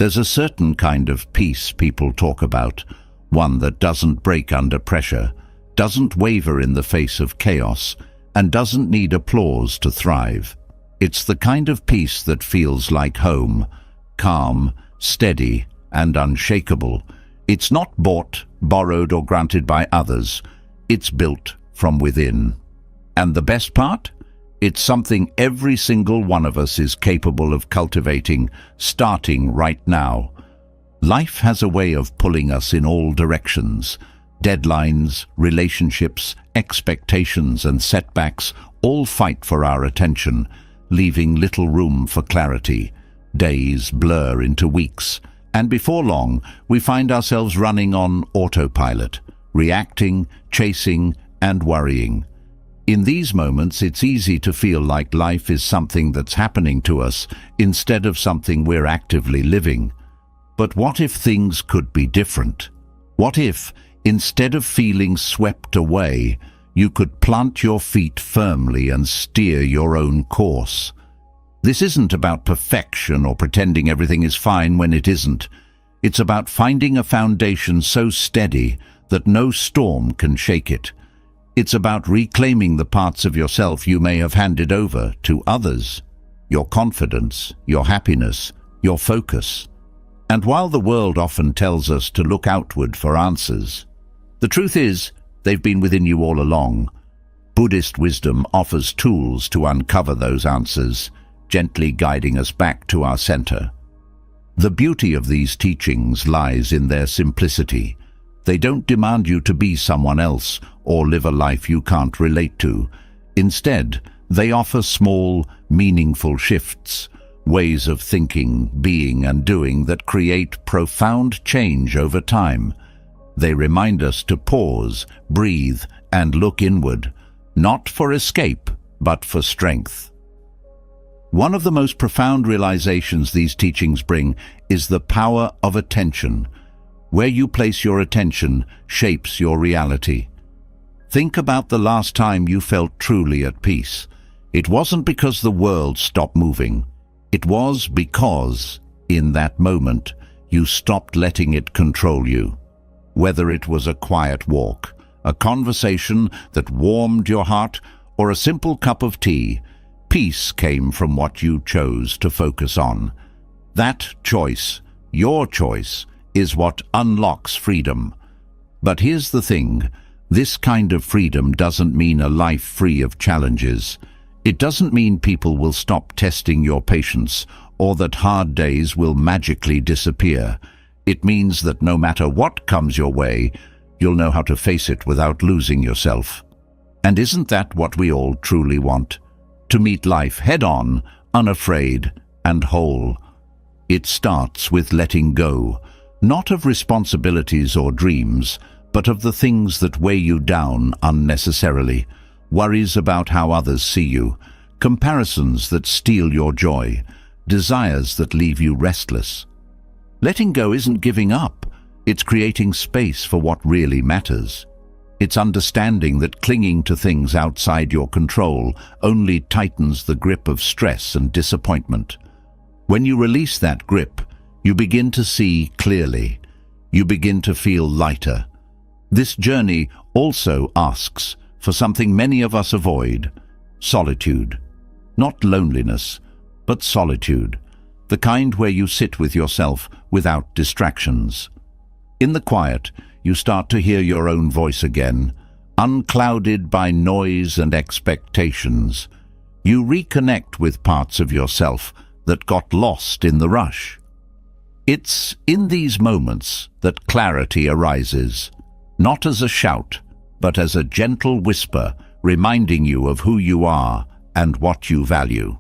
There's a certain kind of peace people talk about, one that doesn't break under pressure, doesn't waver in the face of chaos, and doesn't need applause to thrive. It's the kind of peace that feels like home, calm, steady, and unshakable. It's not bought, borrowed, or granted by others. It's built from within. And the best part? It's something every single one of us is capable of cultivating, starting right now. Life has a way of pulling us in all directions. Deadlines, relationships, expectations, and setbacks all fight for our attention, leaving little room for clarity. Days blur into weeks, and before long, we find ourselves running on autopilot, reacting, chasing, and worrying. In these moments, it's easy to feel like life is something that's happening to us instead of something we're actively living. But what if things could be different? What if, instead of feeling swept away, you could plant your feet firmly and steer your own course? This isn't about perfection or pretending everything is fine when it isn't. It's about finding a foundation so steady that no storm can shake it. It's about reclaiming the parts of yourself you may have handed over to others. Your confidence, your happiness, your focus. And while the world often tells us to look outward for answers, the truth is, they've been within you all along. Buddhist wisdom offers tools to uncover those answers, gently guiding us back to our center. The beauty of these teachings lies in their simplicity. They don't demand you to be someone else or live a life you can't relate to. Instead, they offer small, meaningful shifts, ways of thinking, being, and doing that create profound change over time. They remind us to pause, breathe, and look inward, not for escape, but for strength. One of the most profound realizations these teachings bring is the power of attention. Where you place your attention shapes your reality. Think about the last time you felt truly at peace. It wasn't because the world stopped moving. It was because, in that moment, you stopped letting it control you. Whether it was a quiet walk, a conversation that warmed your heart, or a simple cup of tea, peace came from what you chose to focus on. That choice, your choice, is what unlocks freedom. But here's the thing, this kind of freedom doesn't mean a life free of challenges. It doesn't mean people will stop testing your patience or that hard days will magically disappear. It means that no matter what comes your way, you'll know how to face it without losing yourself. And isn't that what we all truly want? To meet life head-on, unafraid, and whole. It starts with letting go, not of responsibilities or dreams, but of the things that weigh you down unnecessarily, worries about how others see you, comparisons that steal your joy, desires that leave you restless. Letting go isn't giving up, it's creating space for what really matters. It's understanding that clinging to things outside your control only tightens the grip of stress and disappointment. When you release that grip, you begin to see clearly. You begin to feel lighter. This journey also asks for something many of us avoid: solitude. Not loneliness, but solitude. The kind where you sit with yourself without distractions. In the quiet, you start to hear your own voice again, unclouded by noise and expectations. You reconnect with parts of yourself that got lost in the rush. It's in these moments that clarity arises, not as a shout, but as a gentle whisper reminding you of who you are and what you value.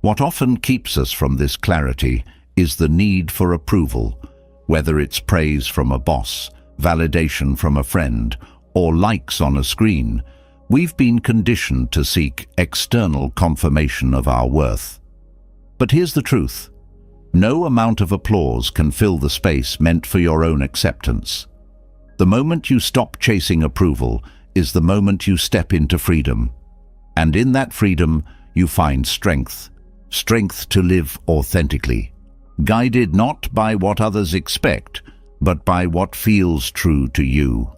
What often keeps us from this clarity is the need for approval, whether it's praise from a boss, validation from a friend, or likes on a screen. We've been conditioned to seek external confirmation of our worth. But here's the truth. No amount of applause can fill the space meant for your own acceptance. The moment you stop chasing approval is the moment you step into freedom. And in that freedom, you find strength. Strength to live authentically. guided not by what others expect, but by what feels true to you.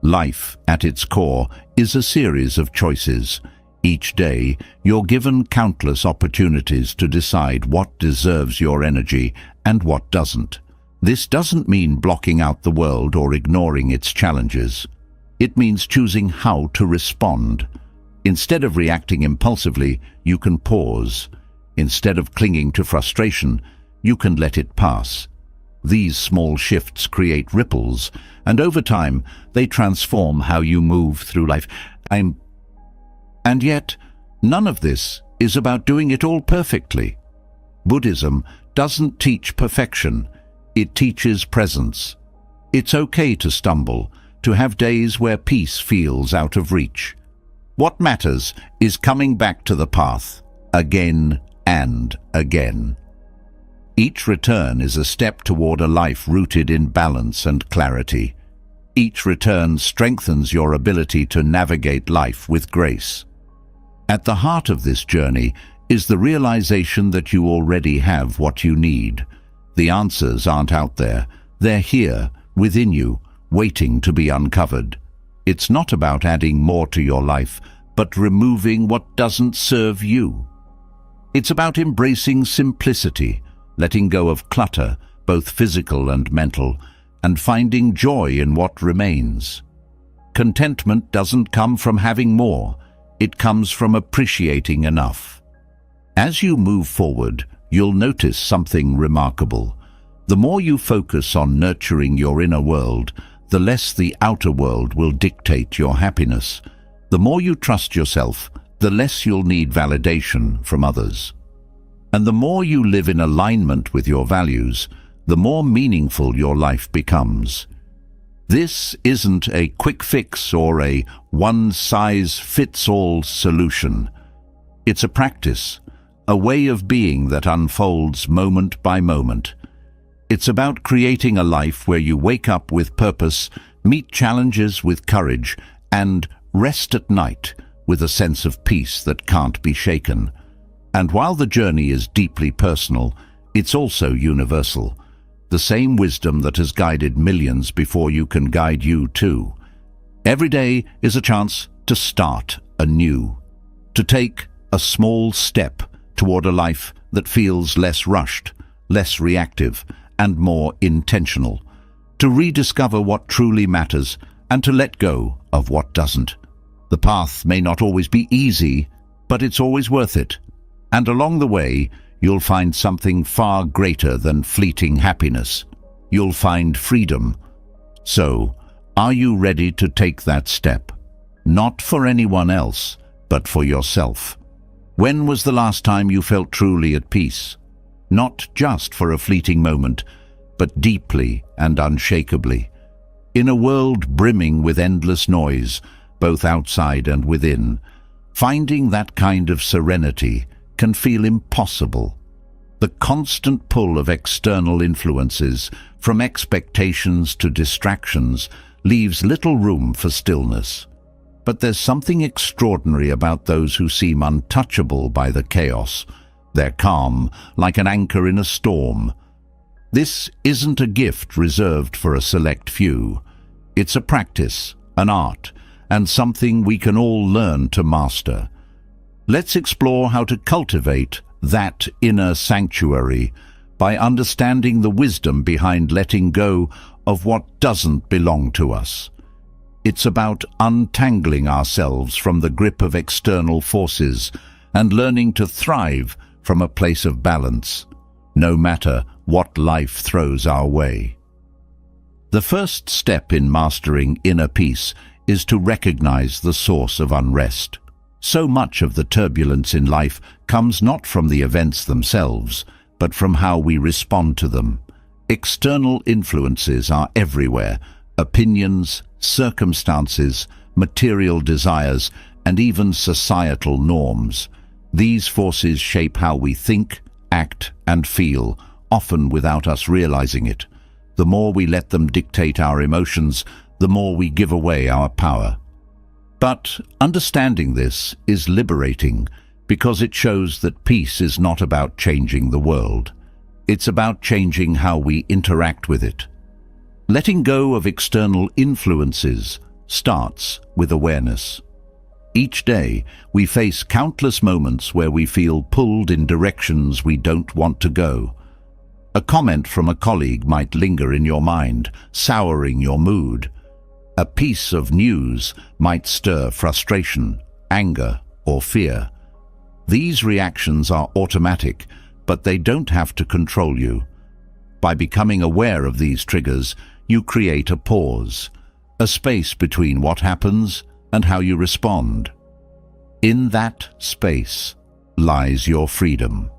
Life, at its core, is a series of choices. Each day, you're given countless opportunities to decide what deserves your energy and what doesn't. This doesn't mean blocking out the world or ignoring its challenges. It means choosing how to respond. Instead of reacting impulsively, you can pause. Instead of clinging to frustration, you can let it pass. These small shifts create ripples, and over time, they transform how you move through life. And yet, none of this is about doing it all perfectly. Buddhism doesn't teach perfection. It teaches presence. It's okay to stumble, to have days where peace feels out of reach. What matters is coming back to the path, again and again. Each return is a step toward a life rooted in balance and clarity. Each return strengthens your ability to navigate life with grace. At the heart of this journey is the realization that you already have what you need. The answers aren't out there. They're here, within you, waiting to be uncovered. It's not about adding more to your life, but removing what doesn't serve you. It's about embracing simplicity, letting go of clutter, both physical and mental, and finding joy in what remains. Contentment doesn't come from having more. It comes from appreciating enough. As you move forward, you'll notice something remarkable. The more you focus on nurturing your inner world, the less the outer world will dictate your happiness. The more you trust yourself, the less you'll need validation from others. And the more you live in alignment with your values, the more meaningful your life becomes. This isn't a quick fix or a one-size-fits-all solution. It's a practice, a way of being that unfolds moment by moment. It's about creating a life where you wake up with purpose, meet challenges with courage, and rest at night with a sense of peace that can't be shaken. And while the journey is deeply personal, it's also universal. The same wisdom that has guided millions before you can guide you too. Every day is a chance to start anew, to take a small step toward a life that feels less rushed, less reactive, and more intentional, to rediscover what truly matters and to let go of what doesn't. The path may not always be easy, but it's always worth it. And along the way, you'll find something far greater than fleeting happiness. You'll find freedom. So, are you ready to take that step? Not for anyone else, but for yourself. When was the last time you felt truly at peace? Not just for a fleeting moment, but deeply and unshakably. In a world brimming with endless noise, both outside and within, finding that kind of serenity can feel impossible. The constant pull of external influences, from expectations to distractions, leaves little room for stillness. But there's something extraordinary about those who seem untouchable by the chaos. They're calm, like an anchor in a storm. This isn't a gift reserved for a select few. It's a practice, an art, and something we can all learn to master. Let's explore how to cultivate that inner sanctuary by understanding the wisdom behind letting go of what doesn't belong to us. It's about untangling ourselves from the grip of external forces and learning to thrive from a place of balance, no matter what life throws our way. The first step in mastering inner peace is to recognize the source of unrest. So much of the turbulence in life comes not from the events themselves, but from how we respond to them. External influences are everywhere: opinions, circumstances, material desires, and even societal norms. These forces shape how we think, act, and feel, often without us realizing it. The more we let them dictate our emotions, the more we give away our power. But understanding this is liberating, because it shows that peace is not about changing the world. It's about changing how we interact with it. Letting go of external influences starts with awareness. Each day, we face countless moments where we feel pulled in directions we don't want to go. A comment from a colleague might linger in your mind, souring your mood. A piece of news might stir frustration, anger, or fear. These reactions are automatic, but they don't have to control you. By becoming aware of these triggers, you create a pause, a space between what happens and how you respond. In that space lies your freedom.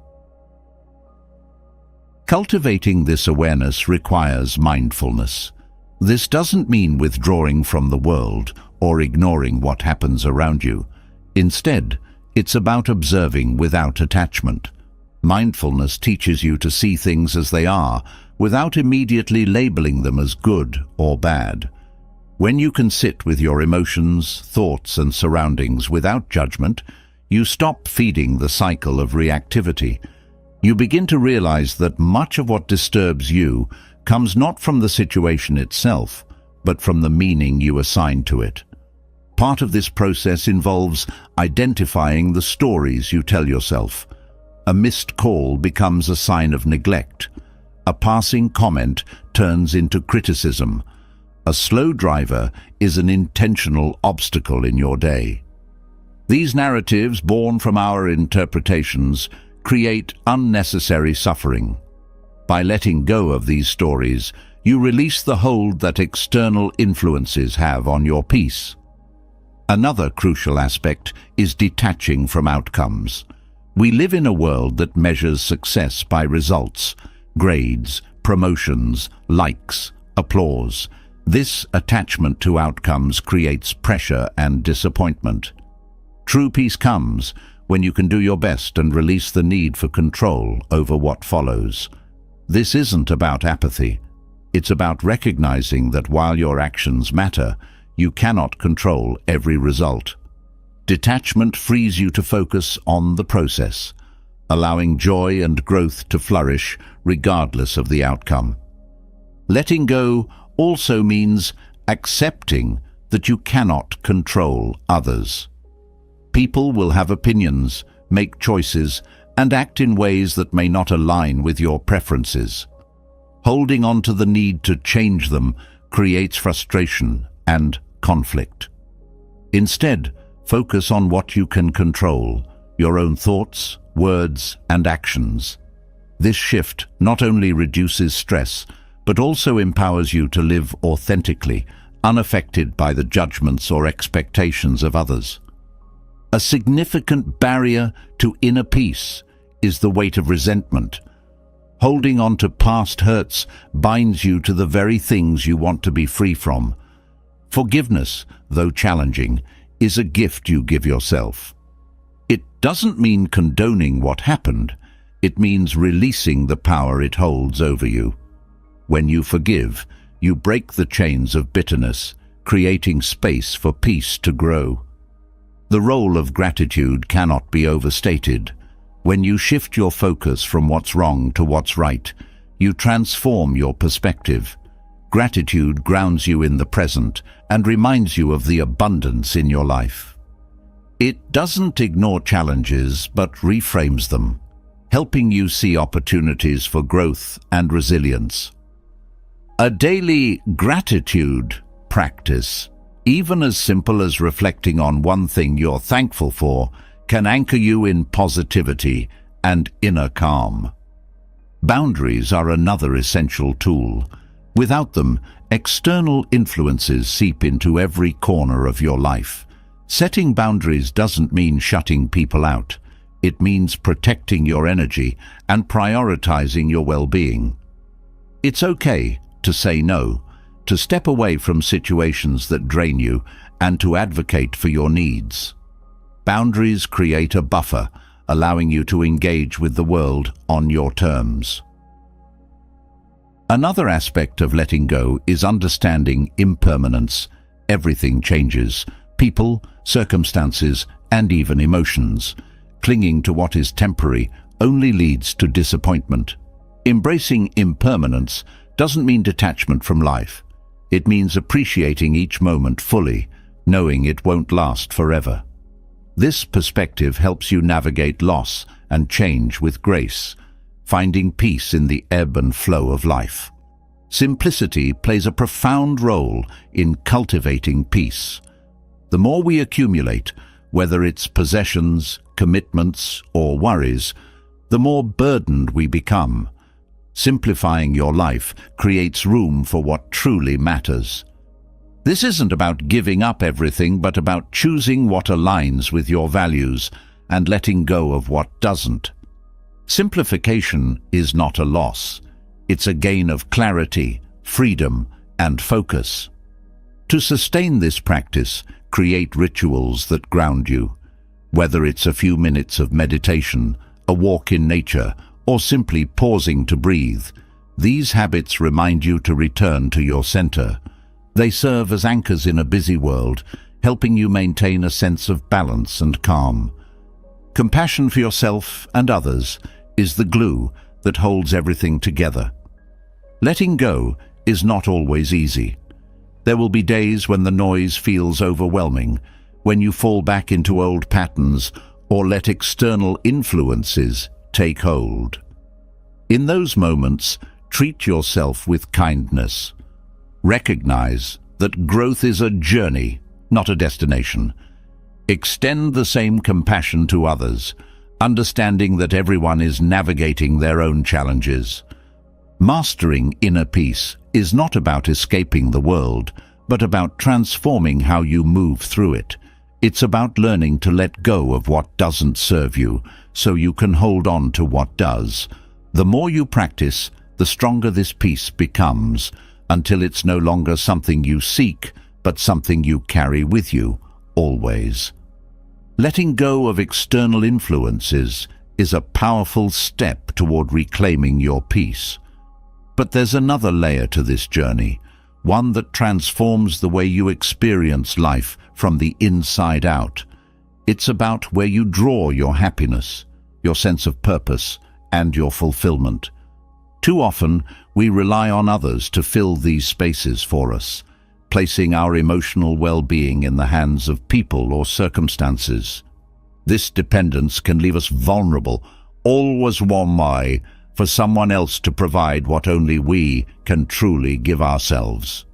Cultivating this awareness requires mindfulness. This doesn't mean withdrawing from the world or ignoring what happens around you. Instead, it's about observing without attachment. Mindfulness teaches you to see things as they are, without immediately labeling them as good or bad. When you can sit with your emotions, thoughts, and surroundings without judgment, you stop feeding the cycle of reactivity. You begin to realize that much of what disturbs you comes not from the situation itself, but from the meaning you assign to it. Part of this process involves identifying the stories you tell yourself. A missed call becomes a sign of neglect. A passing comment turns into criticism. A slow driver is an intentional obstacle in your day. These narratives, born from our interpretations, create unnecessary suffering. By letting go of these stories, you release the hold that external influences have on your peace. Another crucial aspect is detaching from outcomes. We live in a world that measures success by results, grades, promotions, likes, applause. This attachment to outcomes creates pressure and disappointment. True peace comes when you can do your best and release the need for control over what follows. This isn't about apathy. It's about recognizing that while your actions matter, you cannot control every result. Detachment frees you to focus on the process, allowing joy and growth to flourish regardless of the outcome. Letting go also means accepting that you cannot control others. People will have opinions, make choices, and act in ways that may not align with your preferences. Holding on to the need to change them creates frustration and conflict. Instead, focus on what you can control, your own thoughts, words, and actions. This shift not only reduces stress, but also empowers you to live authentically, unaffected by the judgments or expectations of others. A significant barrier to inner peace is the weight of resentment. Holding on to past hurts binds you to the very things you want to be free from. Forgiveness, though challenging, is a gift you give yourself. It doesn't mean condoning what happened. It means releasing the power it holds over you. When you forgive, you break the chains of bitterness, creating space for peace to grow. The role of gratitude cannot be overstated. When you shift your focus from what's wrong to what's right, you transform your perspective. Gratitude grounds you in the present and reminds you of the abundance in your life. It doesn't ignore challenges but reframes them, helping you see opportunities for growth and resilience. A daily gratitude practice, even as simple as reflecting on one thing you're thankful for, can anchor you in positivity and inner calm. Boundaries are another essential tool. Without them, external influences seep into every corner of your life. Setting boundaries doesn't mean shutting people out. It means protecting your energy and prioritizing your well-being. It's okay to say no, to step away from situations that drain you, and to advocate for your needs. Boundaries create a buffer, allowing you to engage with the world on your terms. Another aspect of letting go is understanding impermanence. Everything changes: people, circumstances, and even emotions. Clinging to what is temporary only leads to disappointment. Embracing impermanence doesn't mean detachment from life. It means appreciating each moment fully, knowing it won't last forever. This perspective helps you navigate loss and change with grace, finding peace in the ebb and flow of life. Simplicity plays a profound role in cultivating peace. The more we accumulate, whether it's possessions, commitments, or worries, the more burdened we become. Simplifying your life creates room for what truly matters. This isn't about giving up everything, but about choosing what aligns with your values and letting go of what doesn't. Simplification is not a loss. It's a gain of clarity, freedom, and focus. To sustain this practice, create rituals that ground you. Whether it's a few minutes of meditation, a walk in nature, or simply pausing to breathe, these habits remind you to return to your center. They serve as anchors in a busy world, helping you maintain a sense of balance and calm. Compassion for yourself and others is the glue that holds everything together. Letting go is not always easy. There will be days when the noise feels overwhelming, when you fall back into old patterns or let external influences take hold. In those moments, treat yourself with kindness. Recognize that growth is a journey, not a destination. Extend the same compassion to others, understanding that everyone is navigating their own challenges. Mastering inner peace is not about escaping the world, but about transforming how you move through it. It's about learning to let go of what doesn't serve you, so you can hold on to what does. The more you practice, the stronger this peace becomes, until it's no longer something you seek, but something you carry with you, always. Letting go of external influences is a powerful step toward reclaiming your peace. But there's another layer to this journey, one that transforms the way you experience life from the inside out. It's about where you draw your happiness, your sense of purpose, and your fulfillment. Too often, we rely on others to fill these spaces for us, placing our emotional well-being in the hands of people or circumstances. This dependence can leave us vulnerable, always wanting for someone else to provide what only we can truly give ourselves.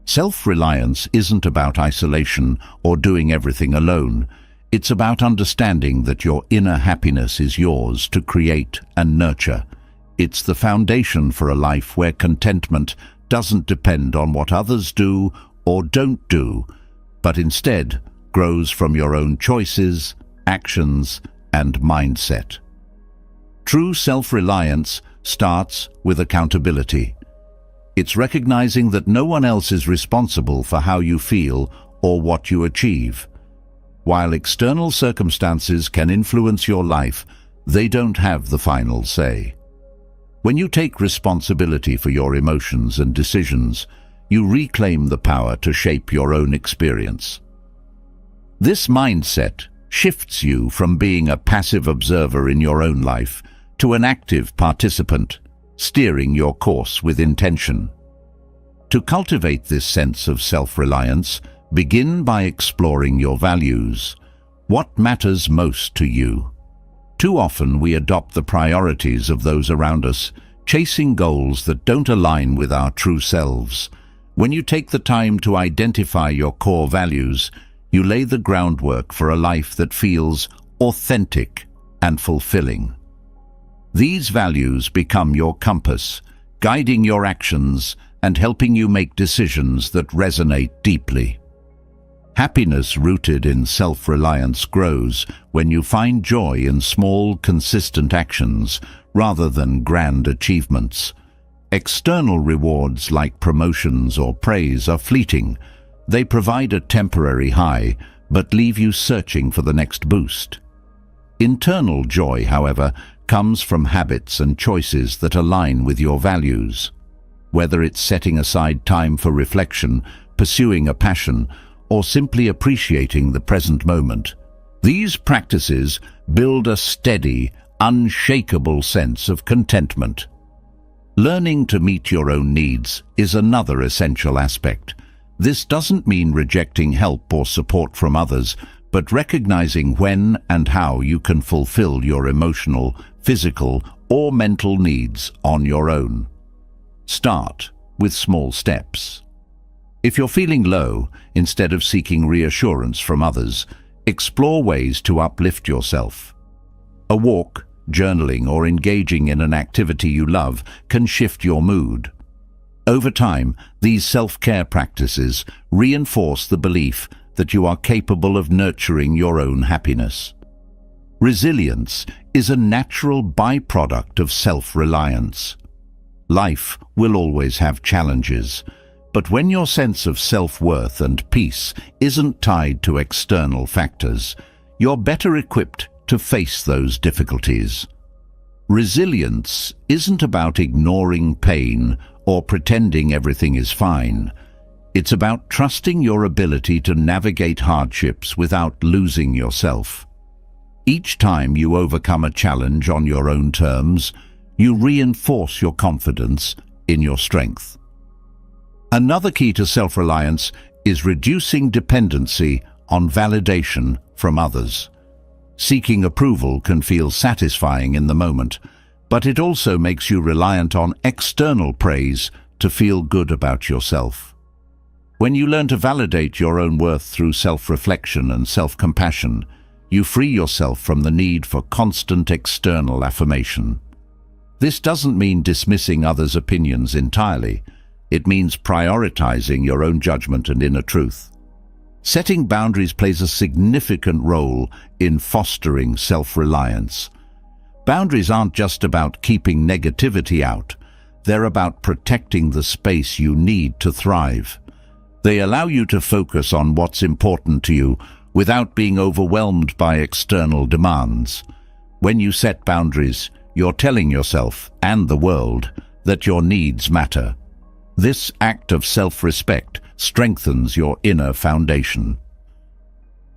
Self-reliance isn't about isolation or doing everything alone. It's about understanding that your inner happiness is yours to create and nurture. It's the foundation for a life where contentment doesn't depend on what others do or don't do, but instead grows from your own choices, actions, and mindset. True self-reliance starts with accountability. It's recognizing that no one else is responsible for how you feel or what you achieve. While external circumstances can influence your life, they don't have the final say. When you take responsibility for your emotions and decisions, you reclaim the power to shape your own experience. This mindset shifts you from being a passive observer in your own life to an active participant, steering your course with intention. To cultivate this sense of self-reliance, begin by exploring your values. What matters most to you? Too often we adopt the priorities of those around us, chasing goals that don't align with our true selves. When you take the time to identify your core values, you lay the groundwork for a life that feels authentic and fulfilling. These values become your compass, guiding your actions and helping you make decisions that resonate deeply. Happiness rooted in self-reliance grows when you find joy in small, consistent actions rather than grand achievements. External rewards like promotions or praise are fleeting. They provide a temporary high, but leave you searching for the next boost. Internal joy, however, comes from habits and choices that align with your values. Whether it's setting aside time for reflection, pursuing a passion, or simply appreciating the present moment, these practices build a steady, unshakable sense of contentment. Learning to meet your own needs is another essential aspect. This doesn't mean rejecting help or support from others, but recognizing when and how you can fulfill your emotional, physical, or mental needs on your own. Start with small steps. If you're feeling low, instead of seeking reassurance from others, explore ways to uplift yourself. A walk, journaling, or engaging in an activity you love can shift your mood. Over time, these self-care practices reinforce the belief that you are capable of nurturing your own happiness. Resilience is a natural byproduct of self-reliance. Life will always have challenges, but when your sense of self-worth and peace isn't tied to external factors, you're better equipped to face those difficulties. Resilience isn't about ignoring pain or pretending everything is fine. It's about trusting your ability to navigate hardships without losing yourself. Each time you overcome a challenge on your own terms, you reinforce your confidence in your strength. Another key to self-reliance is reducing dependency on validation from others. Seeking approval can feel satisfying in the moment, but it also makes you reliant on external praise to feel good about yourself. When you learn to validate your own worth through self-reflection and self-compassion, you free yourself from the need for constant external affirmation. This doesn't mean dismissing others' opinions entirely. It means prioritizing your own judgment and inner truth. Setting boundaries plays a significant role in fostering self-reliance. Boundaries aren't just about keeping negativity out. They're about protecting the space you need to thrive. They allow you to focus on what's important to you without being overwhelmed by external demands. When you set boundaries, you're telling yourself and the world that your needs matter. This act of self-respect strengthens your inner foundation.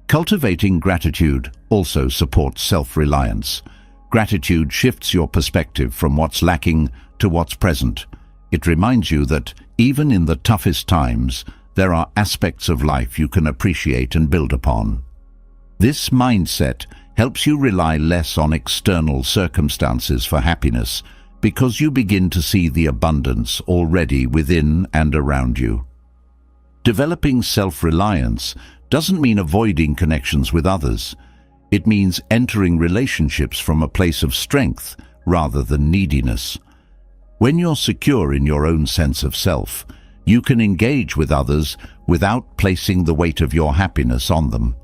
Cultivating gratitude also supports self-reliance. Gratitude shifts your perspective from what's lacking to what's present. It reminds you that even in the toughest times, there are aspects of life you can appreciate and build upon. This mindset helps you rely less on external circumstances for happiness, because you begin to see the abundance already within and around you. Developing self-reliance doesn't mean avoiding connections with others. It means entering relationships from a place of strength rather than neediness. When you're secure in your own sense of self, you can engage with others without placing the weight of your happiness on them.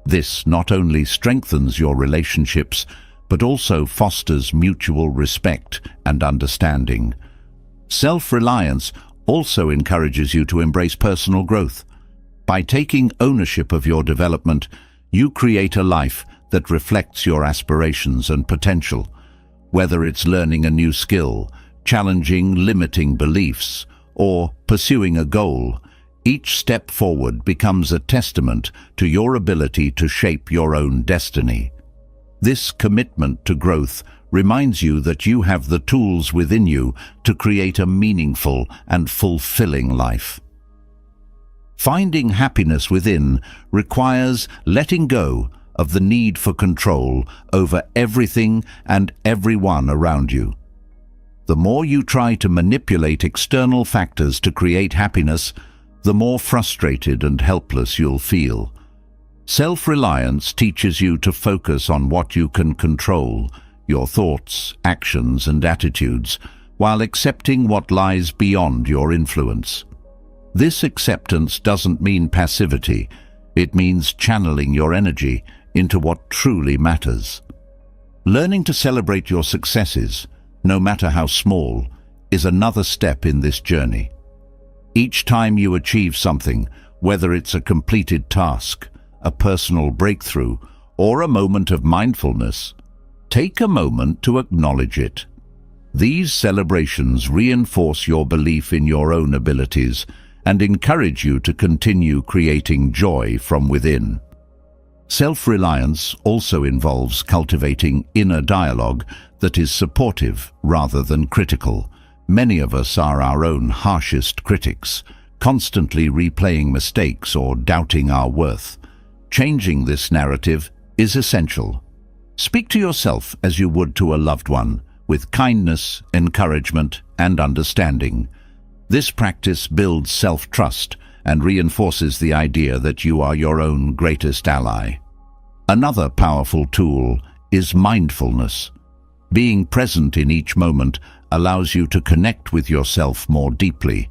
This not only strengthens your relationships, but also fosters mutual respect and understanding. Self-reliance also encourages you to embrace personal growth. By taking ownership of your development, you create a life that reflects your aspirations and potential. Whether it's learning a new skill, challenging limiting beliefs, or pursuing a goal, each step forward becomes a testament to your ability to shape your own destiny. This commitment to growth reminds you that you have the tools within you to create a meaningful and fulfilling life. Finding happiness within requires letting go of the need for control over everything and everyone around you. The more you try to manipulate external factors to create happiness, the more frustrated and helpless you'll feel. Self-reliance teaches you to focus on what you can control, your thoughts, actions, and attitudes, while accepting what lies beyond your influence. This acceptance doesn't mean passivity. It means channeling your energy into what truly matters. Learning to celebrate your successes, no matter how small, is another step in this journey. Each time you achieve something, whether it's a completed task, a personal breakthrough, or a moment of mindfulness, take a moment to acknowledge it. These celebrations reinforce your belief in your own abilities and encourage you to continue creating joy from within. Self-reliance also involves cultivating inner dialogue that is supportive rather than critical. Many of us are our own harshest critics, constantly replaying mistakes or doubting our worth. Changing this narrative is essential. Speak to yourself as you would to a loved one, with kindness, encouragement, and understanding. This practice builds self-trust and reinforces the idea that you are your own greatest ally. Another powerful tool is mindfulness. Being present in each moment allows you to connect with yourself more deeply.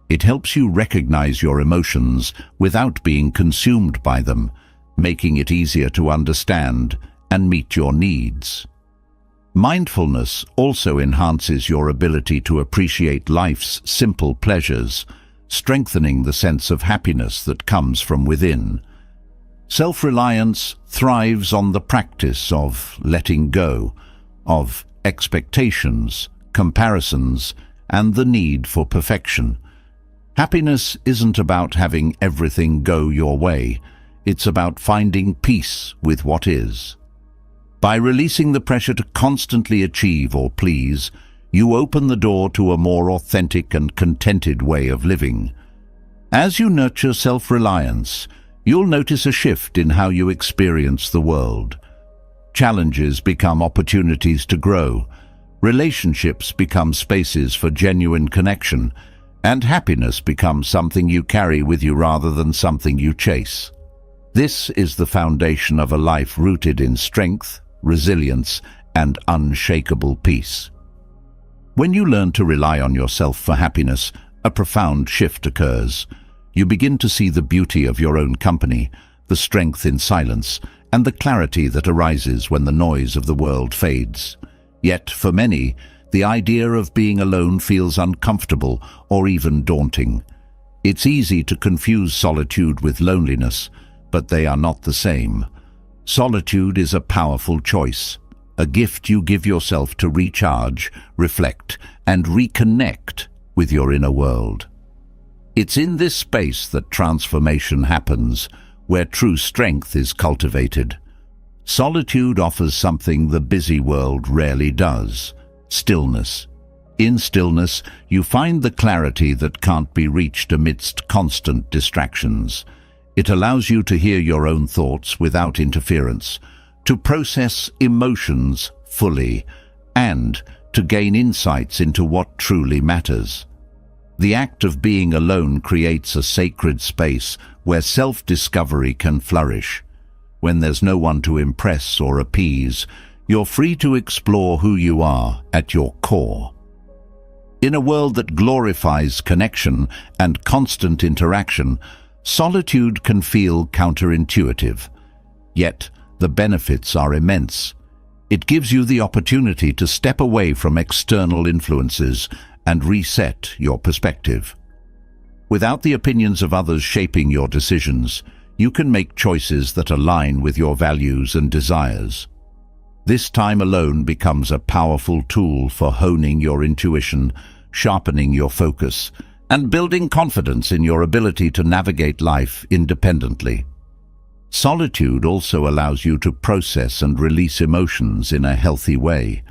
It helps you recognize your emotions without being consumed by them, making it easier to understand and meet your needs. Mindfulness also enhances your ability to appreciate life's simple pleasures, strengthening the sense of happiness that comes from within. Self-reliance thrives on the practice of letting go, of expectations, comparisons, and the need for perfection. Happiness isn't about having everything go your way. It's about finding peace with what is. By releasing the pressure to constantly achieve or please, you open the door to a more authentic and contented way of living. As you nurture self-reliance, you'll notice a shift in how you experience the world. Challenges become opportunities to grow, relationships become spaces for genuine connection, and happiness becomes something you carry with you rather than something you chase. This is the foundation of a life rooted in strength, resilience, and unshakable peace. When you learn to rely on yourself for happiness, a profound shift occurs. You begin to see the beauty of your own company, the strength in silence, and the clarity that arises when the noise of the world fades. Yet, for many, the idea of being alone feels uncomfortable or even daunting. It's easy to confuse solitude with loneliness, but they are not the same. Solitude is a powerful choice, a gift you give yourself to recharge, reflect, and reconnect with your inner world. It's in this space that transformation happens, where true strength is cultivated. Solitude offers something the busy world rarely does: stillness. In stillness, you find the clarity that can't be reached amidst constant distractions. It allows you to hear your own thoughts without interference, to process emotions fully, and to gain insights into what truly matters. The act of being alone creates a sacred space where self-discovery can flourish. When there's no one to impress or appease, you're free to explore who you are at your core. In a world that glorifies connection and constant interaction, solitude can feel counterintuitive. Yet, the benefits are immense. It gives you the opportunity to step away from external influences and reset your perspective. Without the opinions of others shaping your decisions, you can make choices that align with your values and desires. This time alone becomes a powerful tool for honing your intuition, sharpening your focus, and building confidence in your ability to navigate life independently. Solitude also allows you to process and release emotions in a healthy way.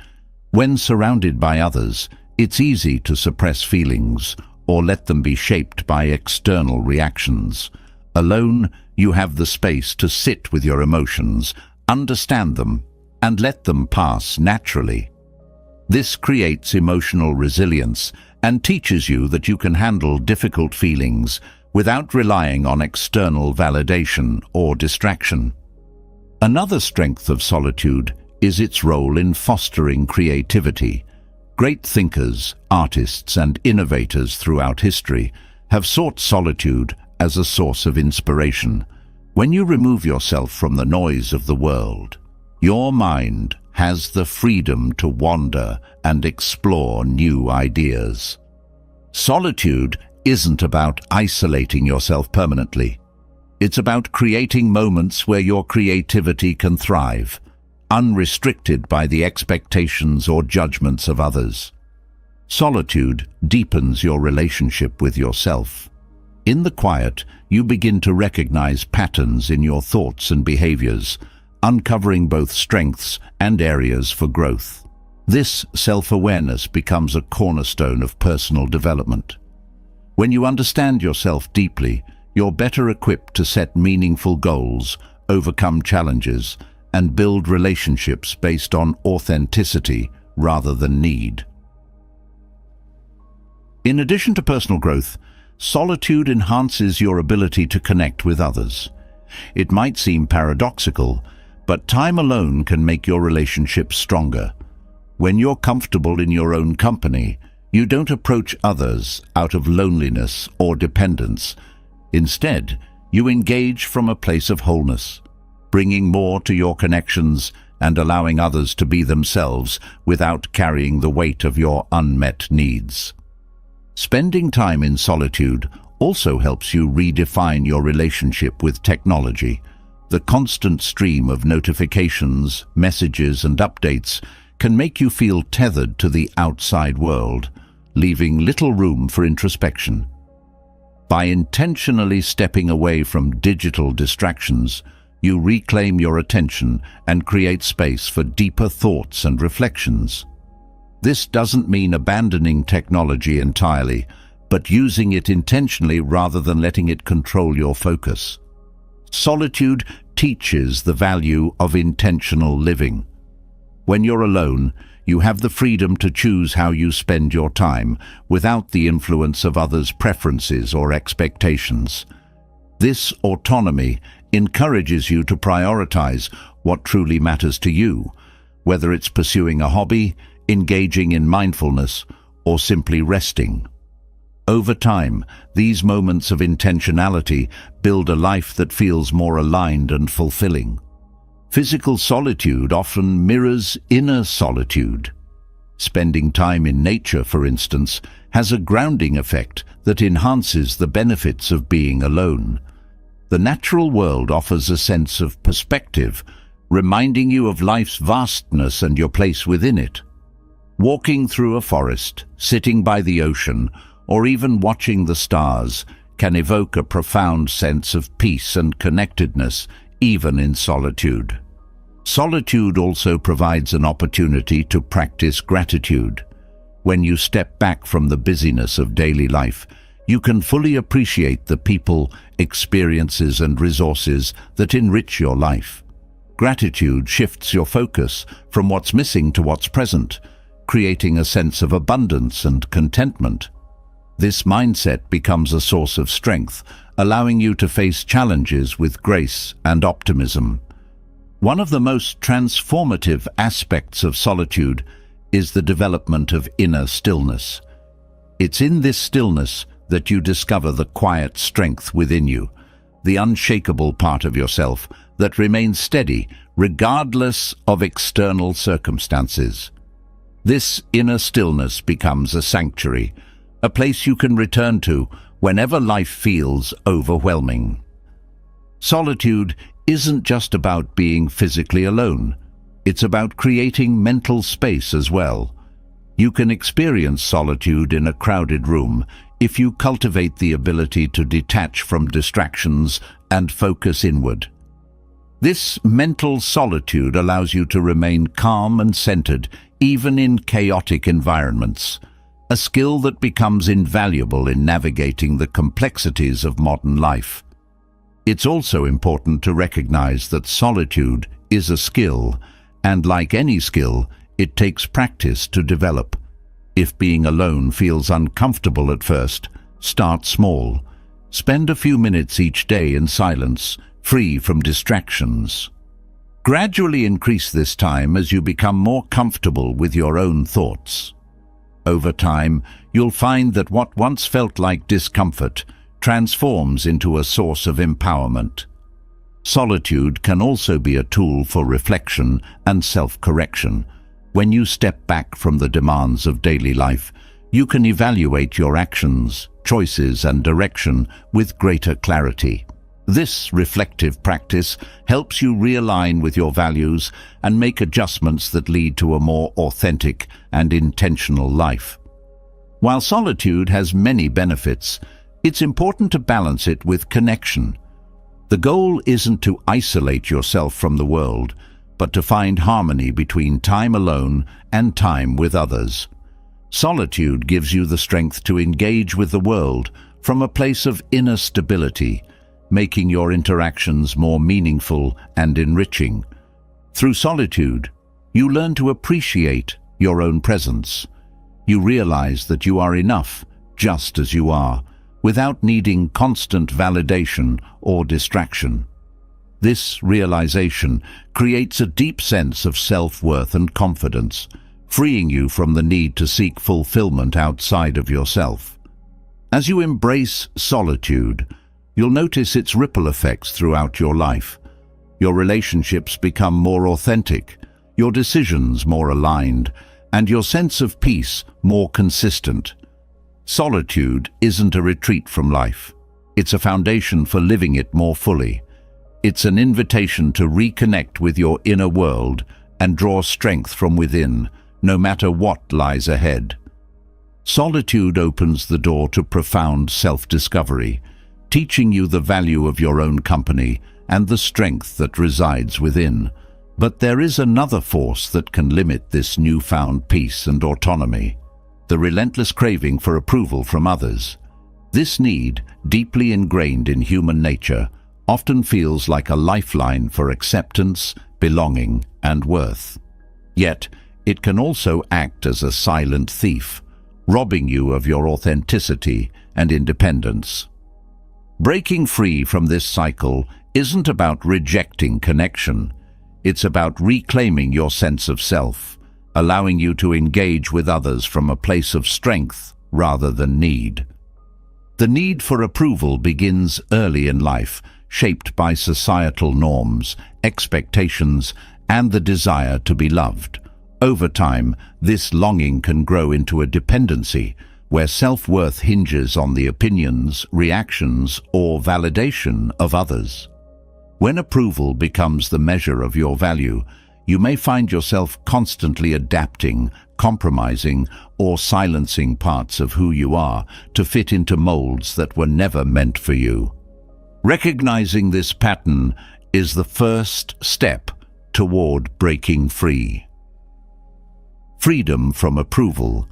When surrounded by others, it's easy to suppress feelings or let them be shaped by external reactions. Alone, you have the space to sit with your emotions, understand them, and let them pass naturally. This creates emotional resilience and teaches you that you can handle difficult feelings without relying on external validation or distraction. Another strength of solitude is its role in fostering creativity. Great thinkers, artists, and innovators throughout history have sought solitude as a source of inspiration. When you remove yourself from the noise of the world, your mind has the freedom to wander and explore new ideas. Solitude isn't about isolating yourself permanently. It's about creating moments where your creativity can thrive, unrestricted by the expectations or judgments of others. Solitude deepens your relationship with yourself. In the quiet, you begin to recognize patterns in your thoughts and behaviors, uncovering both strengths and areas for growth. This self-awareness becomes a cornerstone of personal development. When you understand yourself deeply, you're better equipped to set meaningful goals, overcome challenges, and build relationships based on authenticity rather than need. In addition to personal growth, solitude enhances your ability to connect with others. It might seem paradoxical, but time alone can make your relationships stronger. When you're comfortable in your own company, you don't approach others out of loneliness or dependence. Instead, you engage from a place of wholeness, bringing more to your connections and allowing others to be themselves without carrying the weight of your unmet needs. Spending time in solitude also helps you redefine your relationship with technology. The constant stream of notifications, messages, and updates can make you feel tethered to the outside world, leaving little room for introspection. By intentionally stepping away from digital distractions, you reclaim your attention and create space for deeper thoughts and reflections. This doesn't mean abandoning technology entirely, but using it intentionally rather than letting it control your focus. Solitude teaches the value of intentional living. When you're alone, you have the freedom to choose how you spend your time without the influence of others' preferences or expectations. This autonomy encourages you to prioritize what truly matters to you, whether it's pursuing a hobby, engaging in mindfulness, or simply resting. Over time, these moments of intentionality build a life that feels more aligned and fulfilling. Physical solitude often mirrors inner solitude. Spending time in nature, for instance, has a grounding effect that enhances the benefits of being alone. The natural world offers a sense of perspective, reminding you of life's vastness and your place within it. Walking through a forest, sitting by the ocean, or even watching the stars can evoke a profound sense of peace and connectedness, even in solitude. Solitude also provides an opportunity to practice gratitude. When you step back from the busyness of daily life, you can fully appreciate the people, experiences, and resources that enrich your life. Gratitude shifts your focus from what's missing to what's present, creating a sense of abundance and contentment. This mindset becomes a source of strength, allowing you to face challenges with grace and optimism. One of the most transformative aspects of solitude is the development of inner stillness. It's in this stillness that you discover the quiet strength within you, the unshakable part of yourself that remains steady regardless of external circumstances. This inner stillness becomes a sanctuary, a place you can return to whenever life feels overwhelming. Solitude isn't just about being physically alone. It's about creating mental space as well. You can experience solitude in a crowded room if you cultivate the ability to detach from distractions and focus inward. This mental solitude allows you to remain calm and centered even in chaotic environments, a skill that becomes invaluable in navigating the complexities of modern life. It's also important to recognize that solitude is a skill, and like any skill, it takes practice to develop. If being alone feels uncomfortable at first, start small. Spend a few minutes each day in silence, free from distractions. Gradually increase this time as you become more comfortable with your own thoughts. Over time, you'll find that what once felt like discomfort transforms into a source of empowerment. Solitude can also be a tool for reflection and self-correction. When you step back from the demands of daily life, you can evaluate your actions, choices, and direction with greater clarity. This reflective practice helps you realign with your values and make adjustments that lead to a more authentic and intentional life. While solitude has many benefits, it's important to balance it with connection. The goal isn't to isolate yourself from the world, but to find harmony between time alone and time with others. Solitude gives you the strength to engage with the world from a place of inner stability, making your interactions more meaningful and enriching. Through solitude, you learn to appreciate your own presence. You realize that you are enough just as you are, without needing constant validation or distraction. This realization creates a deep sense of self-worth and confidence, freeing you from the need to seek fulfillment outside of yourself. As you embrace solitude, you'll notice its ripple effects throughout your life. Your relationships become more authentic, your decisions more aligned, and your sense of peace more consistent. Solitude isn't a retreat from life. It's a foundation for living it more fully. It's an invitation to reconnect with your inner world and draw strength from within, no matter what lies ahead. Solitude opens the door to profound self-discovery, teaching you the value of your own company and the strength that resides within. But there is another force that can limit this newfound peace and autonomy: the relentless craving for approval from others. This need, deeply ingrained in human nature, often feels like a lifeline for acceptance, belonging, and worth. Yet, it can also act as a silent thief, robbing you of your authenticity and independence. Breaking free from this cycle isn't about rejecting connection. It's about reclaiming your sense of self, allowing you to engage with others from a place of strength rather than need. The need for approval begins early in life, shaped by societal norms, expectations, and the desire to be loved. Over time, this longing can grow into a dependency, where self-worth hinges on the opinions, reactions, or validation of others. When approval becomes the measure of your value, you may find yourself constantly adapting, compromising, or silencing parts of who you are to fit into molds that were never meant for you. Recognizing this pattern is the first step toward breaking free. Freedom from approval.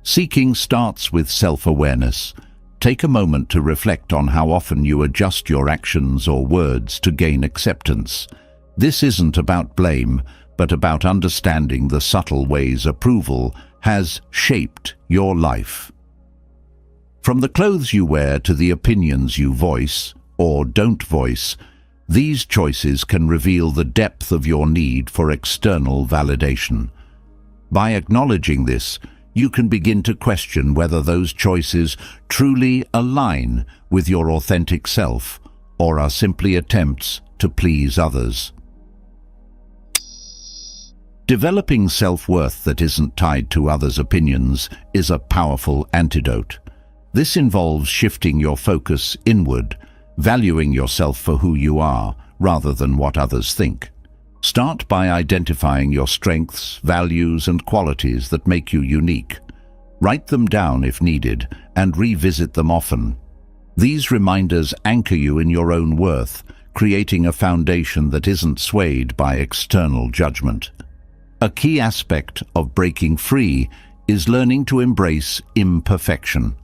Seeking starts with self-awareness. Take a moment to reflect on how often you adjust your actions or words to gain acceptance. This isn't about blame, but about understanding the subtle ways approval has shaped your life. From the clothes you wear to the opinions you voice or don't voice, these choices can reveal the depth of your need for external validation. By acknowledging this, you can begin to question whether those choices truly align with your authentic self or are simply attempts to please others. Developing self-worth that isn't tied to others' opinions is a powerful antidote. This involves shifting your focus inward, valuing yourself for who you are rather than what others think. Start by identifying your strengths, values, and qualities that make you unique. Write them down if needed, and revisit them often. These reminders anchor you in your own worth, creating a foundation that isn't swayed by external judgment. A key aspect of breaking free is learning to embrace imperfection.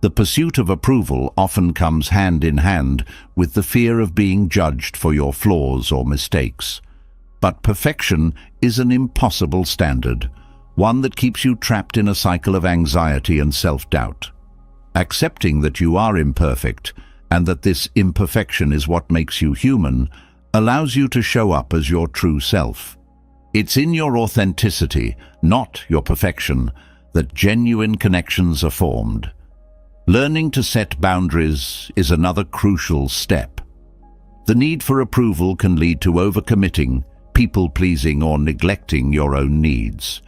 The pursuit of approval often comes hand in hand with the fear of being judged for your flaws or mistakes. But perfection is an impossible standard, one that keeps you trapped in a cycle of anxiety and self-doubt. Accepting that you are imperfect and that this imperfection is what makes you human allows you to show up as your true self. It's in your authenticity, not your perfection, that genuine connections are formed. Learning to set boundaries is another crucial step. The need for approval can lead to overcommitting, people-pleasing, or neglecting your own needs.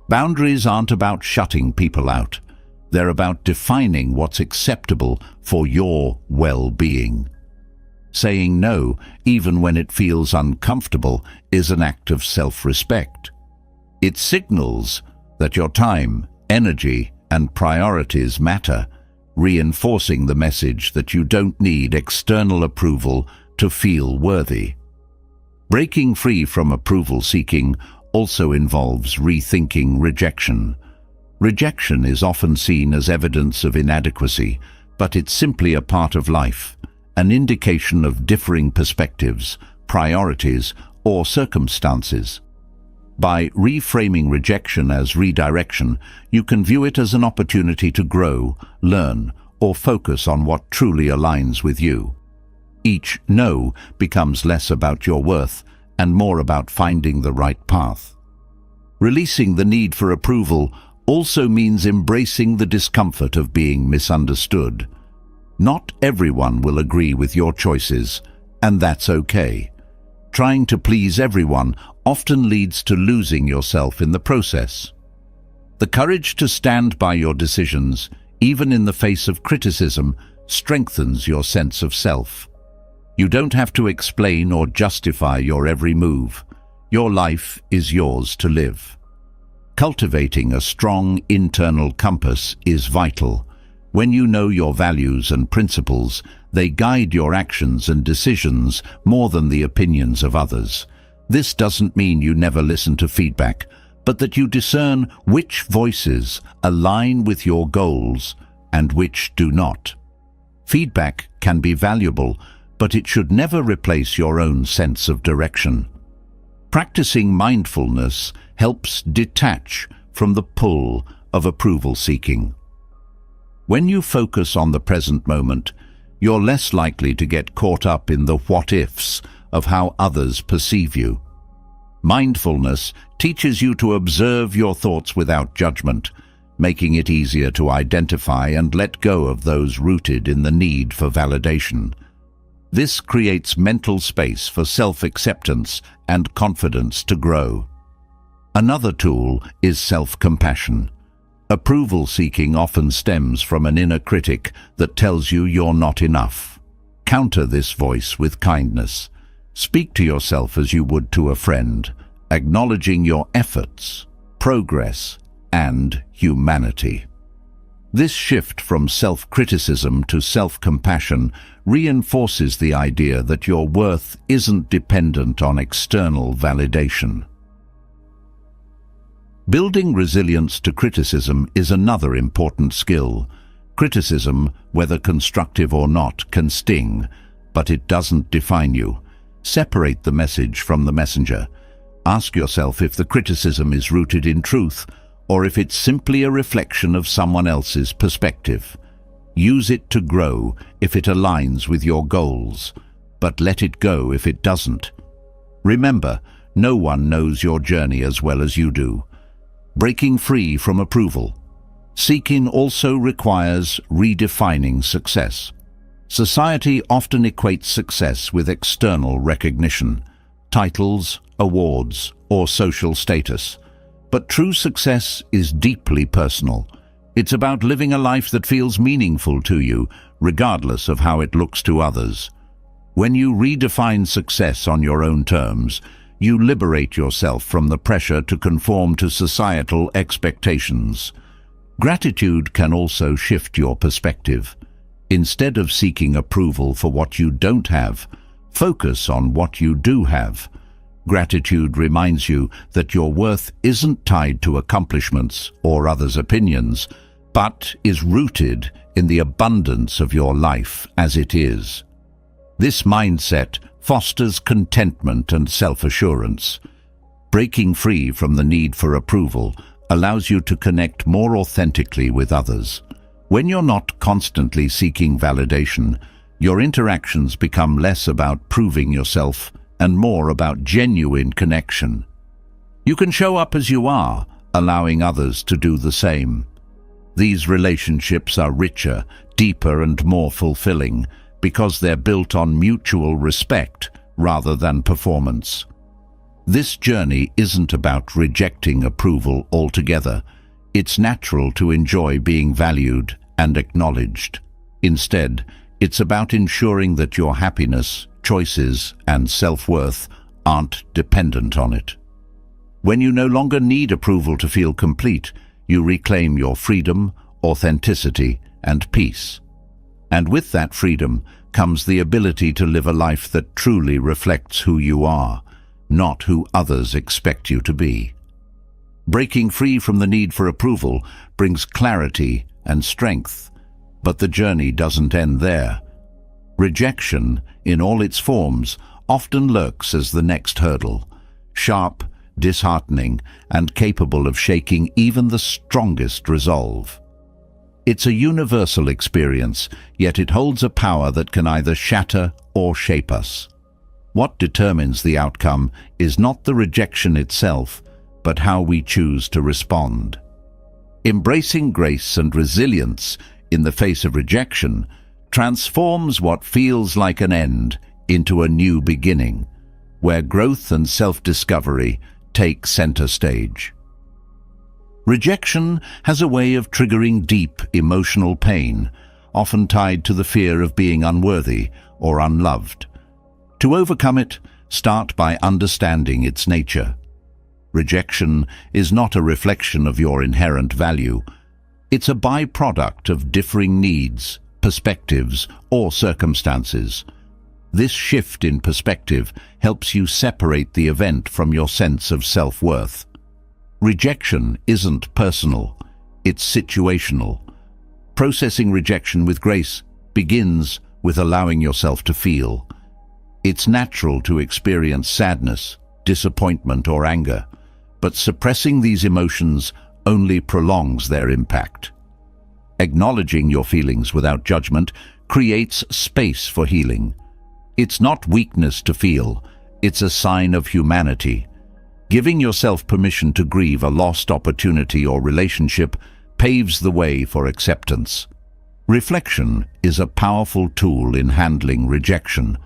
Boundaries aren't about shutting people out. They're about defining what's acceptable for your well-being. Saying no, even when it feels uncomfortable, is an act of self-respect. It signals that your time, energy, and priorities matter, reinforcing the message that you don't need external approval to feel worthy. Breaking free from approval seeking also involves rethinking rejection. Rejection is often seen as evidence of inadequacy, but it's simply a part of life, an indication of differing perspectives, priorities, or circumstances. By reframing rejection as redirection, you can view it as an opportunity to grow, learn, or focus on what truly aligns with you. Each no becomes less about your worth and more about finding the right path. Releasing the need for approval also means embracing the discomfort of being misunderstood. Not everyone will agree with your choices, and that's okay. Trying to please everyone often leads to losing yourself in the process. The courage to stand by your decisions, even in the face of criticism, strengthens your sense of self. You don't have to explain or justify your every move. Your life is yours to live. Cultivating a strong internal compass is vital. When you know your values and principles, they guide your actions and decisions more than the opinions of others. This doesn't mean you never listen to feedback, but that you discern which voices align with your goals and which do not. Feedback can be valuable, but it should never replace your own sense of direction. Practicing mindfulness helps detach from the pull of approval seeking. When you focus on the present moment, you're less likely to get caught up in the what-ifs of how others perceive you. Mindfulness teaches you to observe your thoughts without judgment, making it easier to identify and let go of those rooted in the need for validation. This creates mental space for self-acceptance and confidence to grow. Another tool is self-compassion. Approval seeking often stems from an inner critic that tells you you're not enough. Counter this voice with kindness. Speak to yourself as you would to a friend, acknowledging your efforts, progress, and humanity. This shift from self-criticism to self-compassion reinforces the idea that your worth isn't dependent on external validation. Building resilience to criticism is another important skill. Criticism, whether constructive or not, can sting, but it doesn't define you. Separate the message from the messenger. Ask yourself if the criticism is rooted in truth, or if it's simply a reflection of someone else's perspective. Use it to grow if it aligns with your goals, but let it go if it doesn't. Remember, no one knows your journey as well as you do. Breaking free from approval. Seeking also requires redefining success. Society often equates success with external recognition, titles, awards, or social status. But true success is deeply personal. It's about living a life that feels meaningful to you, regardless of how it looks to others. When you redefine success on your own terms, you liberate yourself from the pressure to conform to societal expectations. Gratitude can also shift your perspective. Instead of seeking approval for what you don't have, focus on what you do have. Gratitude reminds you that your worth isn't tied to accomplishments or others' opinions, but is rooted in the abundance of your life as it is. This mindset fosters contentment and self-assurance. Breaking free from the need for approval allows you to connect more authentically with others. When you're not constantly seeking validation, your interactions become less about proving yourself and more about genuine connection. You can show up as you are, allowing others to do the same. These relationships are richer, deeper, and more fulfilling because they're built on mutual respect rather than performance. This journey isn't about rejecting approval altogether. It's natural to enjoy being valued and acknowledged. Instead, it's about ensuring that your happiness, choices, and self-worth aren't dependent on it. When you no longer need approval to feel complete, you reclaim your freedom, authenticity, and peace. And with that freedom comes the ability to live a life that truly reflects who you are, not who others expect you to be. Breaking free from the need for approval brings clarity and strength, but the journey doesn't end there. Rejection, in all its forms, often lurks as the next hurdle, sharp, disheartening, and capable of shaking even the strongest resolve. It's a universal experience, yet it holds a power that can either shatter or shape us. What determines the outcome is not the rejection itself, but how we choose to respond. Embracing grace and resilience in the face of rejection transforms what feels like an end into a new beginning, where growth and self-discovery take center stage. Rejection has a way of triggering deep emotional pain, often tied to the fear of being unworthy or unloved. To overcome it, start by understanding its nature. Rejection is not a reflection of your inherent value. It's a byproduct of differing needs, perspectives, or circumstances. This shift in perspective helps you separate the event from your sense of self-worth. Rejection isn't personal, it's situational. Processing rejection with grace begins with allowing yourself to feel. It's natural to experience sadness, disappointment, or anger, but suppressing these emotions only prolongs their impact. Acknowledging your feelings without judgment creates space for healing. It's not weakness to feel, it's a sign of humanity. Giving yourself permission to grieve a lost opportunity or relationship paves the way for acceptance. Reflection is a powerful tool in handling rejection.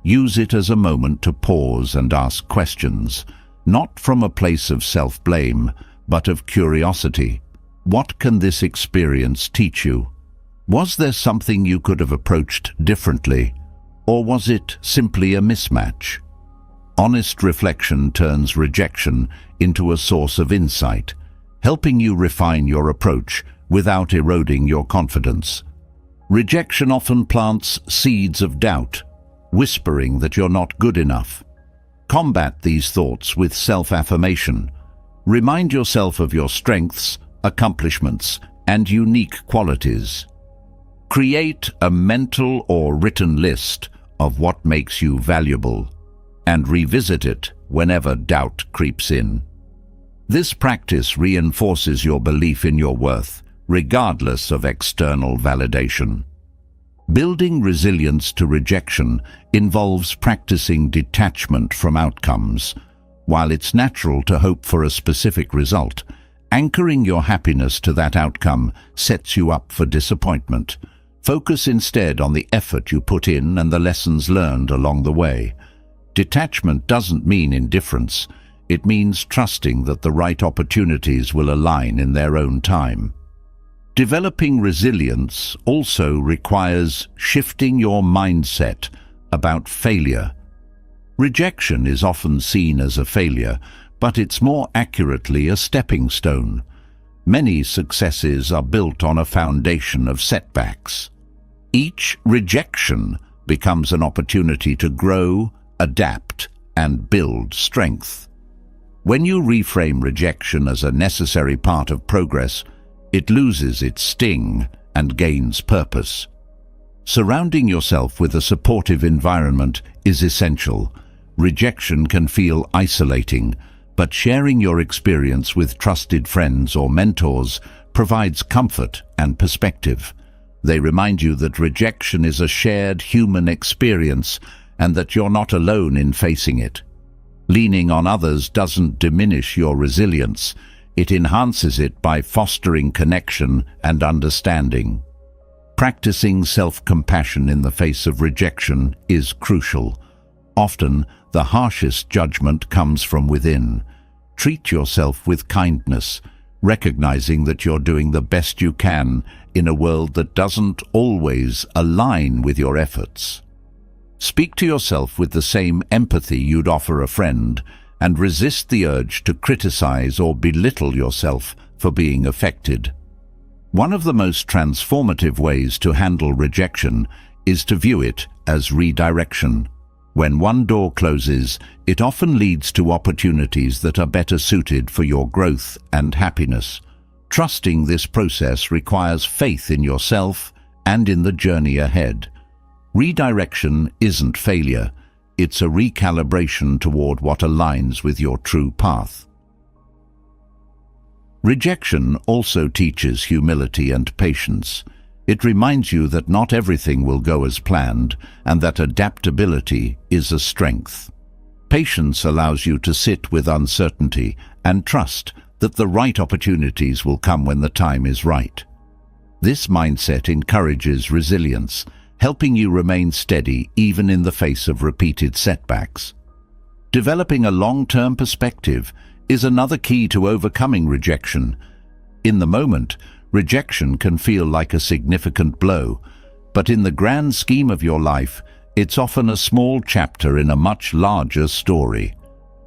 Use it as a moment to pause and ask questions, not from a place of self-blame, but of curiosity. What can this experience teach you? Was there something you could have approached differently, or was it simply a mismatch? Honest reflection turns rejection into a source of insight, helping you refine your approach without eroding your confidence. Rejection often plants seeds of doubt, whispering that you're not good enough. Combat these thoughts with self-affirmation. Remind yourself of your strengths, accomplishments, and unique qualities. Create a mental or written list of what makes you valuable, and revisit it whenever doubt creeps in. This practice reinforces your belief in your worth, regardless of external validation. Building resilience to rejection involves practicing detachment from outcomes. While it's natural to hope for a specific result, anchoring your happiness to that outcome sets you up for disappointment. Focus instead on the effort you put in and the lessons learned along the way. Detachment doesn't mean indifference. It means trusting that the right opportunities will align in their own time. Developing resilience also requires shifting your mindset about failure. Rejection is often seen as a failure, but it's more accurately a stepping stone. Many successes are built on a foundation of setbacks. Each rejection becomes an opportunity to grow, adapt, and build strength. When you reframe rejection as a necessary part of progress, it loses its sting and gains purpose. Surrounding yourself with a supportive environment is essential. Rejection can feel isolating, but sharing your experience with trusted friends or mentors provides comfort and perspective. They remind you that rejection is a shared human experience and that you're not alone in facing it. Leaning on others doesn't diminish your resilience. It enhances it by fostering connection and understanding. Practicing self-compassion in the face of rejection is crucial. Often, the harshest judgment comes from within. Treat yourself with kindness, recognizing that you're doing the best you can in a world that doesn't always align with your efforts. Speak to yourself with the same empathy you'd offer a friend, and resist the urge to criticize or belittle yourself for being affected. One of the most transformative ways to handle rejection is to view it as redirection. When one door closes, it often leads to opportunities that are better suited for your growth and happiness. Trusting this process requires faith in yourself and in the journey ahead. Redirection isn't failure, it's a recalibration toward what aligns with your true path. Rejection also teaches humility and patience. It reminds you that not everything will go as planned and that adaptability is a strength. Patience allows you to sit with uncertainty and trust that the right opportunities will come when the time is right. This mindset encourages resilience, helping you remain steady even in the face of repeated setbacks. Developing a long-term perspective is another key to overcoming rejection. In the moment, rejection can feel like a significant blow, but in the grand scheme of your life, it's often a small chapter in a much larger story.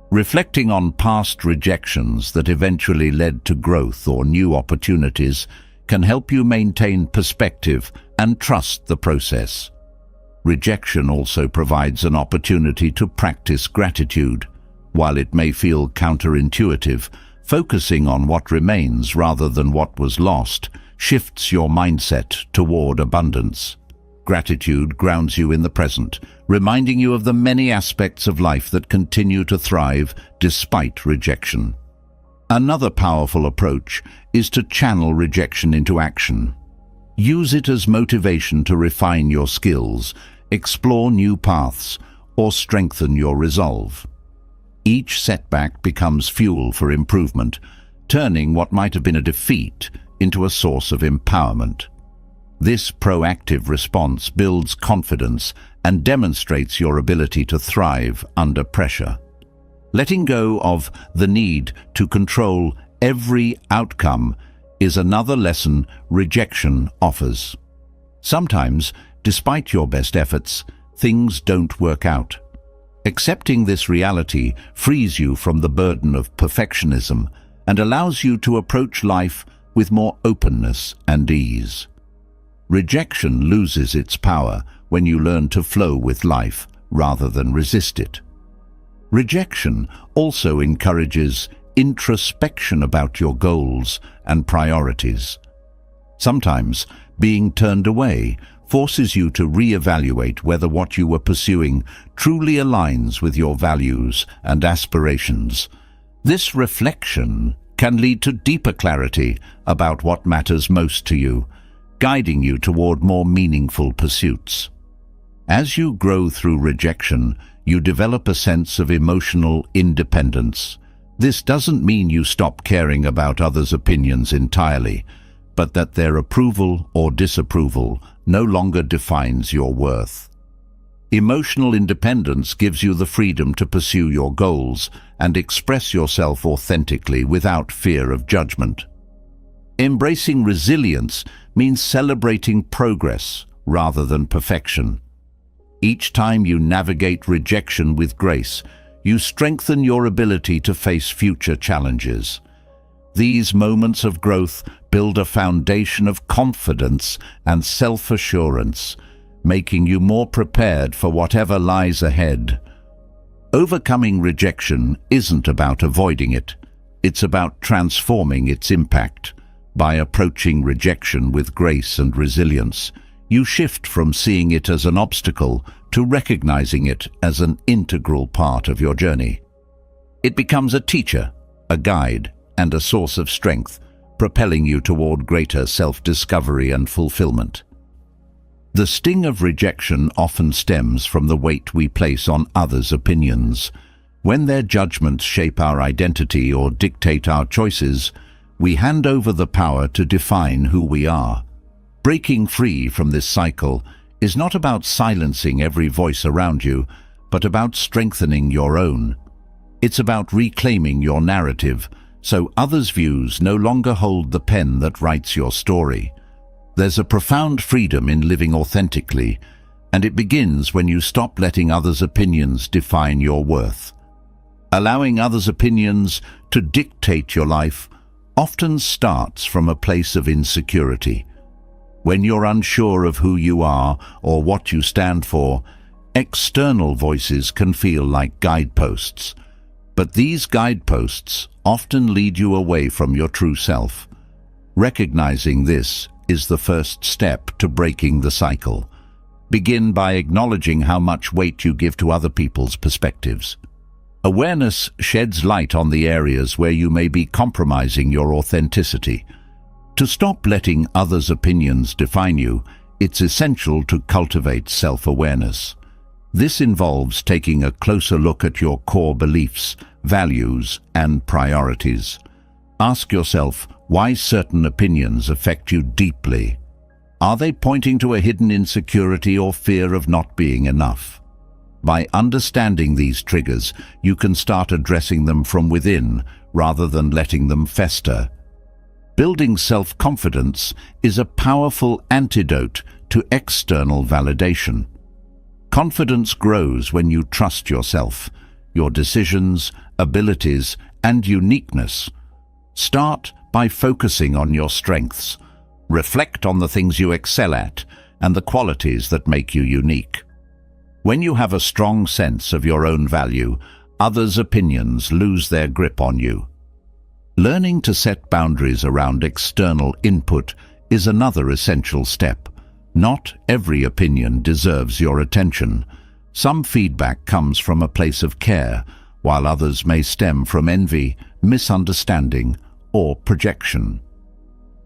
Reflecting on past rejections that eventually led to growth or new opportunities can help you maintain perspective and trust the process. Rejection also provides an opportunity to practice gratitude. While it may feel counterintuitive, focusing on what remains rather than what was lost shifts your mindset toward abundance. Gratitude grounds you in the present, reminding you of the many aspects of life that continue to thrive despite rejection. Another powerful approach is to channel rejection into action. Use it as motivation to refine your skills, explore new paths, or strengthen your resolve. Each setback becomes fuel for improvement, turning what might have been a defeat into a source of empowerment. This proactive response builds confidence and demonstrates your ability to thrive under pressure. Letting go of the need to control every outcome is another lesson rejection offers. Sometimes, despite your best efforts, things don't work out. Accepting this reality frees you from the burden of perfectionism and allows you to approach life with more openness and ease. Rejection loses its power when you learn to flow with life rather than resist it. Rejection also encourages introspection about your goals and priorities. Sometimes, being turned away forces you to reevaluate whether what you were pursuing truly aligns with your values and aspirations. This reflection can lead to deeper clarity about what matters most to you, guiding you toward more meaningful pursuits. As you grow through rejection, you develop a sense of emotional independence. This doesn't mean you stop caring about others' opinions entirely, but that their approval or disapproval no longer defines your worth. Emotional independence gives you the freedom to pursue your goals and express yourself authentically without fear of judgment. Embracing resilience means celebrating progress rather than perfection. Each time you navigate rejection with grace, you strengthen your ability to face future challenges. These moments of growth build a foundation of confidence and self-assurance, making you more prepared for whatever lies ahead. Overcoming rejection isn't about avoiding it. It's about transforming its impact. By approaching rejection with grace and resilience, you shift from seeing it as an obstacle to recognizing it as an integral part of your journey. It becomes a teacher, a guide, and a source of strength, propelling you toward greater self-discovery and fulfillment. The sting of rejection often stems from the weight we place on others' opinions. When their judgments shape our identity or dictate our choices, we hand over the power to define who we are. Breaking free from this cycle is not about silencing every voice around you, but about strengthening your own. It's about reclaiming your narrative, so others' views no longer hold the pen that writes your story. There's a profound freedom in living authentically, and it begins when you stop letting others' opinions define your worth. Allowing others' opinions to dictate your life often starts from a place of insecurity. When you're unsure of who you are or what you stand for, External voices can feel like guideposts, but these guideposts often lead you away from your true self. Recognizing this is the first step to breaking the cycle. Begin by acknowledging how much weight you give to other people's perspectives. Awareness sheds light on the areas where you may be compromising your authenticity. To stop letting others' opinions define you, it's essential to cultivate self-awareness. This involves taking a closer look at your core beliefs, values, and priorities. Ask yourself why certain opinions affect you deeply. Are they pointing to a hidden insecurity or fear of not being enough? By understanding these triggers, you can start addressing them from within rather than letting them fester. Building self-confidence is a powerful antidote to external validation. Confidence grows when you trust yourself, your decisions, abilities, and uniqueness. Start by focusing on your strengths. Reflect on the things you excel at and the qualities that make you unique. When you have a strong sense of your own value, others' opinions lose their grip on you. Learning to set boundaries around external input is another essential step. Not every opinion deserves your attention. Some feedback comes from a place of care, while others may stem from envy, misunderstanding, or projection.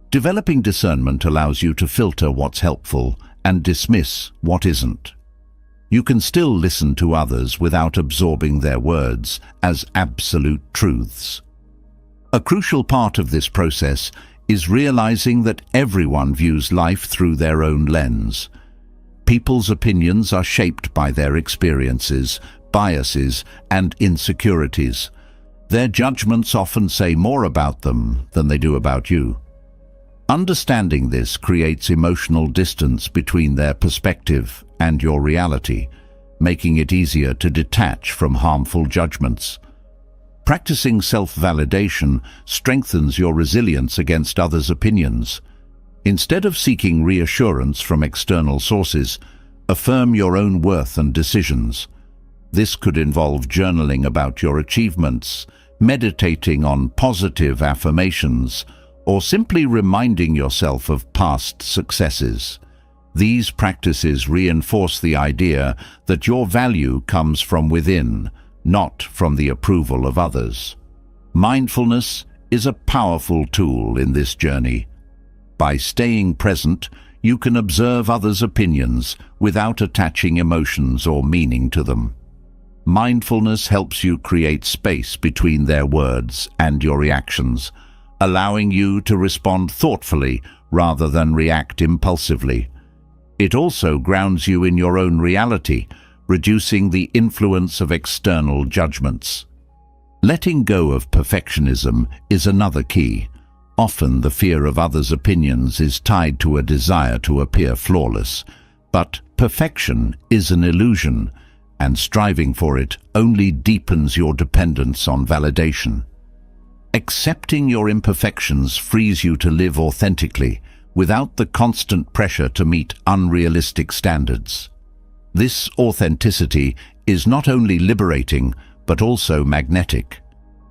Developing discernment allows you to filter what's helpful and dismiss what isn't. You can still listen to others without absorbing their words as absolute truths. A crucial part of this process is realizing that everyone views life through their own lens. People's opinions are shaped by their experiences, biases, and insecurities. Their judgments often say more about them than they do about you. Understanding this creates emotional distance between their perspective and your reality, making it easier to detach from harmful judgments. Practicing self-validation strengthens your resilience against others' opinions. Instead of seeking reassurance from external sources, affirm your own worth and decisions. This could involve journaling about your achievements, meditating on positive affirmations, or simply reminding yourself of past successes. These practices reinforce the idea that your value comes from within, not from the approval of others. Mindfulness is a powerful tool in this journey. By staying present, you can observe others' opinions without attaching emotions or meaning to them. Mindfulness helps you create space between their words and your reactions, allowing you to respond thoughtfully rather than react impulsively. It also grounds you in your own reality, reducing the influence of external judgments. Letting go of perfectionism is another key. Often the fear of others' opinions is tied to a desire to appear flawless, but perfection is an illusion, and striving for it only deepens your dependence on validation. Accepting your imperfections frees you to live authentically, without the constant pressure to meet unrealistic standards. This authenticity is not only liberating, but also magnetic.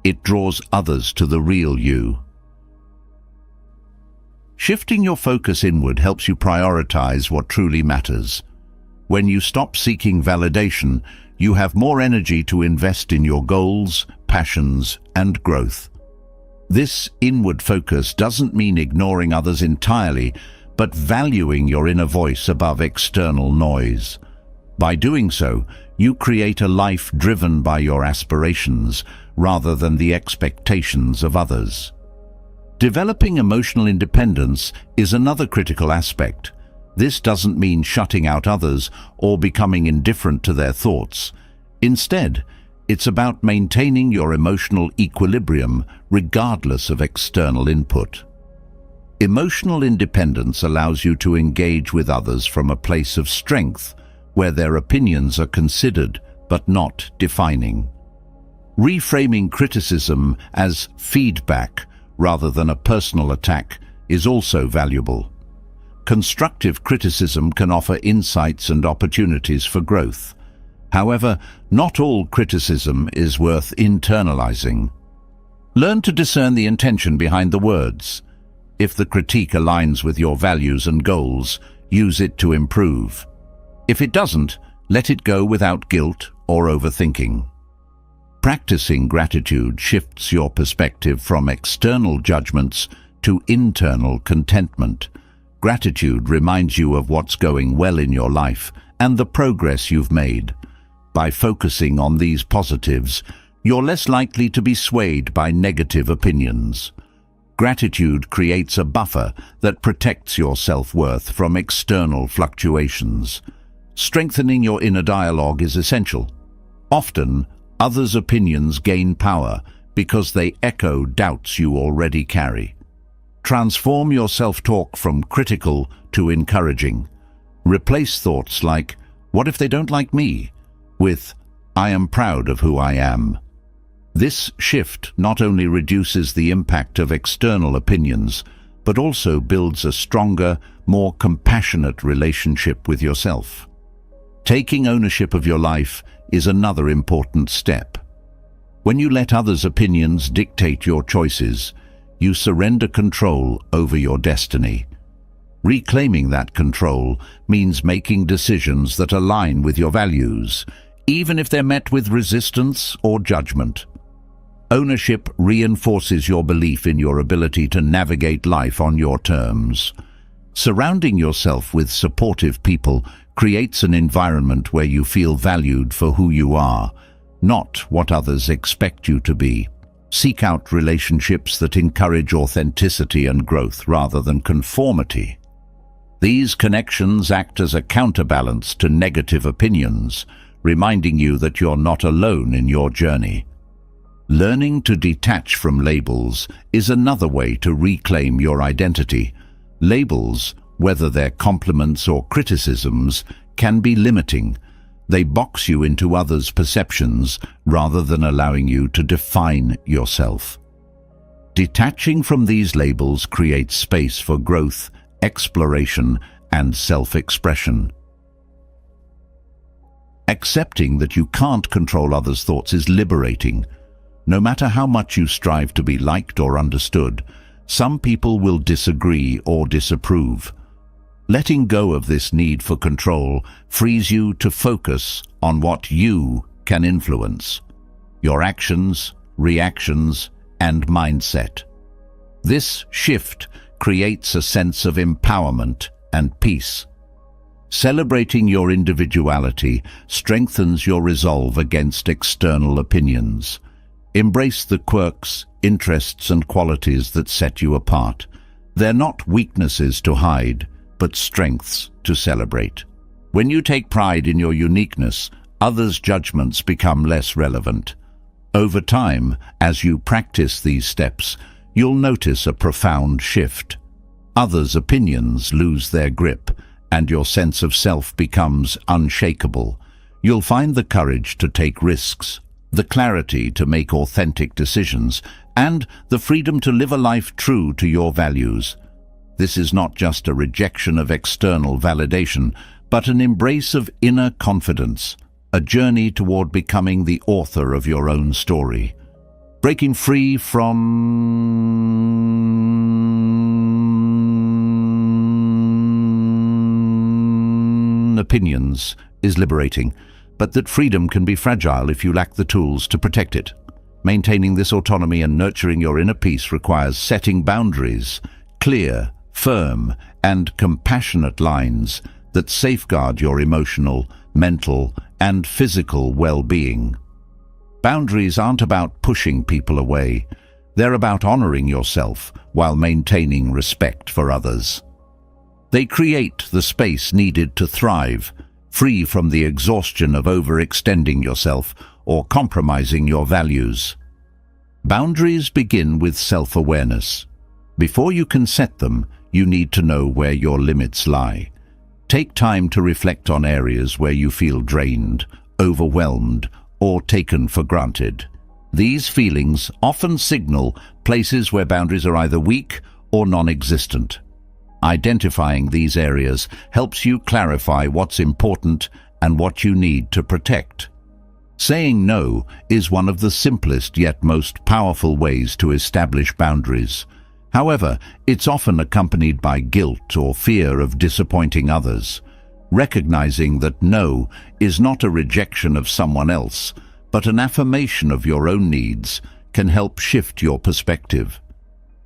It draws others to the real you. Shifting your focus inward helps you prioritize what truly matters. When you stop seeking validation, you have more energy to invest in your goals, passions, and growth. This inward focus doesn't mean ignoring others entirely, but valuing your inner voice above external noise. By doing so, you create a life driven by your aspirations rather than the expectations of others. Developing emotional independence is another critical aspect. This doesn't mean shutting out others or becoming indifferent to their thoughts. Instead, it's about maintaining your emotional equilibrium regardless of external input. Emotional independence allows you to engage with others from a place of strength, where their opinions are considered but not defining. Reframing criticism as feedback rather than a personal attack is also valuable. Constructive criticism can offer insights and opportunities for growth. However, not all criticism is worth internalizing. Learn to discern the intention behind the words. If the critique aligns with your values and goals, use it to improve. If it doesn't, let it go without guilt or overthinking. Practicing gratitude shifts your perspective from external judgments to internal contentment. Gratitude reminds you of what's going well in your life and the progress you've made. By focusing on these positives, you're less likely to be swayed by negative opinions. Gratitude creates a buffer that protects your self-worth from external fluctuations. Strengthening your inner dialogue is essential. Often, others' opinions gain power because they echo doubts you already carry. Transform your self-talk from critical to encouraging. Replace thoughts like, "What if they don't like me?" with, "I am proud of who I am." This shift not only reduces the impact of external opinions, but also builds a stronger, more compassionate relationship with yourself. Taking ownership of your life is another important step. When you let others' opinions dictate your choices, you surrender control over your destiny. Reclaiming that control means making decisions that align with your values, even if they're met with resistance or judgment. Ownership reinforces your belief in your ability to navigate life on your terms. Surrounding yourself with supportive people creates an environment where you feel valued for who you are, not what others expect you to be. Seek out relationships that encourage authenticity and growth rather than conformity. These connections act as a counterbalance to negative opinions, reminding you that you're not alone in your journey. Learning to detach from labels is another way to reclaim your identity. Labels, whether they're compliments or criticisms, can be limiting. They box you into others' perceptions rather than allowing you to define yourself. Detaching from these labels creates space for growth, exploration, and self-expression. Accepting that you can't control others' thoughts is liberating. No matter how much you strive to be liked or understood, some people will disagree or disapprove. Letting go of this need for control frees you to focus on what you can influence: your actions, reactions, and mindset. This shift creates a sense of empowerment and peace. Celebrating your individuality strengthens your resolve against external opinions. Embrace the quirks, interests, and qualities that set you apart. They're not weaknesses to hide, but strengths to celebrate. When you take pride in your uniqueness, others' judgments become less relevant. Over time, as you practice these steps, you'll notice a profound shift. Others' opinions lose their grip, and your sense of self becomes unshakable. You'll find the courage to take risks, the clarity to make authentic decisions, and the freedom to live a life true to your values. This is not just a rejection of external validation, but an embrace of inner confidence, a journey toward becoming the author of your own story. Breaking free from opinions is liberating, but that freedom can be fragile if you lack the tools to protect it. Maintaining this autonomy and nurturing your inner peace requires setting boundaries, clear, firm, and compassionate lines that safeguard your emotional, mental, and physical well-being. Boundaries aren't about pushing people away. They're about honoring yourself while maintaining respect for others. They create the space needed to thrive, free from the exhaustion of overextending yourself or compromising your values. Boundaries begin with self-awareness. Before you can set them, you need to know where your limits lie. Take time to reflect on areas where you feel drained, overwhelmed, or taken for granted. These feelings often signal places where boundaries are either weak or non-existent. Identifying these areas helps you clarify what's important and what you need to protect. Saying no is one of the simplest yet most powerful ways to establish boundaries. However, it's often accompanied by guilt or fear of disappointing others. Recognizing that no is not a rejection of someone else, but an affirmation of your own needs, can help shift your perspective.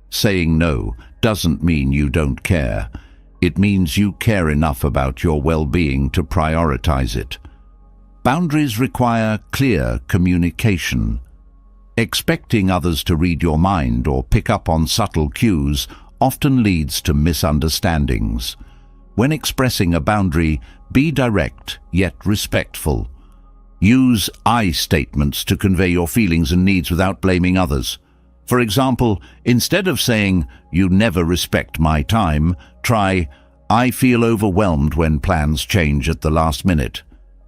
Saying no doesn't mean you don't care. It means you care enough about your well-being to prioritize it. Boundaries require clear communication. Expecting others to read your mind or pick up on subtle cues often leads to misunderstandings. When expressing a boundary, be direct yet respectful. Use I statements to convey your feelings and needs without blaming others. For example, instead of saying, "You never respect my time," try, "I feel overwhelmed when plans change at the last minute.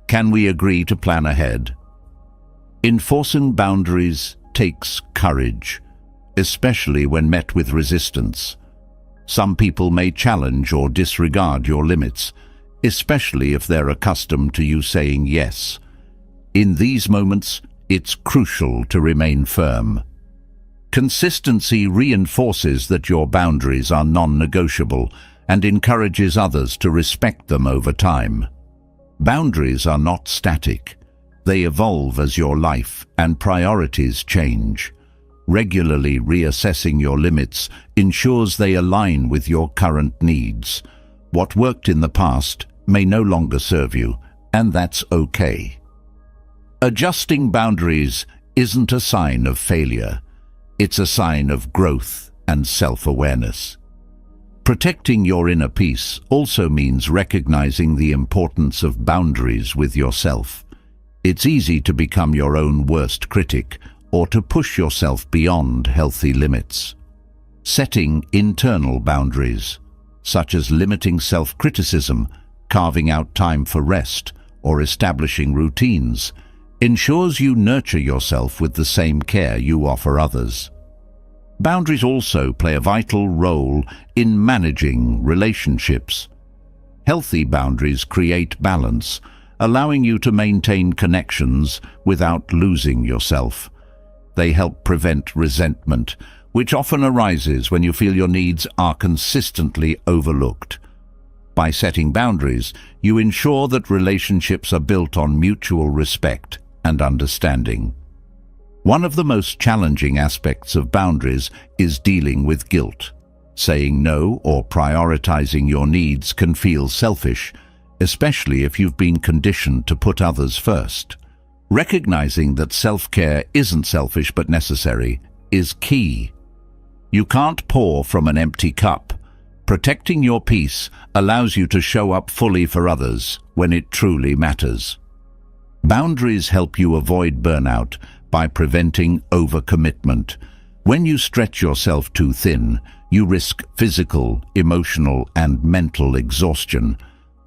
Can we agree to plan ahead?" Enforcing boundaries takes courage, especially when met with resistance. Some people may challenge or disregard your limits, especially if they're accustomed to you saying yes. In these moments, it's crucial to remain firm. Consistency reinforces that your boundaries are non-negotiable and encourages others to respect them over time. Boundaries are not static. They evolve as your life and priorities change. Regularly reassessing your limits ensures they align with your current needs. What worked in the past may no longer serve you, and that's okay. Adjusting boundaries isn't a sign of failure. It's a sign of growth and self-awareness. Protecting your inner peace also means recognizing the importance of boundaries with yourself. It's easy to become your own worst critic or to push yourself beyond healthy limits. Setting internal boundaries, such as limiting self-criticism, carving out time for rest, or establishing routines, ensures you nurture yourself with the same care you offer others. Boundaries also play a vital role in managing relationships. Healthy boundaries create balance, allowing you to maintain connections without losing yourself. They help prevent resentment, which often arises when you feel your needs are consistently overlooked. By setting boundaries, you ensure that relationships are built on mutual respect and understanding. One of the most challenging aspects of boundaries is dealing with guilt. Saying no or prioritizing your needs can feel selfish, especially if you've been conditioned to put others first. Recognizing that self-care isn't selfish but necessary is key. You can't pour from an empty cup. Protecting your peace allows you to show up fully for others when it truly matters. Boundaries help you avoid burnout by preventing overcommitment. When you stretch yourself too thin, you risk physical, emotional, and mental exhaustion.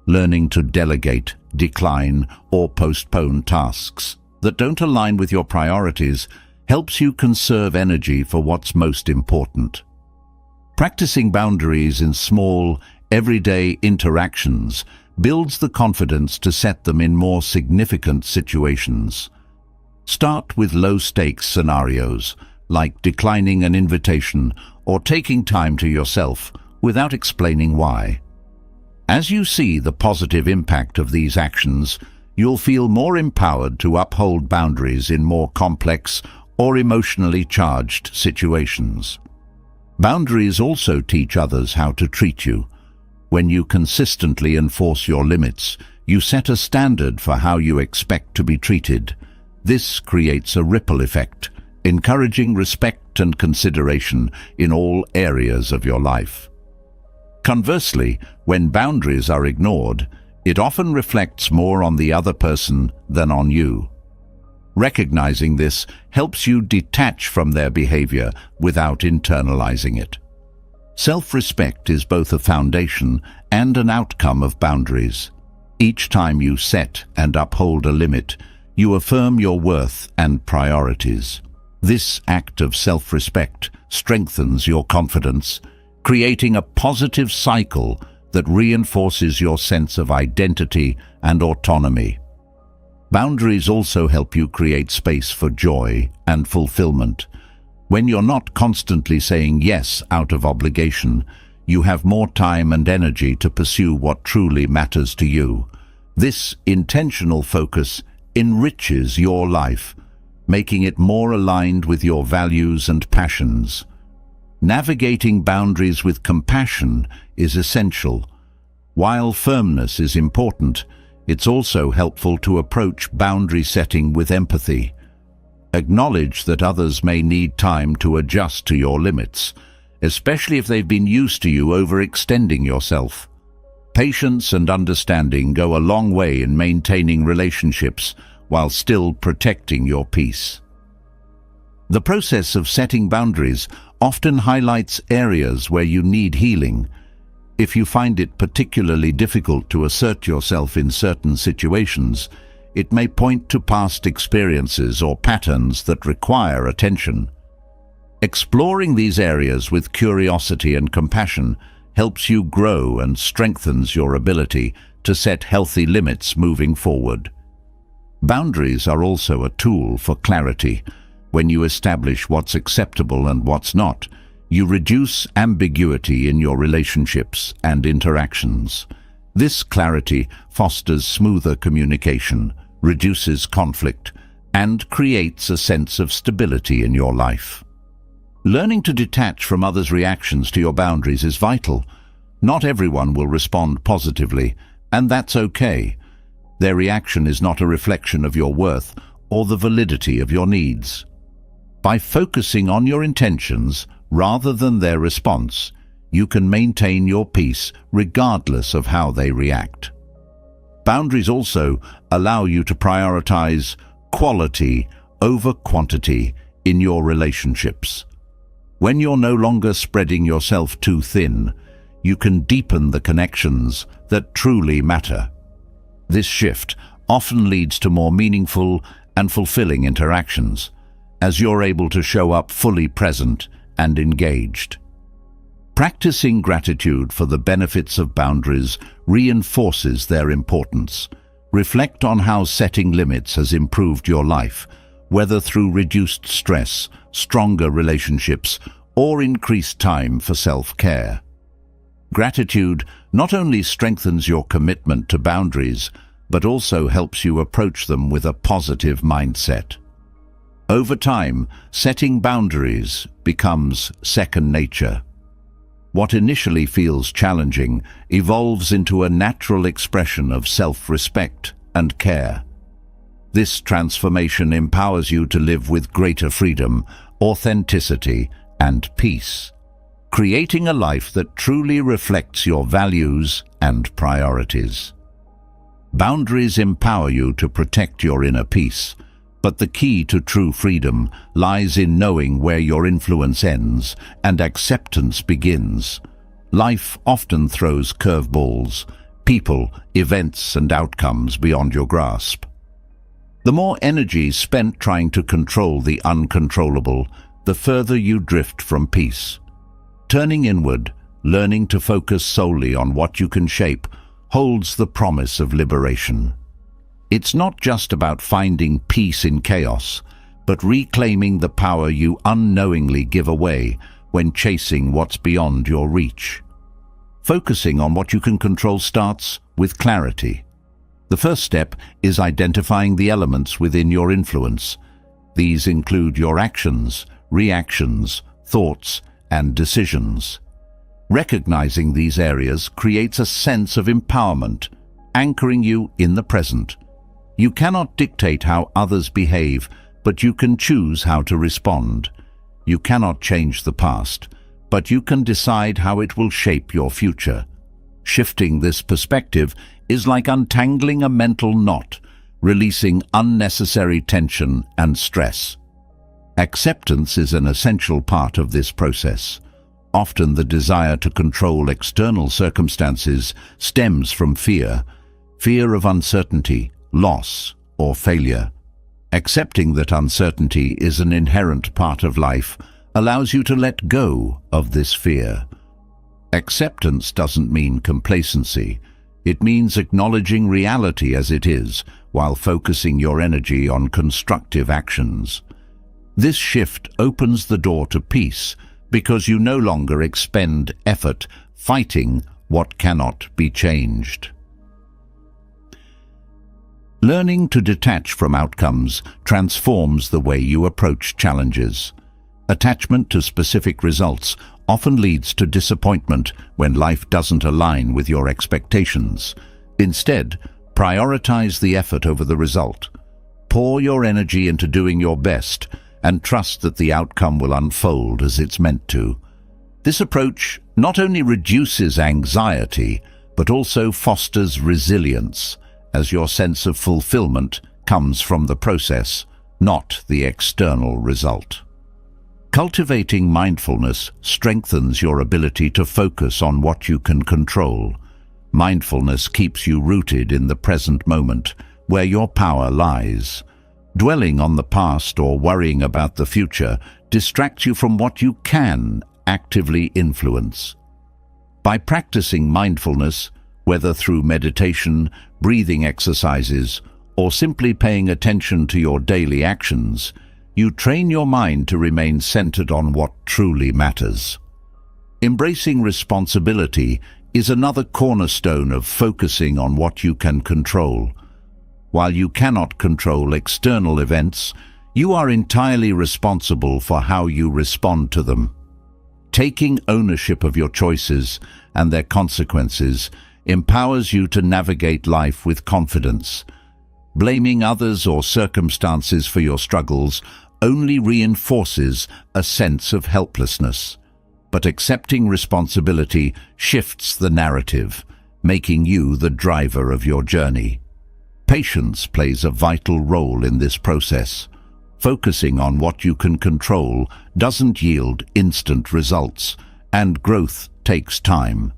Learning to delegate, decline, or postpone tasks that don't align with your priorities helps you conserve energy for what's most important. Practicing boundaries in small, everyday interactions builds the confidence to set them in more significant situations. Start with low-stakes scenarios, like declining an invitation or taking time to yourself without explaining why. As you see the positive impact of these actions, you'll feel more empowered to uphold boundaries in more complex or emotionally charged situations. Boundaries also teach others how to treat you. When you consistently enforce your limits, you set a standard for how you expect to be treated. This creates a ripple effect, encouraging respect and consideration in all areas of your life. Conversely, when boundaries are ignored, it often reflects more on the other person than on you. Recognizing this helps you detach from their behavior without internalizing it. Self-respect is both a foundation and an outcome of boundaries. Each time you set and uphold a limit, you affirm your worth and priorities. This act of self-respect strengthens your confidence, creating a positive cycle that reinforces your sense of identity and autonomy. Boundaries also help you create space for joy and fulfillment. When you're not constantly saying yes out of obligation, you have more time and energy to pursue what truly matters to you. This intentional focus enriches your life, making it more aligned with your values and passions. Navigating boundaries with compassion is essential. While firmness is important, it's also helpful to approach boundary setting with empathy. Acknowledge that others may need time to adjust to your limits, especially if they've been used to you overextending yourself. Patience and understanding go a long way in maintaining relationships while still protecting your peace. The process of setting boundaries often highlights areas where you need healing. If you find it particularly difficult to assert yourself in certain situations, it may point to past experiences or patterns that require attention. Exploring these areas with curiosity and compassion helps you grow and strengthens your ability to set healthy limits moving forward. Boundaries are also a tool for clarity. When you establish what's acceptable and what's not, you reduce ambiguity in your relationships and interactions. This clarity fosters smoother communication, reduces conflict, and creates a sense of stability in your life. Learning to detach from others' reactions to your boundaries is vital. Not everyone will respond positively, and that's okay. Their reaction is not a reflection of your worth or the validity of your needs. By focusing on your intentions rather than their response, you can maintain your peace regardless of how they react. Boundaries also allow you to prioritize quality over quantity in your relationships. When you're no longer spreading yourself too thin, you can deepen the connections that truly matter. This shift often leads to more meaningful and fulfilling interactions, as you're able to show up fully present and engaged. Practicing gratitude for the benefits of boundaries reinforces their importance. Reflect on how setting limits has improved your life, whether through reduced stress, stronger relationships, or increased time for self-care. Gratitude not only strengthens your commitment to boundaries, but also helps you approach them with a positive mindset. Over time, setting boundaries becomes second nature. What initially feels challenging evolves into a natural expression of self-respect and care. This transformation empowers you to live with greater freedom, authenticity, and peace, creating a life that truly reflects your values and priorities. Boundaries empower you to protect your inner peace, but the key to true freedom lies in knowing where your influence ends and acceptance begins. Life often throws curveballs, people, events, and outcomes beyond your grasp. The more energy spent trying to control the uncontrollable, the further you drift from peace. Turning inward, learning to focus solely on what you can shape, holds the promise of liberation. It's not just about finding peace in chaos, but reclaiming the power you unknowingly give away when chasing what's beyond your reach. Focusing on what you can control starts with clarity. The first step is identifying the elements within your influence. These include your actions, reactions, thoughts, and decisions. Recognizing these areas creates a sense of empowerment, anchoring you in the present. You cannot dictate how others behave, but you can choose how to respond. You cannot change the past, but you can decide how it will shape your future. Shifting this perspective is like untangling a mental knot, releasing unnecessary tension and stress. Acceptance is an essential part of this process. Often the desire to control external circumstances stems from fear of uncertainty, loss, or failure. Accepting that uncertainty is an inherent part of life allows you to let go of this fear. Acceptance doesn't mean complacency. It means acknowledging reality as it is, while focusing your energy on constructive actions. This shift opens the door to peace, because you no longer expend effort fighting what cannot be changed. Learning to detach from outcomes transforms the way you approach challenges. Attachment to specific results often leads to disappointment when life doesn't align with your expectations. Instead, prioritize the effort over the result. Pour your energy into doing your best and trust that the outcome will unfold as it's meant to. This approach not only reduces anxiety, but also fosters resilience, as your sense of fulfillment comes from the process, not the external result. Cultivating mindfulness strengthens your ability to focus on what you can control. Mindfulness keeps you rooted in the present moment, where your power lies. Dwelling on the past or worrying about the future distracts you from what you can actively influence. By practicing mindfulness, whether through meditation, breathing exercises, or simply paying attention to your daily actions, you train your mind to remain centered on what truly matters. Embracing responsibility is another cornerstone of focusing on what you can control. While you cannot control external events, you are entirely responsible for how you respond to them. Taking ownership of your choices and their consequences empowers you to navigate life with confidence. Blaming others or circumstances for your struggles only reinforces a sense of helplessness. But accepting responsibility shifts the narrative, making you the driver of your journey. Patience plays a vital role in this process. Focusing on what you can control doesn't yield instant results, and growth takes time.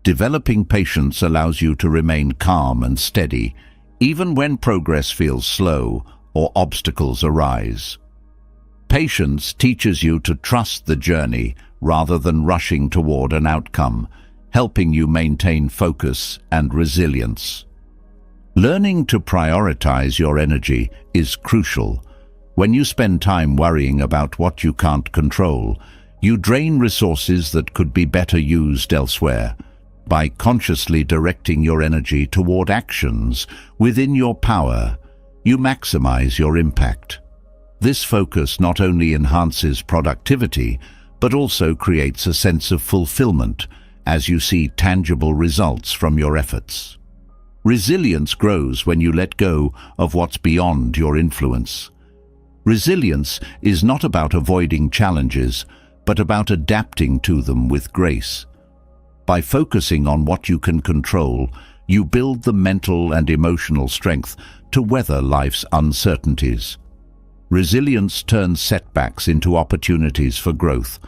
Developing patience allows you to remain calm and steady, even when progress feels slow or obstacles arise. Patience teaches you to trust the journey rather than rushing toward an outcome, helping you maintain focus and resilience. Learning to prioritize your energy is crucial. When you spend time worrying about what you can't control, you drain resources that could be better used elsewhere. By consciously directing your energy toward actions within your power, you maximize your impact. This focus not only enhances productivity, but also creates a sense of fulfillment as you see tangible results from your efforts. Resilience grows when you let go of what's beyond your influence. Resilience is not about avoiding challenges, but about adapting to them with grace. By focusing on what you can control, you build the mental and emotional strength to weather life's uncertainties. Resilience turns setbacks into opportunities for growth,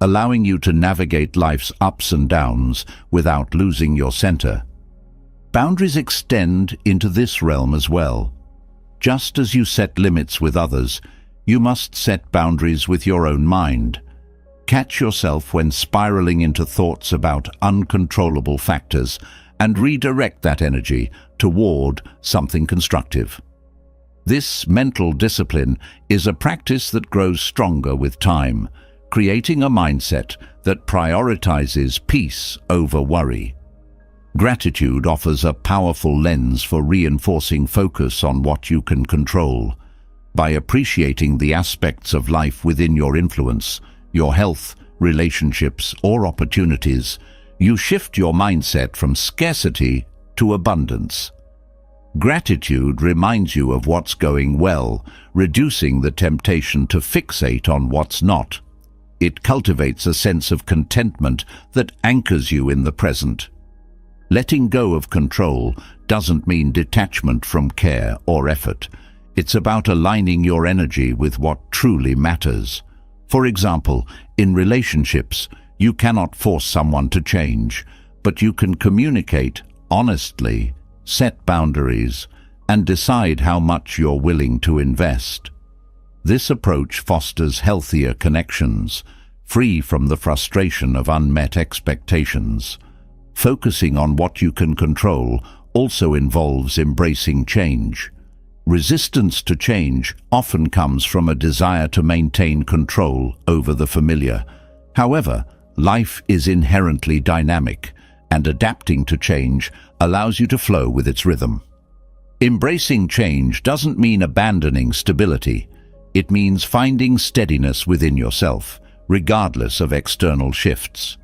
allowing you to navigate life's ups and downs without losing your center. Boundaries extend into this realm as well. Just as you set limits with others, you must set boundaries with your own mind. Catch yourself when spiraling into thoughts about uncontrollable factors and redirect that energy toward something constructive. This mental discipline is a practice that grows stronger with time, creating a mindset that prioritizes peace over worry. Gratitude offers a powerful lens for reinforcing focus on what you can control. By appreciating the aspects of life within your influence, your health, relationships, or opportunities, you shift your mindset from scarcity to abundance. Gratitude reminds you of what's going well, reducing the temptation to fixate on what's not. It cultivates a sense of contentment that anchors you in the present. Letting go of control doesn't mean detachment from care or effort. It's about aligning your energy with what truly matters. For example, in relationships, you cannot force someone to change, but you can communicate honestly, set boundaries, and decide how much you're willing to invest. This approach fosters healthier connections, free from the frustration of unmet expectations. Focusing on what you can control also involves embracing change. Resistance to change often comes from a desire to maintain control over the familiar. However, life is inherently dynamic, and adapting to change allows you to flow with its rhythm. Embracing change doesn't mean abandoning stability. It means finding steadiness within yourself, regardless of external shifts.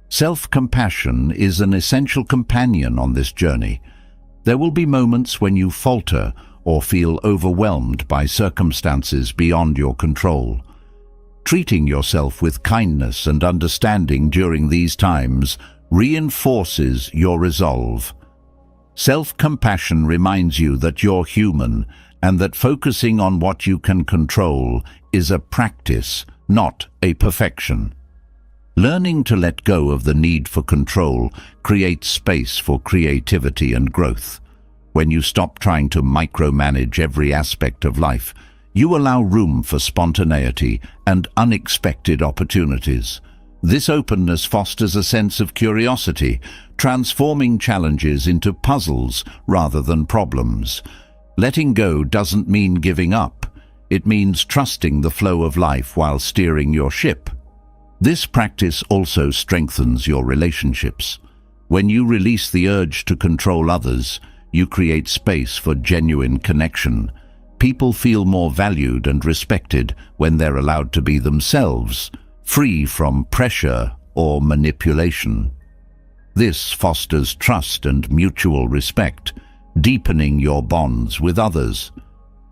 Self-compassion is an essential companion on this journey. There will be moments when you falter or feel overwhelmed by circumstances beyond your control. Treating yourself with kindness and understanding during these times reinforces your resolve. Self-compassion reminds you that you're human and that focusing on what you can control is a practice, not a perfection. Learning to let go of the need for control creates space for creativity and growth. When you stop trying to micromanage every aspect of life, you allow room for spontaneity and unexpected opportunities. This openness fosters a sense of curiosity, transforming challenges into puzzles rather than problems. Letting go doesn't mean giving up. It means trusting the flow of life while steering your ship. This practice also strengthens your relationships. When you release the urge to control others, you create space for genuine connection. People feel more valued and respected when they're allowed to be themselves, free from pressure or manipulation. This fosters trust and mutual respect, deepening your bonds with others.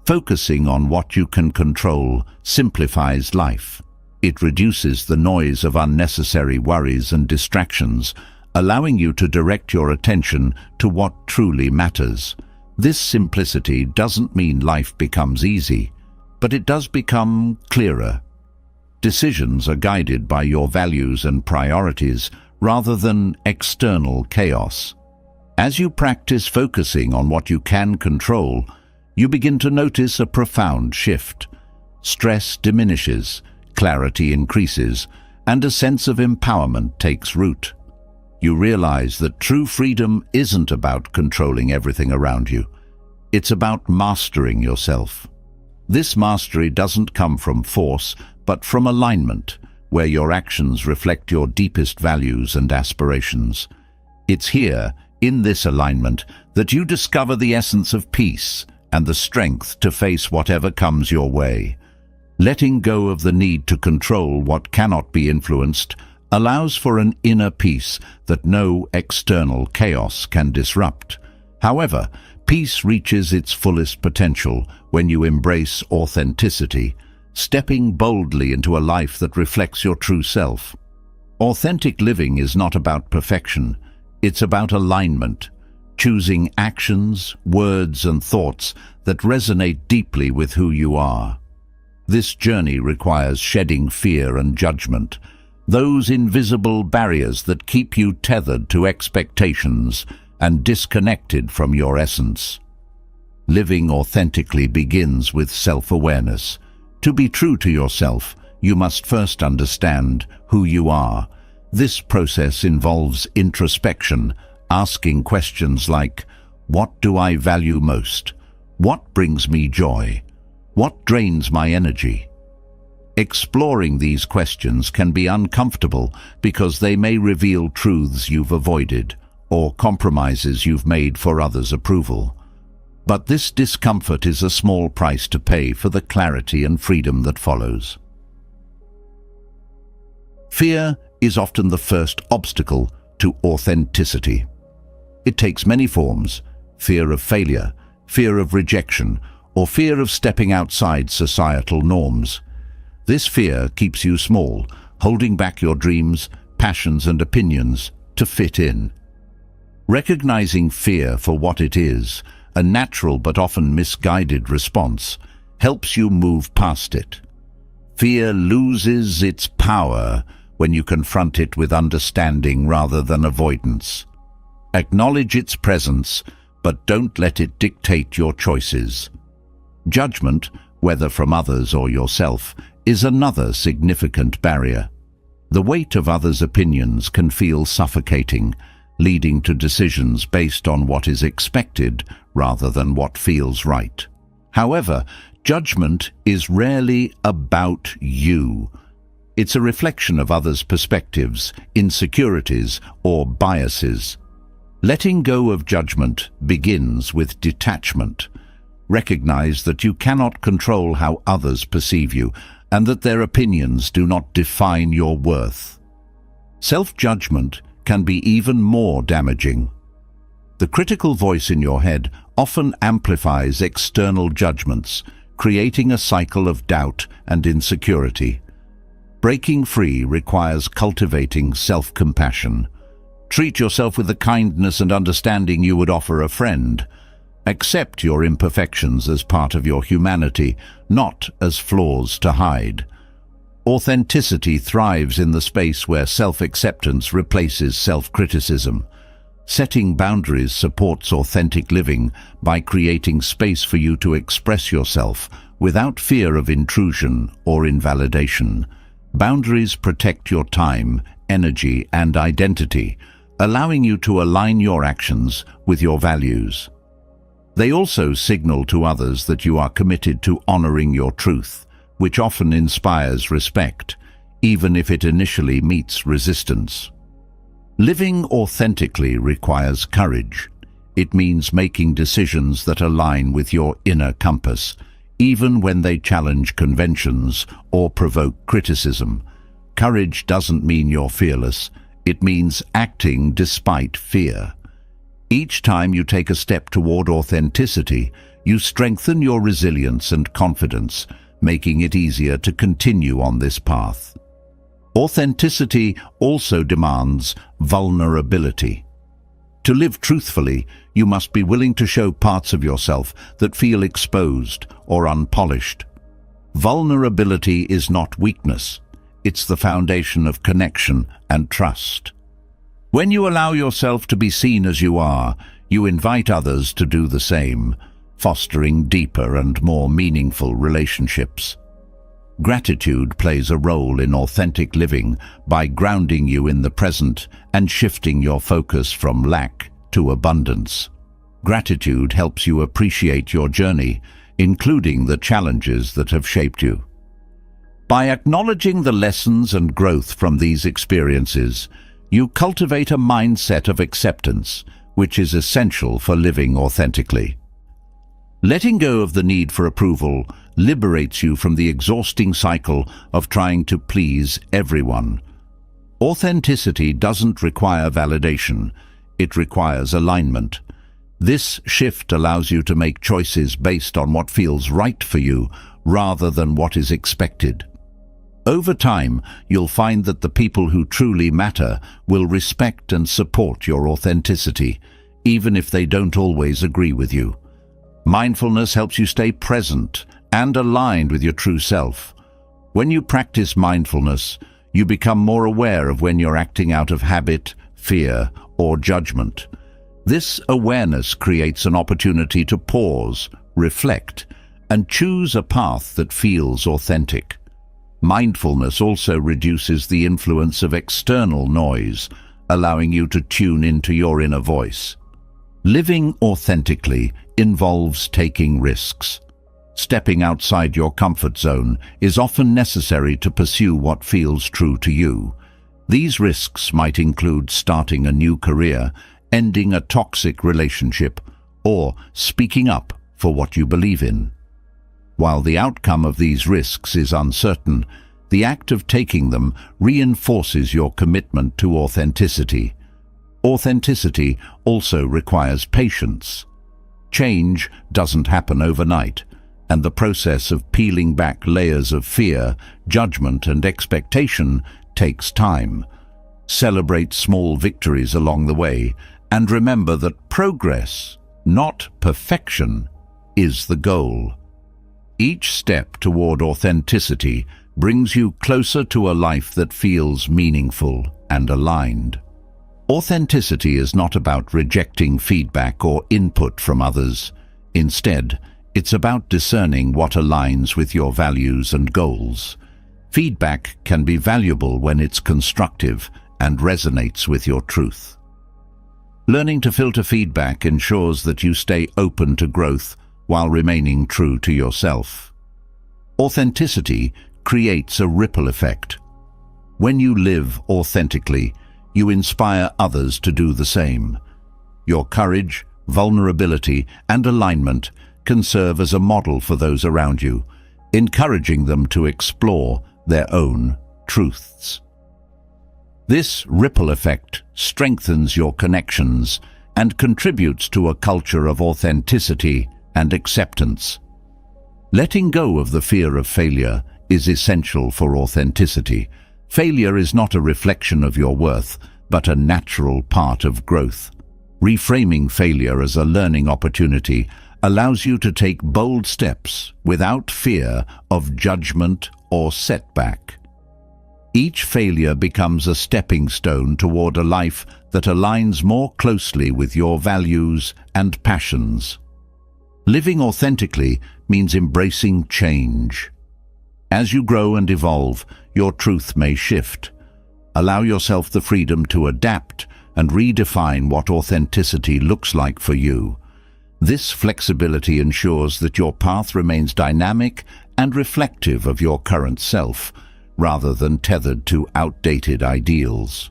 Focusing on what you can control simplifies life. It reduces the noise of unnecessary worries and distractions, allowing you to direct your attention to what truly matters. This simplicity doesn't mean life becomes easy, but it does become clearer. Decisions are guided by your values and priorities rather than external chaos. As you practice focusing on what you can control, you begin to notice a profound shift. Stress diminishes, clarity increases, and a sense of empowerment takes root. You realize that true freedom isn't about controlling everything around you. It's about mastering yourself. This mastery doesn't come from force, but from alignment, where your actions reflect your deepest values and aspirations. It's here, in this alignment, that you discover the essence of peace and the strength to face whatever comes your way. Letting go of the need to control what cannot be influenced allows for an inner peace that no external chaos can disrupt. However, peace reaches its fullest potential when you embrace authenticity, stepping boldly into a life that reflects your true self. Authentic living is not about perfection, it's about alignment, choosing actions, words, and thoughts that resonate deeply with who you are. This journey requires shedding fear and judgment, those invisible barriers that keep you tethered to expectations and disconnected from your essence. Living authentically begins with self-awareness. To be true to yourself, you must first understand who you are. This process involves introspection, asking questions like, what do I value most? What brings me joy? What drains my energy? Exploring these questions can be uncomfortable because they may reveal truths you've avoided or compromises you've made for others' approval. But this discomfort is a small price to pay for the clarity and freedom that follows. Fear is often the first obstacle to authenticity. It takes many forms: fear of failure, fear of rejection, or fear of stepping outside societal norms. This fear keeps you small, holding back your dreams, passions, and opinions to fit in. Recognizing fear for what it is, a natural but often misguided response, helps you move past it. Fear loses its power when you confront it with understanding rather than avoidance. Acknowledge its presence, but don't let it dictate your choices. Judgment, whether from others or yourself, is another significant barrier. The weight of others' opinions can feel suffocating, leading to decisions based on what is expected rather than what feels right. However, judgment is rarely about you. It's a reflection of others' perspectives, insecurities, or biases. Letting go of judgment begins with detachment. Recognize that you cannot control how others perceive you, and that their opinions do not define your worth. Self-judgment can be even more damaging. The critical voice in your head often amplifies external judgments, creating a cycle of doubt and insecurity. Breaking free requires cultivating self-compassion. Treat yourself with the kindness and understanding you would offer a friend. Accept your imperfections as part of your humanity, not as flaws to hide. Authenticity thrives in the space where self-acceptance replaces self-criticism. Setting boundaries supports authentic living by creating space for you to express yourself without fear of intrusion or invalidation. Boundaries protect your time, energy, and identity, allowing you to align your actions with your values. They also signal to others that you are committed to honoring your truth, which often inspires respect, even if it initially meets resistance. Living authentically requires courage. It means making decisions that align with your inner compass, even when they challenge conventions or provoke criticism. Courage doesn't mean you're fearless. It means acting despite fear. Each time you take a step toward authenticity, you strengthen your resilience and confidence, making it easier to continue on this path. Authenticity also demands vulnerability. To live truthfully, you must be willing to show parts of yourself that feel exposed or unpolished. Vulnerability is not weakness. It's the foundation of connection and trust. When you allow yourself to be seen as you are, you invite others to do the same, fostering deeper and more meaningful relationships. Gratitude plays a role in authentic living by grounding you in the present and shifting your focus from lack to abundance. Gratitude helps you appreciate your journey, including the challenges that have shaped you. By acknowledging the lessons and growth from these experiences, you cultivate a mindset of acceptance, which is essential for living authentically. Letting go of the need for approval liberates you from the exhausting cycle of trying to please everyone. Authenticity doesn't require validation, it requires alignment. This shift allows you to make choices based on what feels right for you rather than what is expected. Over time, you'll find that the people who truly matter will respect and support your authenticity, even if they don't always agree with you. Mindfulness helps you stay present and aligned with your true self. When you practice mindfulness, you become more aware of when you're acting out of habit, fear, or judgment. This awareness creates an opportunity to pause, reflect, and choose a path that feels authentic. Mindfulness also reduces the influence of external noise, allowing you to tune into your inner voice. Living authentically involves taking risks. Stepping outside your comfort zone is often necessary to pursue what feels true to you. These risks might include starting a new career, ending a toxic relationship, or speaking up for what you believe in. While the outcome of these risks is uncertain, the act of taking them reinforces your commitment to authenticity. Authenticity also requires patience. Change doesn't happen overnight, and the process of peeling back layers of fear, judgment, and expectation takes time. Celebrate small victories along the way, and remember that progress, not perfection, is the goal. Each step toward authenticity brings you closer to a life that feels meaningful and aligned. Authenticity is not about rejecting feedback or input from others. Instead, it's about discerning what aligns with your values and goals. Feedback can be valuable when it's constructive and resonates with your truth. Learning to filter feedback ensures that you stay open to growth while remaining true to yourself. Authenticity creates a ripple effect. When you live authentically, you inspire others to do the same. Your courage, vulnerability, and alignment can serve as a model for those around you, encouraging them to explore their own truths. This ripple effect strengthens your connections and contributes to a culture of authenticity and acceptance. Letting go of the fear of failure is essential for authenticity. Failure is not a reflection of your worth, but a natural part of growth. Reframing failure as a learning opportunity allows you to take bold steps without fear of judgment or setback. Each failure becomes a stepping stone toward a life that aligns more closely with your values and passions. Living authentically means embracing change. As you grow and evolve, your truth may shift. Allow yourself the freedom to adapt and redefine what authenticity looks like for you. This flexibility ensures that your path remains dynamic and reflective of your current self, rather than tethered to outdated ideals.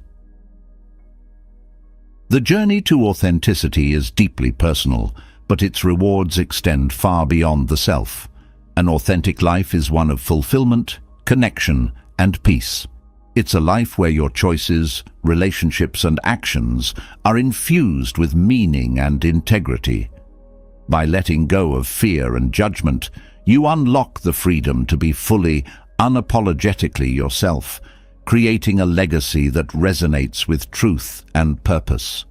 The journey to authenticity is deeply personal, but its rewards extend far beyond the self. An authentic life is one of fulfillment, connection, and peace. It's a life where your choices, relationships, and actions are infused with meaning and integrity. By letting go of fear and judgment, you unlock the freedom to be fully, unapologetically yourself, creating a legacy that resonates with truth and purpose.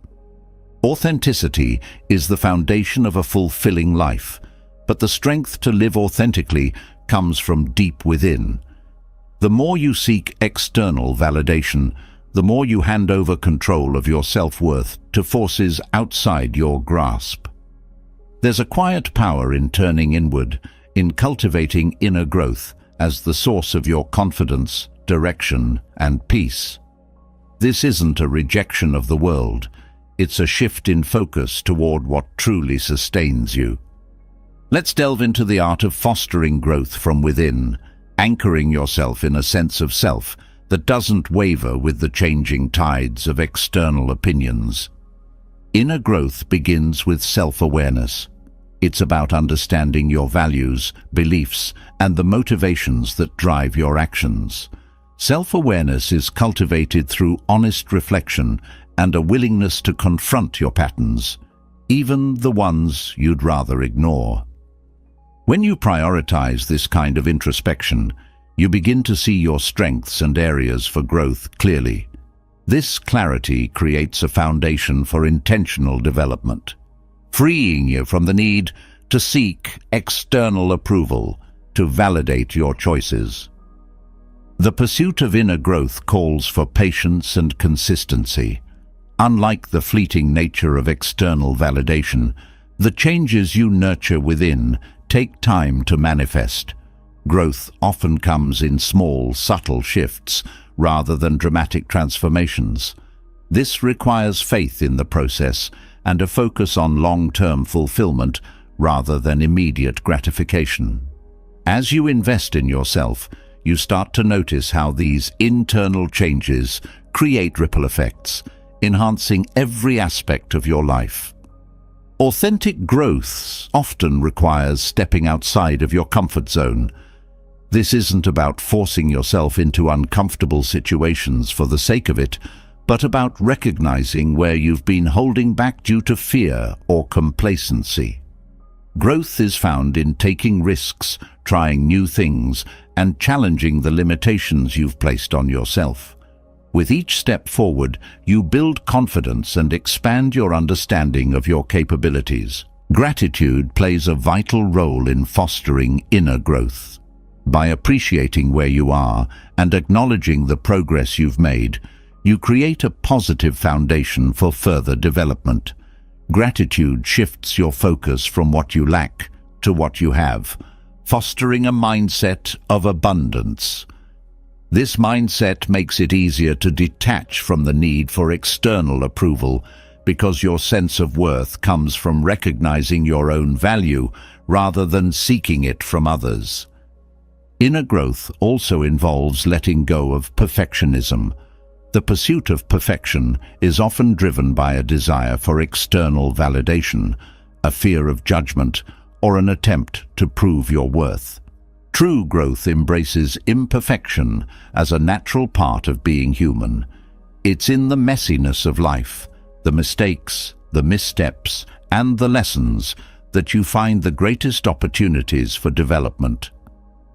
Authenticity is the foundation of a fulfilling life, but the strength to live authentically comes from deep within. The more you seek external validation, the more you hand over control of your self-worth to forces outside your grasp. There's a quiet power in turning inward, in cultivating inner growth as the source of your confidence, direction, and peace. This isn't a rejection of the world. It's a shift in focus toward what truly sustains you. Let's delve into the art of fostering growth from within, anchoring yourself in a sense of self that doesn't waver with the changing tides of external opinions. Inner growth begins with self-awareness. It's about understanding your values, beliefs, and the motivations that drive your actions. Self-awareness is cultivated through honest reflection and a willingness to confront your patterns, even the ones you'd rather ignore. When you prioritize this kind of introspection, you begin to see your strengths and areas for growth clearly. This clarity creates a foundation for intentional development, freeing you from the need to seek external approval to validate your choices. The pursuit of inner growth calls for patience and consistency. Unlike the fleeting nature of external validation, the changes you nurture within take time to manifest. Growth often comes in small, subtle shifts rather than dramatic transformations. This requires faith in the process and a focus on long-term fulfillment rather than immediate gratification. As you invest in yourself, you start to notice how these internal changes create ripple effects, enhancing every aspect of your life. Authentic growth often requires stepping outside of your comfort zone. This isn't about forcing yourself into uncomfortable situations for the sake of it, but about recognizing where you've been holding back due to fear or complacency. Growth is found in taking risks, trying new things, and challenging the limitations you've placed on yourself. With each step forward, you build confidence and expand your understanding of your capabilities. Gratitude plays a vital role in fostering inner growth. By appreciating where you are and acknowledging the progress you've made, you create a positive foundation for further development. Gratitude shifts your focus from what you lack to what you have, fostering a mindset of abundance. This mindset makes it easier to detach from the need for external approval because your sense of worth comes from recognizing your own value rather than seeking it from others. Inner growth also involves letting go of perfectionism. The pursuit of perfection is often driven by a desire for external validation, a fear of judgment, or an attempt to prove your worth. True growth embraces imperfection as a natural part of being human. It's in the messiness of life, the mistakes, the missteps, and the lessons that you find the greatest opportunities for development.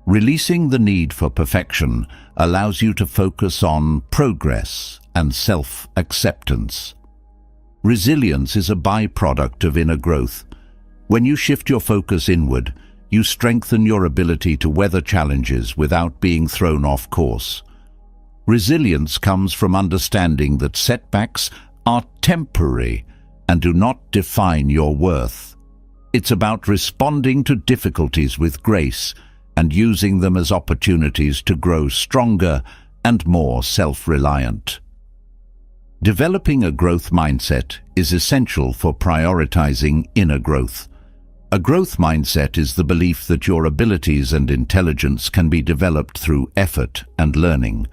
Releasing the need for perfection allows you to focus on progress and self-acceptance. Resilience is a byproduct of inner growth. When you shift your focus inward, you strengthen your ability to weather challenges without being thrown off course. Resilience comes from understanding that setbacks are temporary and do not define your worth. It's about responding to difficulties with grace and using them as opportunities to grow stronger and more self-reliant. Developing a growth mindset is essential for prioritizing inner growth. A growth mindset is the belief that your abilities and intelligence can be developed through effort and learning.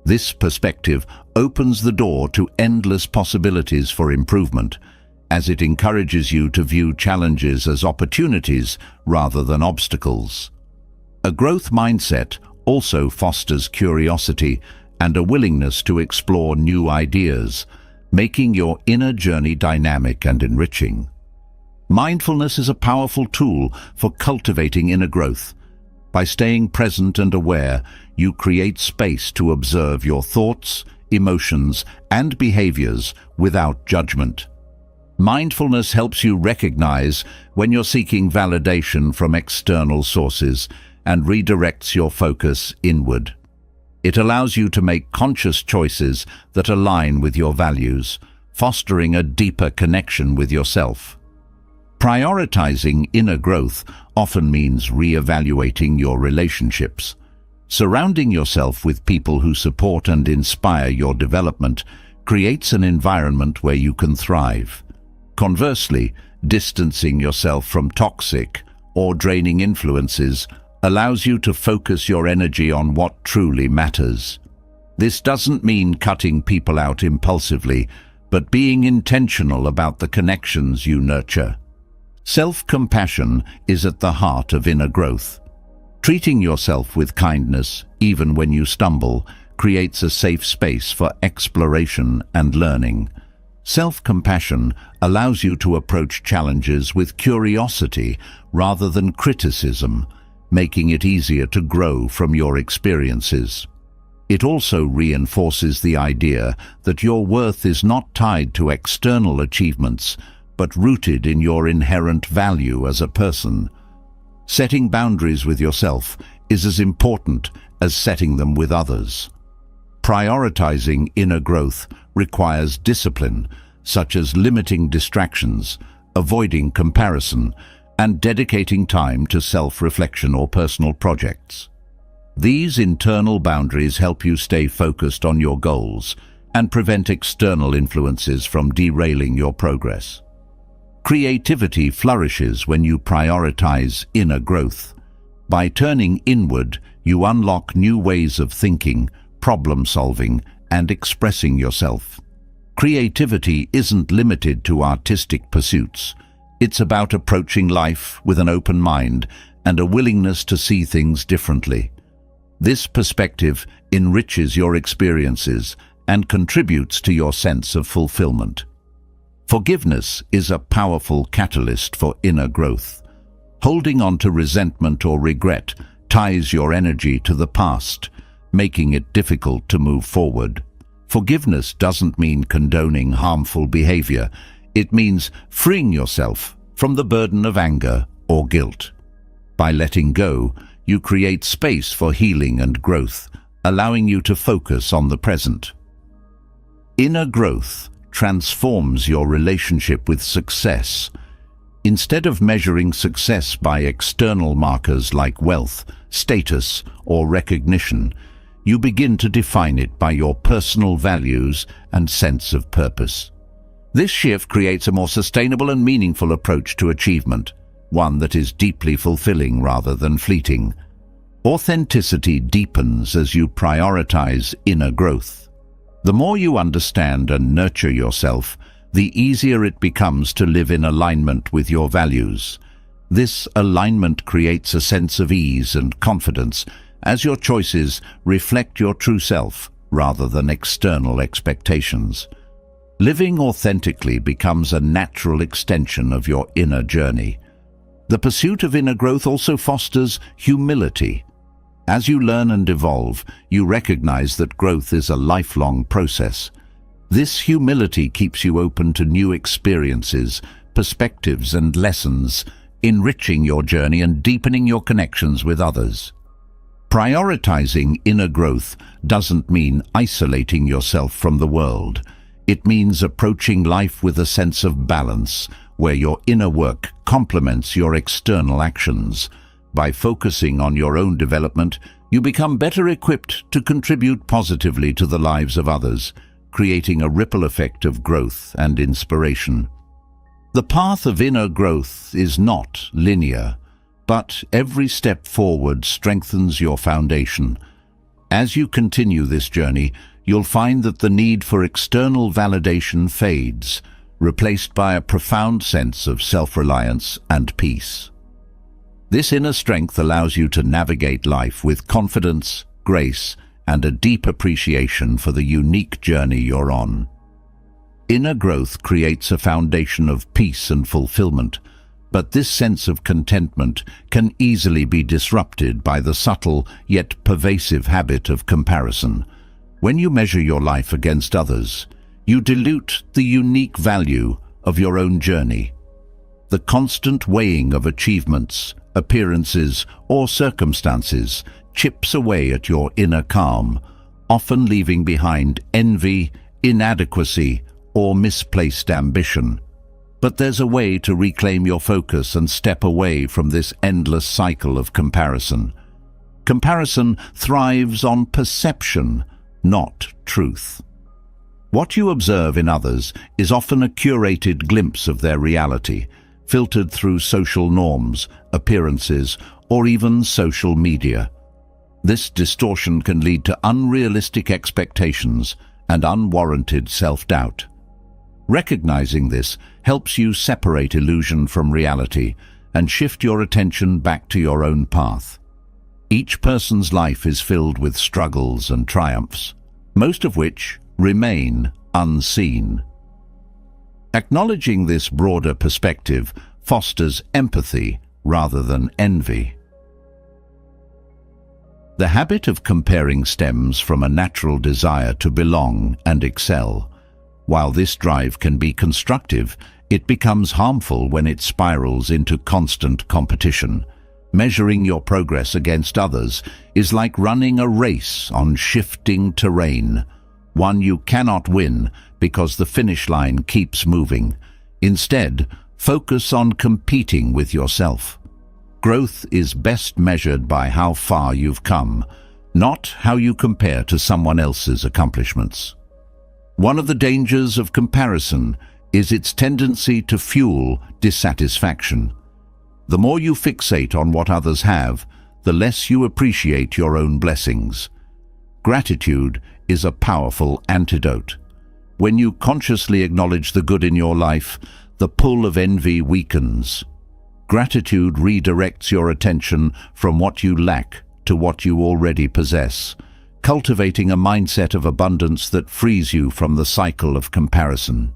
This perspective opens the door to endless possibilities for improvement, as it encourages you to view challenges as opportunities rather than obstacles. A growth mindset also fosters curiosity and a willingness to explore new ideas, making your inner journey dynamic and enriching. Mindfulness is a powerful tool for cultivating inner growth. By staying present and aware, you create space to observe your thoughts, emotions, and behaviors without judgment. Mindfulness helps you recognize when you're seeking validation from external sources and redirects your focus inward. It allows you to make conscious choices that align with your values, fostering a deeper connection with yourself. Prioritizing inner growth often means re-evaluating your relationships. Surrounding yourself with people who support and inspire your development creates an environment where you can thrive. Conversely, distancing yourself from toxic or draining influences allows you to focus your energy on what truly matters. This doesn't mean cutting people out impulsively, but being intentional about the connections you nurture. Self-compassion is at the heart of inner growth. Treating yourself with kindness, even when you stumble, creates a safe space for exploration and learning. Self-compassion allows you to approach challenges with curiosity rather than criticism, making it easier to grow from your experiences. It also reinforces the idea that your worth is not tied to external achievements, but rooted in your inherent value as a person. Setting boundaries with yourself is as important as setting them with others. Prioritizing inner growth requires discipline, such as limiting distractions, avoiding comparison, and dedicating time to self-reflection or personal projects. These internal boundaries help you stay focused on your goals and prevent external influences from derailing your progress. Creativity flourishes when you prioritize inner growth. By turning inward, you unlock new ways of thinking, problem-solving, and expressing yourself. Creativity isn't limited to artistic pursuits. It's about approaching life with an open mind and a willingness to see things differently. This perspective enriches your experiences and contributes to your sense of fulfillment. Forgiveness is a powerful catalyst for inner growth. Holding on to resentment or regret ties your energy to the past, making it difficult to move forward. Forgiveness doesn't mean condoning harmful behavior. It means freeing yourself from the burden of anger or guilt. By letting go, you create space for healing and growth, allowing you to focus on the present. Inner growth transforms your relationship with success. Instead of measuring success by external markers like wealth, status, or recognition, you begin to define it by your personal values and sense of purpose. This shift creates a more sustainable and meaningful approach to achievement, one that is deeply fulfilling rather than fleeting. Authenticity deepens as you prioritize inner growth. The more you understand and nurture yourself, the easier it becomes to live in alignment with your values. This alignment creates a sense of ease and confidence as your choices reflect your true self rather than external expectations. Living authentically becomes a natural extension of your inner journey. The pursuit of inner growth also fosters humility. As you learn and evolve, you recognize that growth is a lifelong process. This humility keeps you open to new experiences, perspectives, and lessons, enriching your journey and deepening your connections with others. Prioritizing inner growth doesn't mean isolating yourself from the world. It means approaching life with a sense of balance, where your inner work complements your external actions. By focusing on your own development, you become better equipped to contribute positively to the lives of others, creating a ripple effect of growth and inspiration. The path of inner growth is not linear, but every step forward strengthens your foundation. As you continue this journey, you'll find that the need for external validation fades, replaced by a profound sense of self-reliance and peace. This inner strength allows you to navigate life with confidence, grace, and a deep appreciation for the unique journey you're on. Inner growth creates a foundation of peace and fulfillment, but this sense of contentment can easily be disrupted by the subtle yet pervasive habit of comparison. When you measure your life against others, you dilute the unique value of your own journey. The constant weighing of achievements, appearances, or circumstances chips away at your inner calm, often leaving behind envy, inadequacy, or misplaced ambition. But there's a way to reclaim your focus and step away from this endless cycle of comparison. Comparison thrives on perception, not truth. What you observe in others is often a curated glimpse of their reality, filtered through social norms, appearances, or even social media. This distortion can lead to unrealistic expectations and unwarranted self-doubt. Recognizing this helps you separate illusion from reality and shift your attention back to your own path. Each person's life is filled with struggles and triumphs, most of which remain unseen. Acknowledging this broader perspective fosters empathy rather than envy. The habit of comparing stems from a natural desire to belong and excel. While this drive can be constructive, it becomes harmful when it spirals into constant competition. Measuring your progress against others is like running a race on shifting terrain, one you cannot win because the finish line keeps moving. Instead, focus on competing with yourself. Growth is best measured by how far you've come, not how you compare to someone else's accomplishments. One of the dangers of comparison is its tendency to fuel dissatisfaction. The more you fixate on what others have, the less you appreciate your own blessings. Gratitude is a powerful antidote. When you consciously acknowledge the good in your life, the pull of envy weakens. Gratitude redirects your attention from what you lack to what you already possess, cultivating a mindset of abundance that frees you from the cycle of comparison.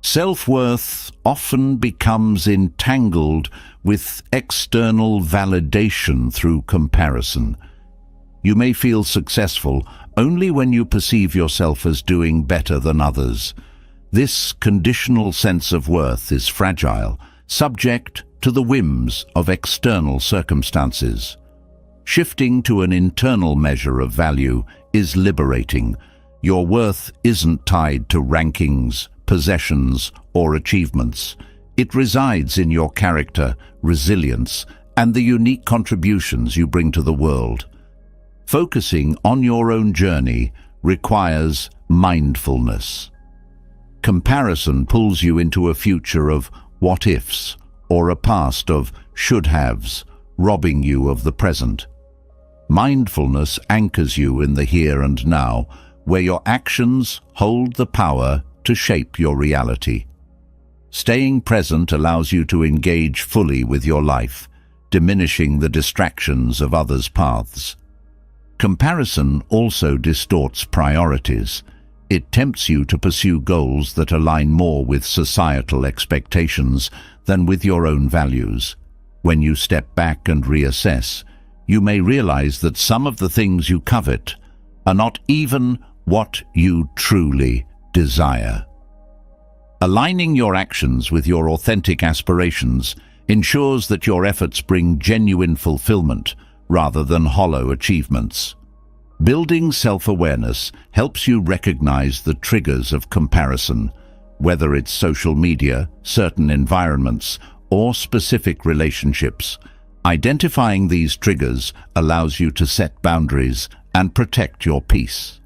Self-worth often becomes entangled with external validation through comparison. You may feel successful only when you perceive yourself as doing better than others. This conditional sense of worth is fragile, subject to the whims of external circumstances. Shifting to an internal measure of value is liberating. Your worth isn't tied to rankings, possessions, or achievements. It resides in your character, resilience, and the unique contributions you bring to the world. Focusing on your own journey requires mindfulness. Comparison pulls you into a future of what-ifs or a past of should-haves, robbing you of the present. Mindfulness anchors you in the here and now, where your actions hold the power to shape your reality. Staying present allows you to engage fully with your life, diminishing the distractions of others' paths. Comparison also distorts priorities. It tempts you to pursue goals that align more with societal expectations than with your own values. When you step back and reassess, you may realize that some of the things you covet are not even what you truly desire. Aligning your actions with your authentic aspirations ensures that your efforts bring genuine fulfillment rather than hollow achievements. Building self-awareness helps you recognize the triggers of comparison, whether it's social media, certain environments, or specific relationships. Identifying these triggers allows you to set boundaries and protect your peace.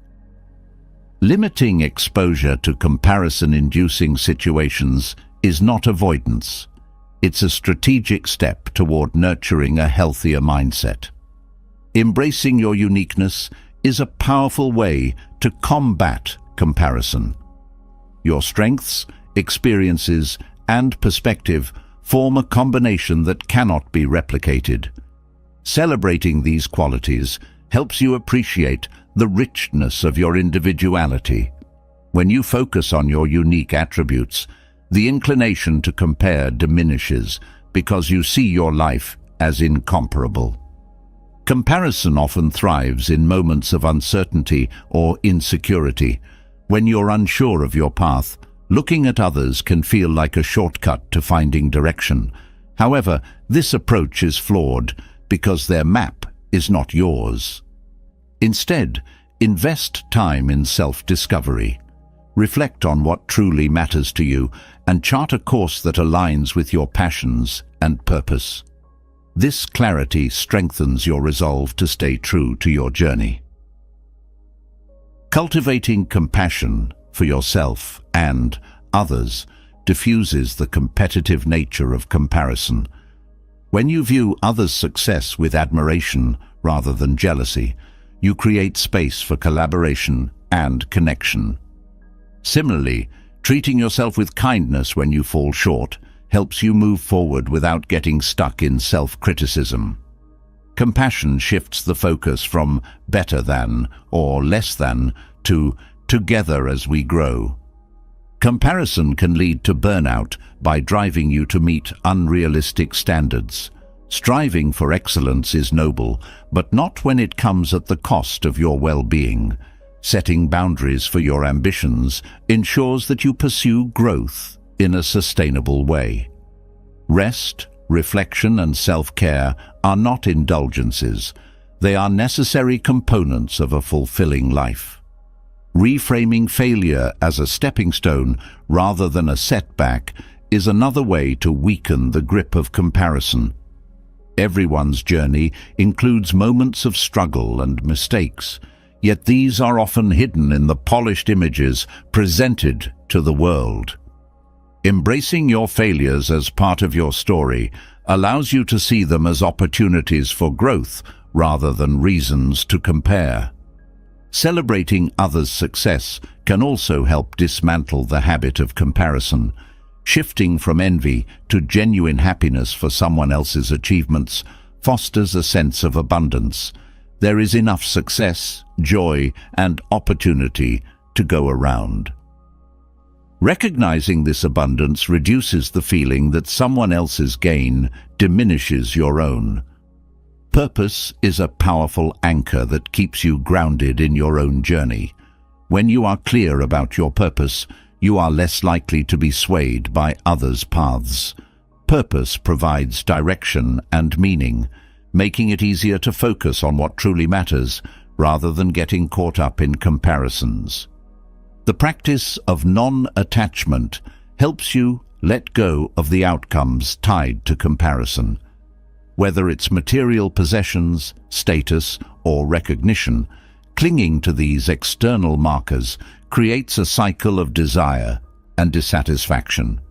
Limiting exposure to comparison-inducing situations is not avoidance. It's a strategic step toward nurturing a healthier mindset. Embracing your uniqueness is a powerful way to combat comparison. Your strengths, experiences, and perspective form a combination that cannot be replicated. Celebrating these qualities helps you appreciate the richness of your individuality. When you focus on your unique attributes, the inclination to compare diminishes because you see your life as incomparable. Comparison often thrives in moments of uncertainty or insecurity. When you're unsure of your path, looking at others can feel like a shortcut to finding direction. However, this approach is flawed because their map is not yours. Instead, invest time in self-discovery. Reflect on what truly matters to you and chart a course that aligns with your passions and purpose. This clarity strengthens your resolve to stay true to your journey. Cultivating compassion for yourself and others diffuses the competitive nature of comparison. When you view others' success with admiration rather than jealousy, you create space for collaboration and connection. Similarly, treating yourself with kindness when you fall short helps you move forward without getting stuck in self-criticism. Compassion shifts the focus from better than or less than to together as we grow. Comparison can lead to burnout by driving you to meet unrealistic standards. Striving for excellence is noble, but not when it comes at the cost of your well-being. Setting boundaries for your ambitions ensures that you pursue growth in a sustainable way. Rest, reflection, and self-care are not indulgences. They are necessary components of a fulfilling life. Reframing failure as a stepping stone rather than a setback is another way to weaken the grip of comparison. Everyone's journey includes moments of struggle and mistakes, yet these are often hidden in the polished images presented to the world. Embracing your failures as part of your story allows you to see them as opportunities for growth rather than reasons to compare. Celebrating others' success can also help dismantle the habit of comparison. Shifting from envy to genuine happiness for someone else's achievements fosters a sense of abundance. There is enough success, joy, and opportunity to go around. Recognizing this abundance reduces the feeling that someone else's gain diminishes your own. Purpose is a powerful anchor that keeps you grounded in your own journey. When you are clear about your purpose, you are less likely to be swayed by others' paths. Purpose provides direction and meaning, making it easier to focus on what truly matters rather than getting caught up in comparisons. The practice of non-attachment helps you let go of the outcomes tied to comparison. Whether it's material possessions, status, or recognition, clinging to these external markers creates a cycle of desire and dissatisfaction.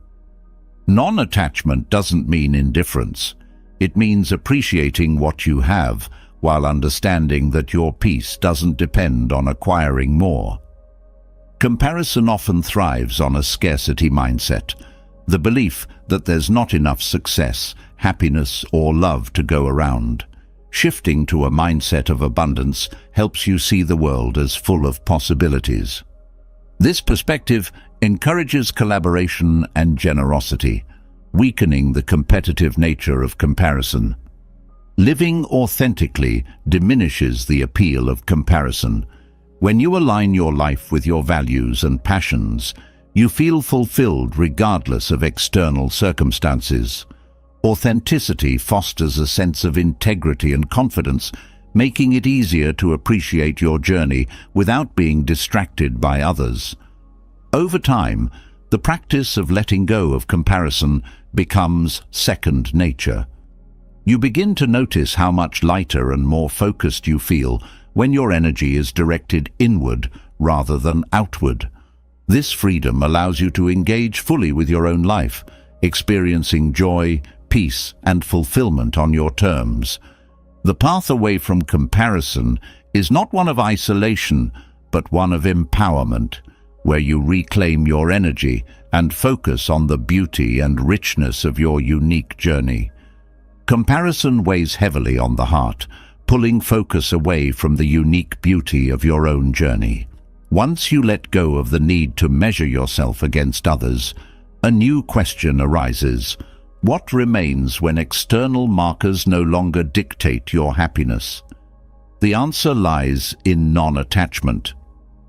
Non-attachment doesn't mean indifference. It means appreciating what you have while understanding that your peace doesn't depend on acquiring more. Comparison often thrives on a scarcity mindset, the belief that there's not enough success, happiness, or love to go around. Shifting to a mindset of abundance helps you see the world as full of possibilities. This perspective encourages collaboration and generosity, weakening the competitive nature of comparison. Living authentically diminishes the appeal of comparison. When you align your life with your values and passions, you feel fulfilled regardless of external circumstances. Authenticity fosters a sense of integrity and confidence, making it easier to appreciate your journey without being distracted by others. Over time, the practice of letting go of comparison becomes second nature. You begin to notice how much lighter and more focused you feel when your energy is directed inward rather than outward. This freedom allows you to engage fully with your own life, experiencing joy, peace, and fulfillment on your terms. The path away from comparison is not one of isolation, but one of empowerment, where you reclaim your energy and focus on the beauty and richness of your unique journey. Comparison weighs heavily on the heart, pulling focus away from the unique beauty of your own journey. Once you let go of the need to measure yourself against others, a new question arises. What remains when external markers no longer dictate your happiness? The answer lies in non-attachment.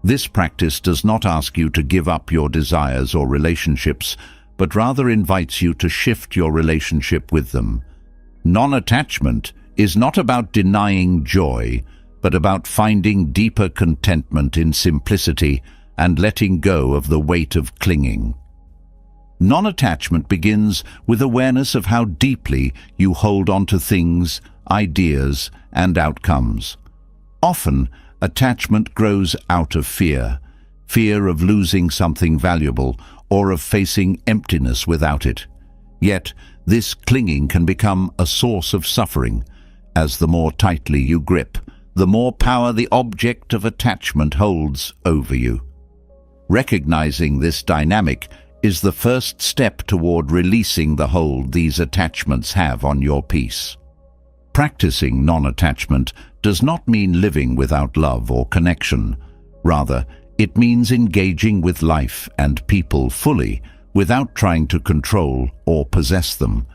This practice does not ask you to give up your desires or relationships, but rather invites you to shift your relationship with them. Non-attachment is not about denying joy, but about finding deeper contentment in simplicity and letting go of the weight of clinging. Non-attachment begins with awareness of how deeply you hold on to things, ideas, and outcomes. Often, attachment grows out of fear of losing something valuable or of facing emptiness without it. Yet, this clinging can become a source of suffering, as the more tightly you grip, the more power the object of attachment holds over you. Recognizing this dynamic is the first step toward releasing the hold these attachments have on your peace. Practicing non-attachment does not mean living without love or connection. Rather, it means engaging with life and people fully, without trying to control or possess them.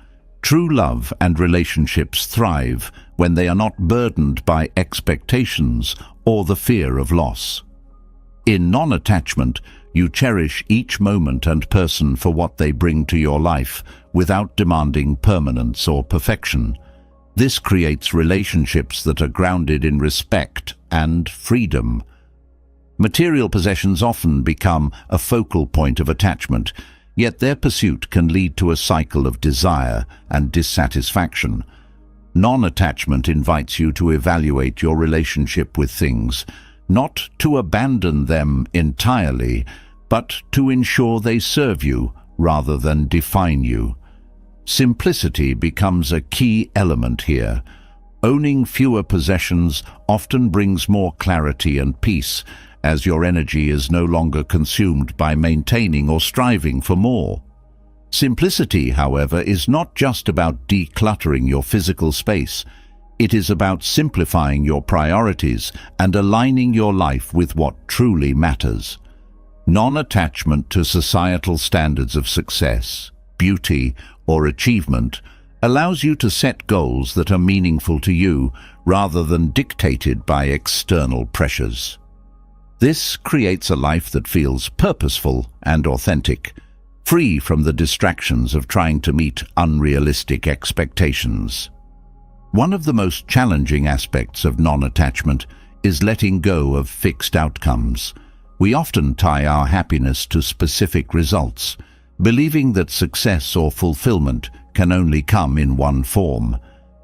True love and relationships thrive when they are not burdened by expectations or the fear of loss. In non-attachment, you cherish each moment and person for what they bring to your life without demanding permanence or perfection. This creates relationships that are grounded in respect and freedom. Material possessions often become a focal point of attachment, yet their pursuit can lead to a cycle of desire and dissatisfaction. Non-attachment invites you to evaluate your relationship with things, not to abandon them entirely, but to ensure they serve you rather than define you. Simplicity becomes a key element here. Owning fewer possessions often brings more clarity and peace, as your energy is no longer consumed by maintaining or striving for more. Simplicity, however, is not just about decluttering your physical space. It is about simplifying your priorities and aligning your life with what truly matters. Non-attachment to societal standards of success, beauty, or achievement allows you to set goals that are meaningful to you rather than dictated by external pressures. This creates a life that feels purposeful and authentic, free from the distractions of trying to meet unrealistic expectations. One of the most challenging aspects of non-attachment is letting go of fixed outcomes. We often tie our happiness to specific results, believing that success or fulfillment can only come in one form.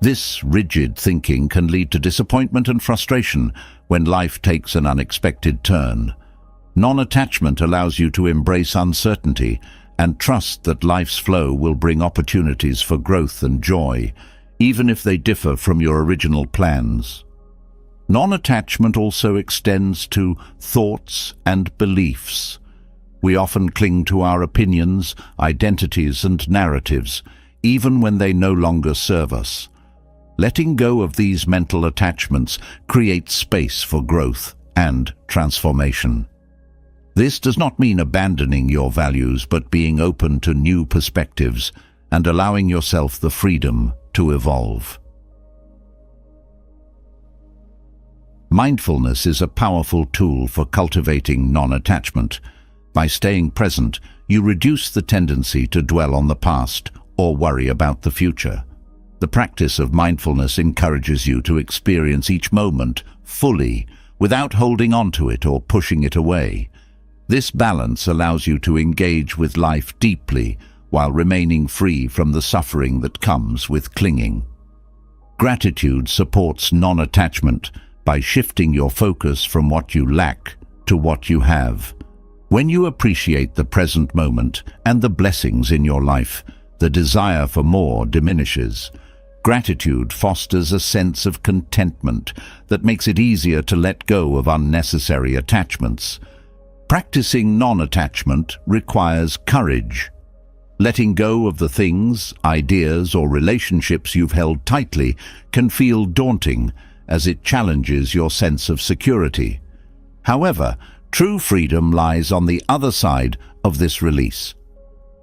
This rigid thinking can lead to disappointment and frustration when life takes an unexpected turn. Non-attachment allows you to embrace uncertainty and trust that life's flow will bring opportunities for growth and joy, even if they differ from your original plans. Non-attachment also extends to thoughts and beliefs. We often cling to our opinions, identities, and narratives, even when they no longer serve us. Letting go of these mental attachments creates space for growth and transformation. This does not mean abandoning your values, but being open to new perspectives and allowing yourself the freedom to evolve. Mindfulness is a powerful tool for cultivating non-attachment. By staying present, you reduce the tendency to dwell on the past or worry about the future. The practice of mindfulness encourages you to experience each moment fully, without holding on to it or pushing it away. This balance allows you to engage with life deeply while remaining free from the suffering that comes with clinging. Gratitude supports non-attachment by shifting your focus from what you lack to what you have. When you appreciate the present moment and the blessings in your life, the desire for more diminishes. Gratitude fosters a sense of contentment that makes it easier to let go of unnecessary attachments. Practicing non-attachment requires courage. Letting go of the things, ideas, or relationships you've held tightly can feel daunting, as it challenges your sense of security. However, true freedom lies on the other side of this release.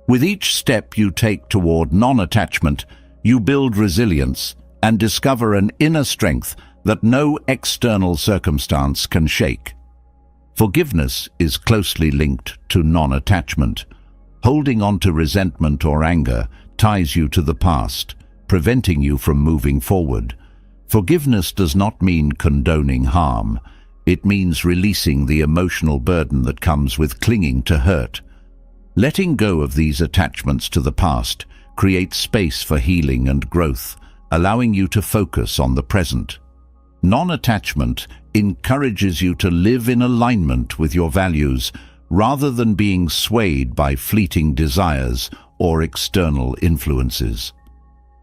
With each step you take toward non-attachment, you build resilience and discover an inner strength that no external circumstance can shake. Forgiveness is closely linked to non-attachment. Holding on to resentment or anger ties you to the past, preventing you from moving forward. Forgiveness does not mean condoning harm. It means releasing the emotional burden that comes with clinging to hurt. Letting go of these attachments to the past creates space for healing and growth, allowing you to focus on the present. Non-attachment encourages you to live in alignment with your values rather than being swayed by fleeting desires or external influences.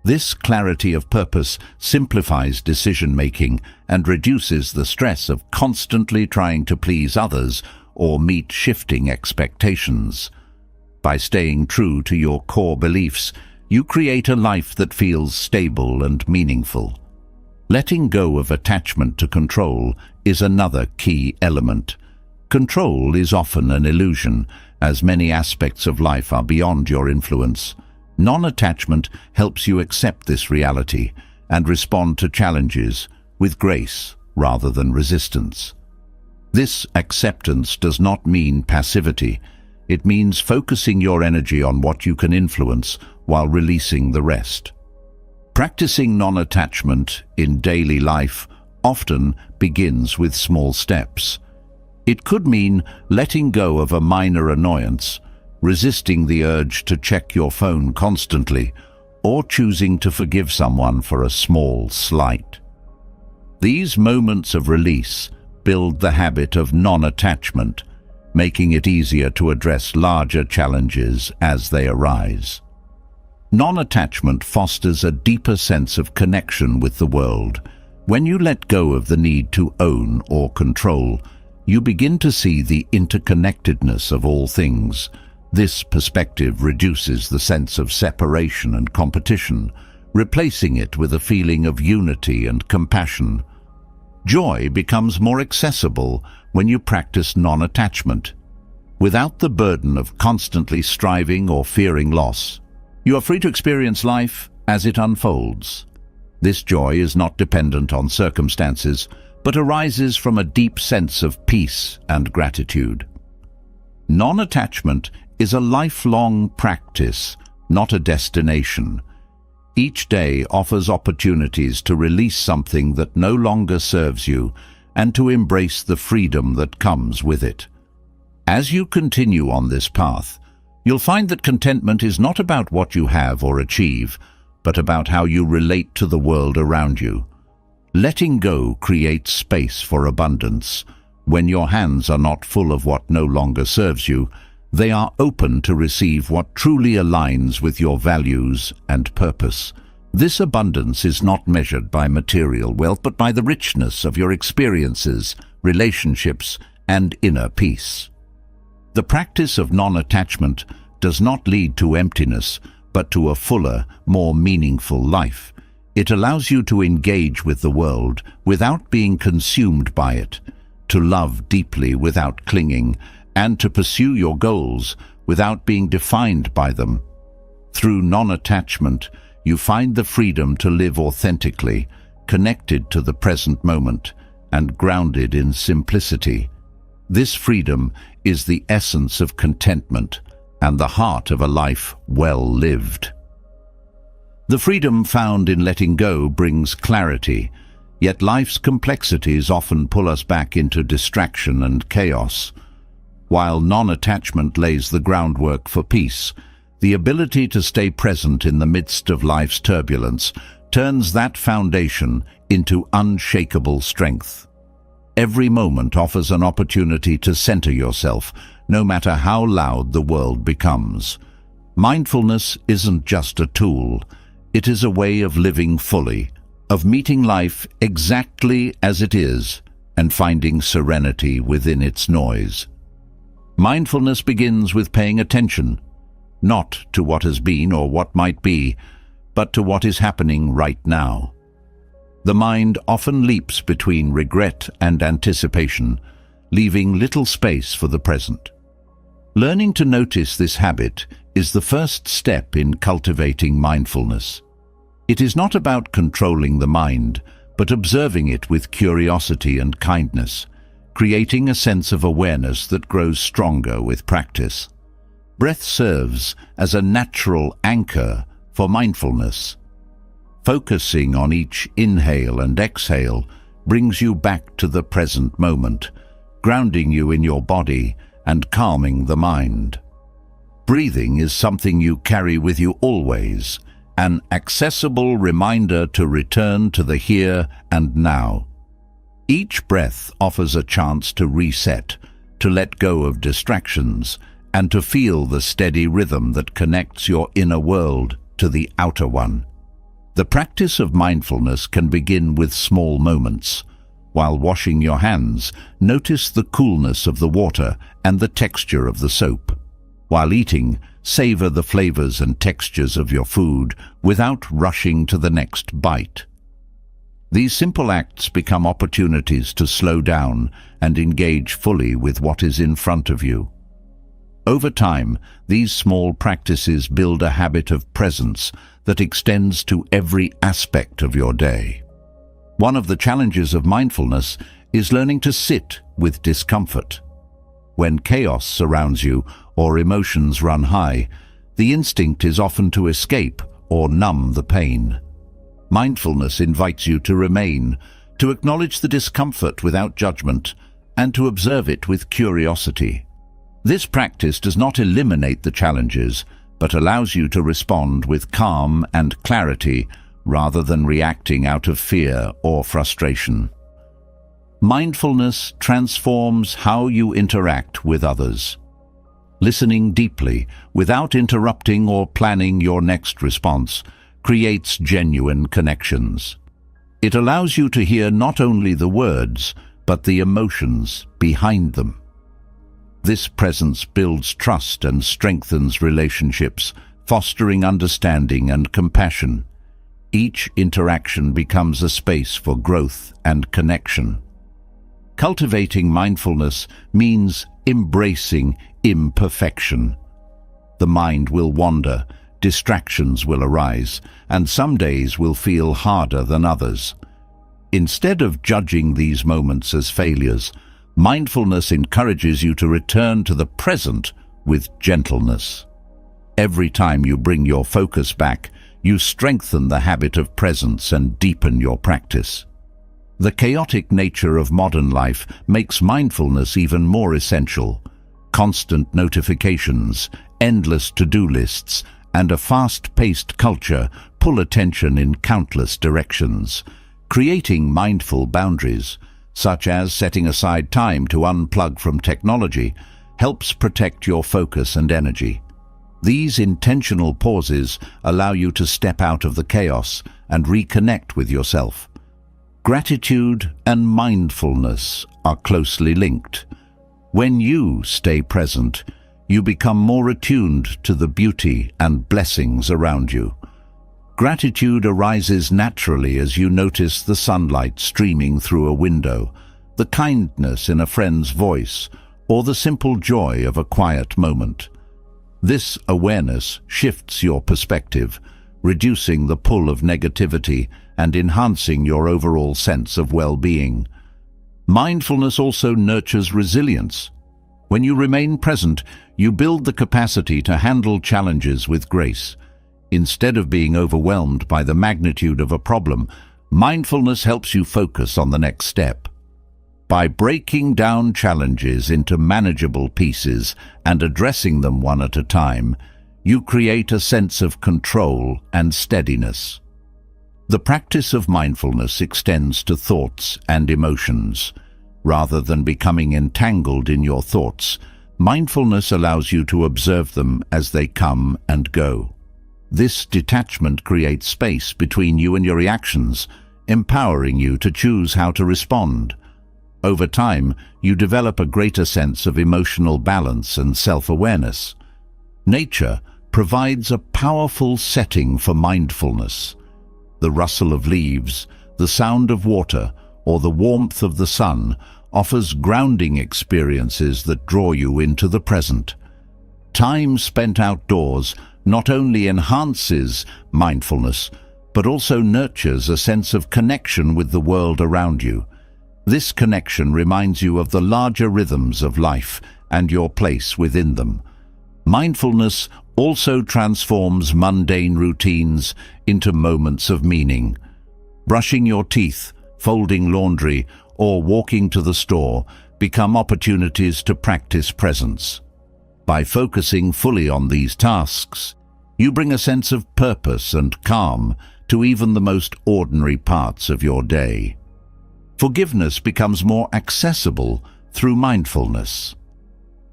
This clarity of purpose simplifies decision-making and reduces the stress of constantly trying to please others or meet shifting expectations. By staying true to your core beliefs, you create a life that feels stable and meaningful. Letting go of attachment to control is another key element. Control is often an illusion, as many aspects of life are beyond your influence. Non-attachment helps you accept this reality and respond to challenges with grace rather than resistance. This acceptance does not mean passivity. It means focusing your energy on what you can influence while releasing the rest. Practicing non-attachment in daily life often begins with small steps. It could mean letting go of a minor annoyance, resisting the urge to check your phone constantly, or choosing to forgive someone for a small slight. These moments of release build the habit of non-attachment, making it easier to address larger challenges as they arise. Non-attachment fosters a deeper sense of connection with the world. When you let go of the need to own or control, you begin to see the interconnectedness of all things. This perspective reduces the sense of separation and competition, replacing it with a feeling of unity and compassion. Joy becomes more accessible when you practice non-attachment. Without the burden of constantly striving or fearing loss, you are free to experience life as it unfolds. This joy is not dependent on circumstances, but arises from a deep sense of peace and gratitude. Non-attachment is a lifelong practice, not a destination. Each day offers opportunities to release something that no longer serves you and to embrace the freedom that comes with it. As you continue on this path, you'll find that contentment is not about what you have or achieve, but about how you relate to the world around you. Letting go creates space for abundance. When your hands are not full of what no longer serves you, they are open to receive what truly aligns with your values and purpose. This abundance is not measured by material wealth, but by the richness of your experiences, relationships, and inner peace. The practice of non-attachment does not lead to emptiness, but to a fuller, more meaningful life. It allows you to engage with the world without being consumed by it, to love deeply without clinging, and to pursue your goals without being defined by them. Through non-attachment, you find the freedom to live authentically, connected to the present moment, and grounded in simplicity. This freedom is the essence of contentment and the heart of a life well lived. The freedom found in letting go brings clarity, yet life's complexities often pull us back into distraction and chaos. While non-attachment lays the groundwork for peace, the ability to stay present in the midst of life's turbulence turns that foundation into unshakable strength. Every moment offers an opportunity to center yourself, no matter how loud the world becomes. Mindfulness isn't just a tool. It is a way of living fully, of meeting life exactly as it is and finding serenity within its noise. Mindfulness begins with paying attention, not to what has been or what might be, but to what is happening right now. The mind often leaps between regret and anticipation, leaving little space for the present. Learning to notice this habit is the first step in cultivating mindfulness. It is not about controlling the mind, but observing it with curiosity and kindness, creating a sense of awareness that grows stronger with practice. Breath serves as a natural anchor for mindfulness. Focusing on each inhale and exhale brings you back to the present moment, grounding you in your body and calming the mind. Breathing is something you carry with you always, an accessible reminder to return to the here and now. Each breath offers a chance to reset, to let go of distractions, and to feel the steady rhythm that connects your inner world to the outer one. The practice of mindfulness can begin with small moments. While washing your hands, notice the coolness of the water and the texture of the soap. While eating, savor the flavors and textures of your food without rushing to the next bite. These simple acts become opportunities to slow down and engage fully with what is in front of you. Over time, these small practices build a habit of presence that extends to every aspect of your day. One of the challenges of mindfulness is learning to sit with discomfort. When chaos surrounds you or emotions run high, the instinct is often to escape or numb the pain. Mindfulness invites you to remain, to acknowledge the discomfort without judgment, and to observe it with curiosity. This practice does not eliminate the challenges, but allows you to respond with calm and clarity rather than reacting out of fear or frustration. Mindfulness transforms how you interact with others. Listening deeply, without interrupting or planning your next response, creates genuine connections. It allows you to hear not only the words, but the emotions behind them. This presence builds trust and strengthens relationships, fostering understanding and compassion. Each interaction becomes a space for growth and connection. Cultivating mindfulness means embracing imperfection. The mind will wander, distractions will arise, and some days will feel harder than others. Instead of judging these moments as failures, mindfulness encourages you to return to the present with gentleness. Every time you bring your focus back, you strengthen the habit of presence and deepen your practice. The chaotic nature of modern life makes mindfulness even more essential. Constant notifications, endless to-do lists, and a fast-paced culture pull attention in countless directions. Creating mindful boundaries, such as setting aside time to unplug from technology, helps protect your focus and energy. These intentional pauses allow you to step out of the chaos and reconnect with yourself. Gratitude and mindfulness are closely linked. When you stay present, you become more attuned to the beauty and blessings around you. Gratitude arises naturally as you notice the sunlight streaming through a window, the kindness in a friend's voice, or the simple joy of a quiet moment. This awareness shifts your perspective, reducing the pull of negativity and enhancing your overall sense of well-being. Mindfulness also nurtures resilience. When you remain present, you build the capacity to handle challenges with grace. Instead of being overwhelmed by the magnitude of a problem, mindfulness helps you focus on the next step. By breaking down challenges into manageable pieces and addressing them one at a time, you create a sense of control and steadiness. The practice of mindfulness extends to thoughts and emotions. Rather than becoming entangled in your thoughts, mindfulness allows you to observe them as they come and go. This detachment creates space between you and your reactions, empowering you to choose how to respond. Over time, you develop a greater sense of emotional balance and self-awareness. Nature provides a powerful setting for mindfulness. The rustle of leaves, the sound of water, or the warmth of the sun offers grounding experiences that draw you into the present. Time spent outdoors not only enhances mindfulness, but also nurtures a sense of connection with the world around you. This connection reminds you of the larger rhythms of life and your place within them. Mindfulness also transforms mundane routines into moments of meaning. Brushing your teeth, folding laundry, or walking to the store become opportunities to practice presence. By focusing fully on these tasks, you bring a sense of purpose and calm to even the most ordinary parts of your day. Forgiveness becomes more accessible through mindfulness.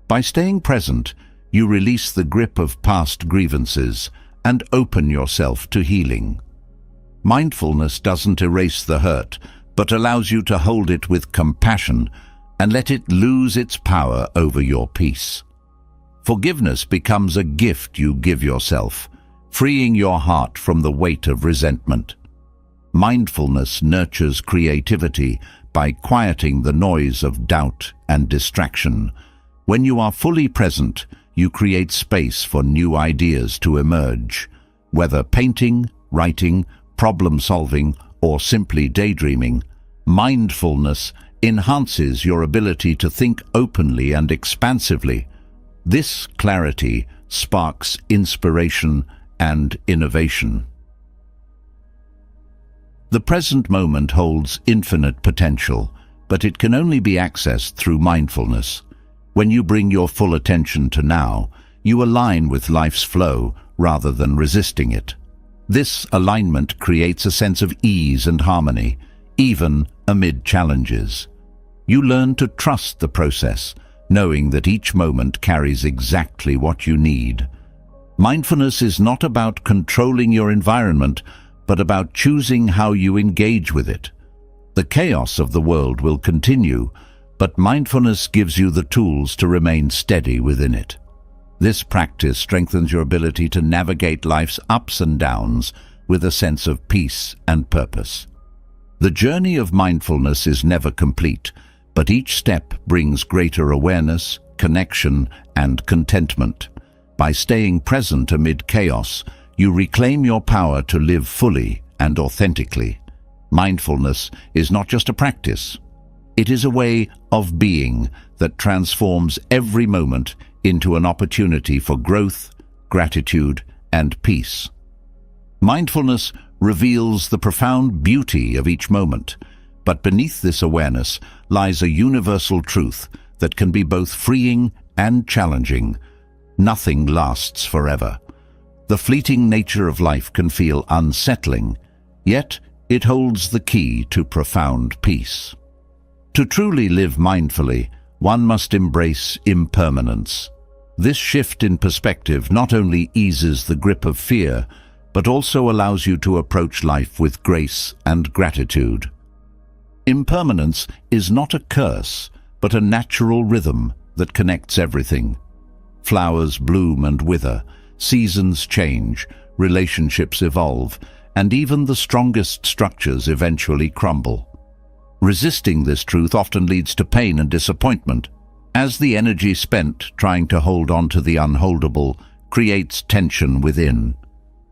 By staying present, you release the grip of past grievances and open yourself to healing. Mindfulness doesn't erase the hurt, but allows you to hold it with compassion and let it lose its power over your peace. Forgiveness becomes a gift you give yourself, freeing your heart from the weight of resentment. Mindfulness nurtures creativity by quieting the noise of doubt and distraction. When you are fully present, you create space for new ideas to emerge. Whether painting, writing, problem-solving, or simply daydreaming, mindfulness enhances your ability to think openly and expansively. This clarity sparks inspiration and innovation. The present moment holds infinite potential, but it can only be accessed through mindfulness. When you bring your full attention to now, you align with life's flow rather than resisting it. This alignment creates a sense of ease and harmony, even amid challenges. You learn to trust the process, knowing that each moment carries exactly what you need. Mindfulness is not about controlling your environment, but about choosing how you engage with it. The chaos of the world will continue, but mindfulness gives you the tools to remain steady within it. This practice strengthens your ability to navigate life's ups and downs with a sense of peace and purpose. The journey of mindfulness is never complete, but each step brings greater awareness, connection, and contentment. By staying present amid chaos, you reclaim your power to live fully and authentically. Mindfulness is not just a practice. It is a way of being that transforms every moment into an opportunity for growth, gratitude, and peace. Mindfulness reveals the profound beauty of each moment, but beneath this awareness lies a universal truth that can be both freeing and challenging. Nothing lasts forever. The fleeting nature of life can feel unsettling, yet it holds the key to profound peace. To truly live mindfully, one must embrace impermanence. This shift in perspective not only eases the grip of fear, but also allows you to approach life with grace and gratitude. Impermanence is not a curse, but a natural rhythm that connects everything. Flowers bloom and wither, seasons change, relationships evolve, and even the strongest structures eventually crumble. Resisting this truth often leads to pain and disappointment, as the energy spent trying to hold on to the unholdable creates tension within.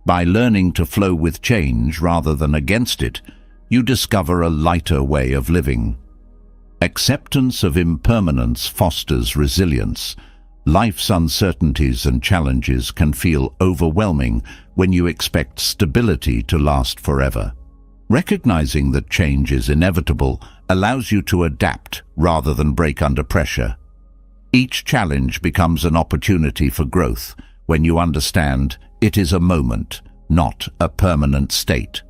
By learning to flow with change rather than against it, you discover a lighter way of living. Acceptance of impermanence fosters resilience. Life's uncertainties and challenges can feel overwhelming when you expect stability to last forever. Recognizing that change is inevitable allows you to adapt rather than break under pressure. Each challenge becomes an opportunity for growth when you understand it is a moment, not a permanent state.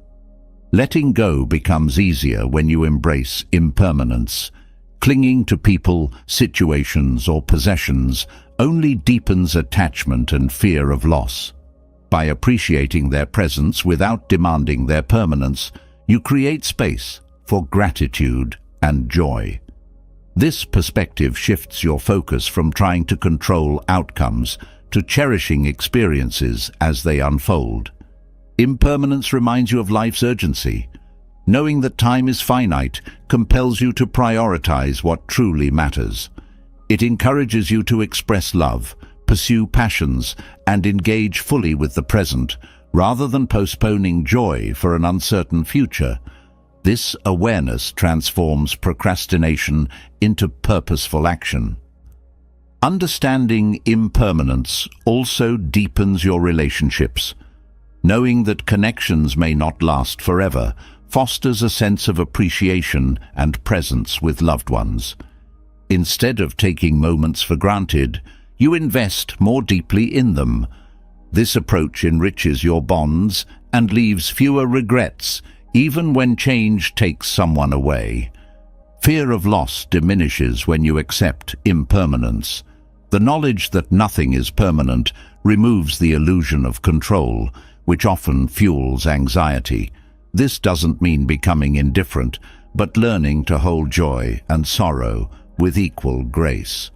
Letting go becomes easier when you embrace impermanence. Clinging to people, situations, or possessions only deepens attachment and fear of loss. By appreciating their presence without demanding their permanence, you create space for gratitude and joy. This perspective shifts your focus from trying to control outcomes to cherishing experiences as they unfold. Impermanence reminds you of life's urgency. Knowing that time is finite compels you to prioritize what truly matters. It encourages you to express love, pursue passions, and engage fully with the present, rather than postponing joy for an uncertain future. This awareness transforms procrastination into purposeful action. Understanding impermanence also deepens your relationships. Knowing that connections may not last forever fosters a sense of appreciation and presence with loved ones. Instead of taking moments for granted, you invest more deeply in them. This approach enriches your bonds and leaves fewer regrets, even when change takes someone away. Fear of loss diminishes when you accept impermanence. The knowledge that nothing is permanent removes the illusion of control, which often fuels anxiety. This doesn't mean becoming indifferent, but learning to hold joy and sorrow with equal grace.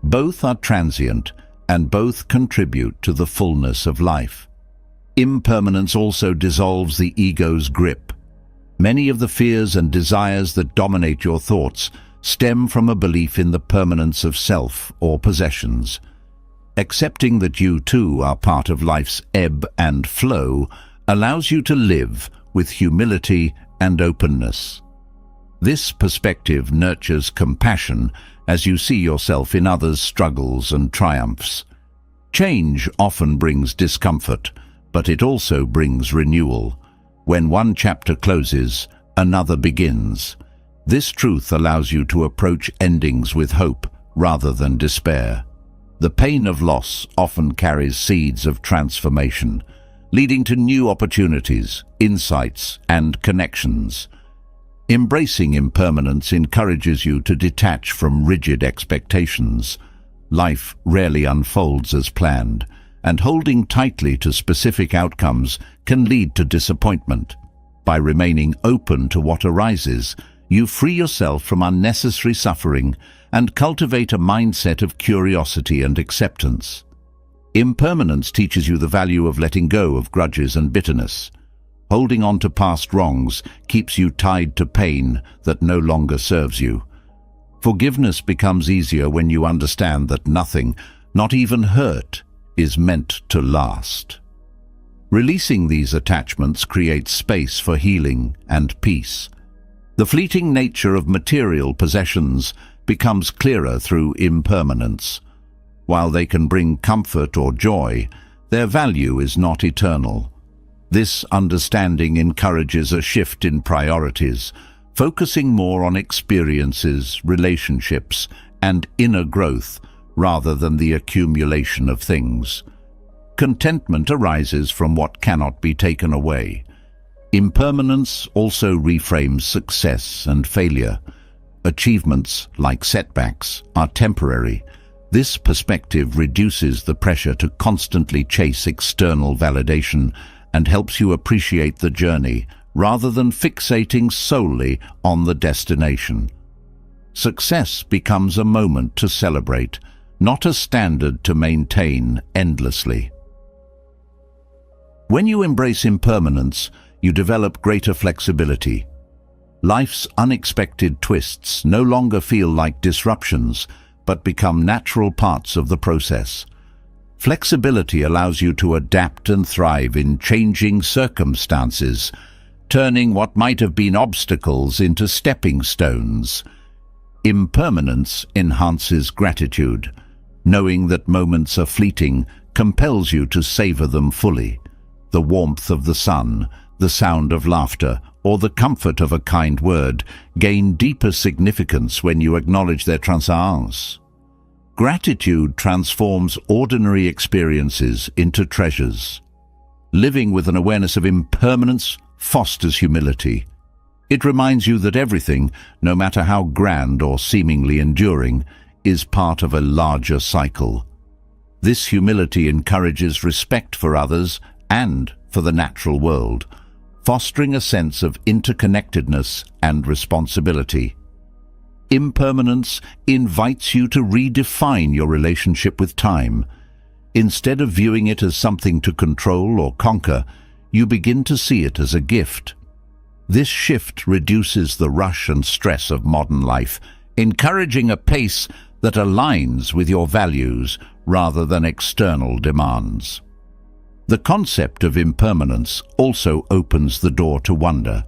Both are transient, and both contribute to the fullness of life. Impermanence also dissolves the ego's grip. Many of the fears and desires that dominate your thoughts stem from a belief in the permanence of self or possessions. Accepting that you too are part of life's ebb and flow allows you to live with humility and openness. This perspective nurtures compassion as you see yourself in others' struggles and triumphs. Change often brings discomfort, but it also brings renewal. When one chapter closes, another begins. This truth allows you to approach endings with hope rather than despair. The pain of loss often carries seeds of transformation, leading to new opportunities, insights, and connections. Embracing impermanence encourages you to detach from rigid expectations. Life rarely unfolds as planned, and holding tightly to specific outcomes can lead to disappointment. By remaining open to what arises, you free yourself from unnecessary suffering and cultivate a mindset of curiosity and acceptance. Impermanence teaches you the value of letting go of grudges and bitterness. Holding on to past wrongs keeps you tied to pain that no longer serves you. Forgiveness becomes easier when you understand that nothing, not even hurt, is meant to last. Releasing these attachments creates space for healing and peace. The fleeting nature of material possessions becomes clearer through impermanence. While they can bring comfort or joy, their value is not eternal. This understanding encourages a shift in priorities, focusing more on experiences, relationships, and inner growth rather than the accumulation of things. Contentment arises from what cannot be taken away. Impermanence also reframes success and failure. Achievements, like setbacks, are temporary. This perspective reduces the pressure to constantly chase external validation and helps you appreciate the journey rather than fixating solely on the destination. Success becomes a moment to celebrate, not a standard to maintain endlessly. When you embrace impermanence, you develop greater flexibility. Life's unexpected twists no longer feel like disruptions, but become natural parts of the process. Flexibility allows you to adapt and thrive in changing circumstances, turning what might have been obstacles into stepping stones. Impermanence enhances gratitude. Knowing that moments are fleeting compels you to savor them fully. The warmth of the sun, the sound of laughter, or the comfort of a kind word gain deeper significance when you acknowledge their transience. Gratitude transforms ordinary experiences into treasures. Living with an awareness of impermanence fosters humility. It reminds you that everything, no matter how grand or seemingly enduring, is part of a larger cycle. This humility encourages respect for others and for the natural world, fostering a sense of interconnectedness and responsibility. Impermanence invites you to redefine your relationship with time. Instead of viewing it as something to control or conquer, you begin to see it as a gift. This shift reduces the rush and stress of modern life, encouraging a pace that aligns with your values rather than external demands. The concept of impermanence also opens the door to wonder.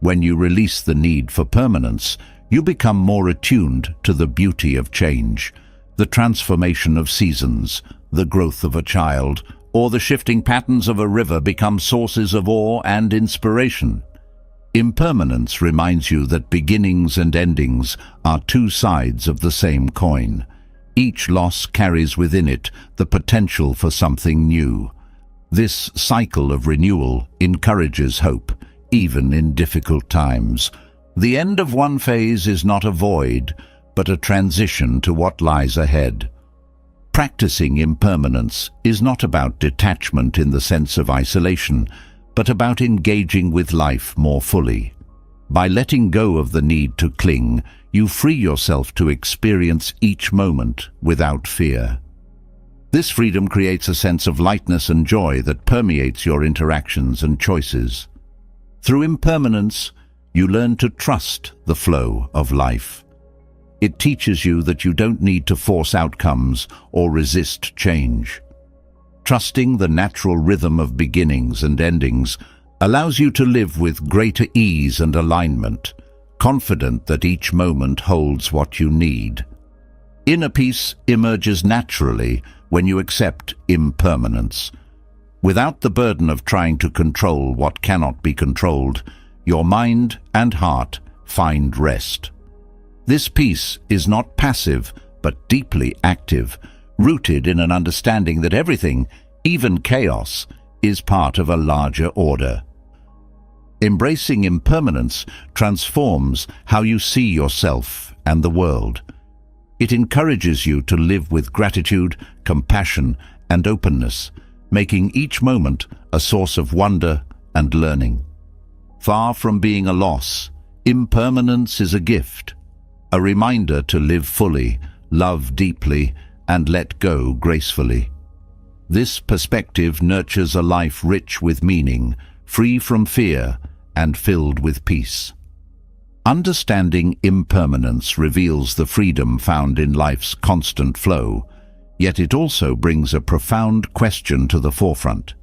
When you release the need for permanence, you become more attuned to the beauty of change, the transformation of seasons, the growth of a child, or the shifting patterns of a river become sources of awe and inspiration. Impermanence reminds you that beginnings and endings are two sides of the same coin. Each loss carries within it the potential for something new. This cycle of renewal encourages hope, even in difficult times. The end of one phase is not a void, but a transition to what lies ahead. Practicing impermanence is not about detachment in the sense of isolation, but about engaging with life more fully. By letting go of the need to cling, you free yourself to experience each moment without fear. This freedom creates a sense of lightness and joy that permeates your interactions and choices. Through impermanence, you learn to trust the flow of life. It teaches you that you don't need to force outcomes or resist change. Trusting the natural rhythm of beginnings and endings allows you to live with greater ease and alignment, confident that each moment holds what you need. Inner peace emerges naturally when you accept impermanence. Without the burden of trying to control what cannot be controlled, your mind and heart find rest. This peace is not passive, but deeply active, rooted in an understanding that everything, even chaos, is part of a larger order. Embracing impermanence transforms how you see yourself and the world. It encourages you to live with gratitude, compassion, and openness, making each moment a source of wonder and learning. Far from being a loss, impermanence is a gift, a reminder to live fully, love deeply, and let go gracefully. This perspective nurtures a life rich with meaning, free from fear, and filled with peace. Understanding impermanence reveals the freedom found in life's constant flow, yet it also brings a profound question to the forefront.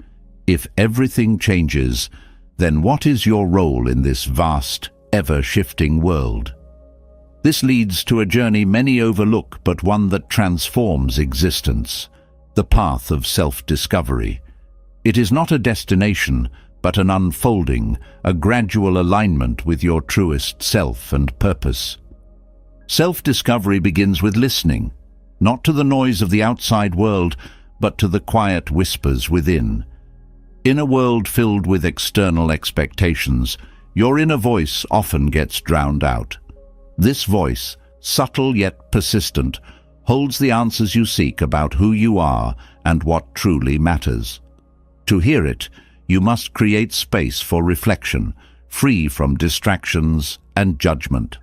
If everything changes, then what is your role in this vast, ever-shifting world? This leads to a journey many overlook, but one that transforms existence, the path of self-discovery. It is not a destination, but an unfolding, a gradual alignment with your truest self and purpose. Self-discovery begins with listening, not to the noise of the outside world, but to the quiet whispers within. In a world filled with external expectations, your inner voice often gets drowned out. This voice, subtle yet persistent, holds the answers you seek about who you are and what truly matters. To hear it, you must create space for reflection, free from distractions and judgment.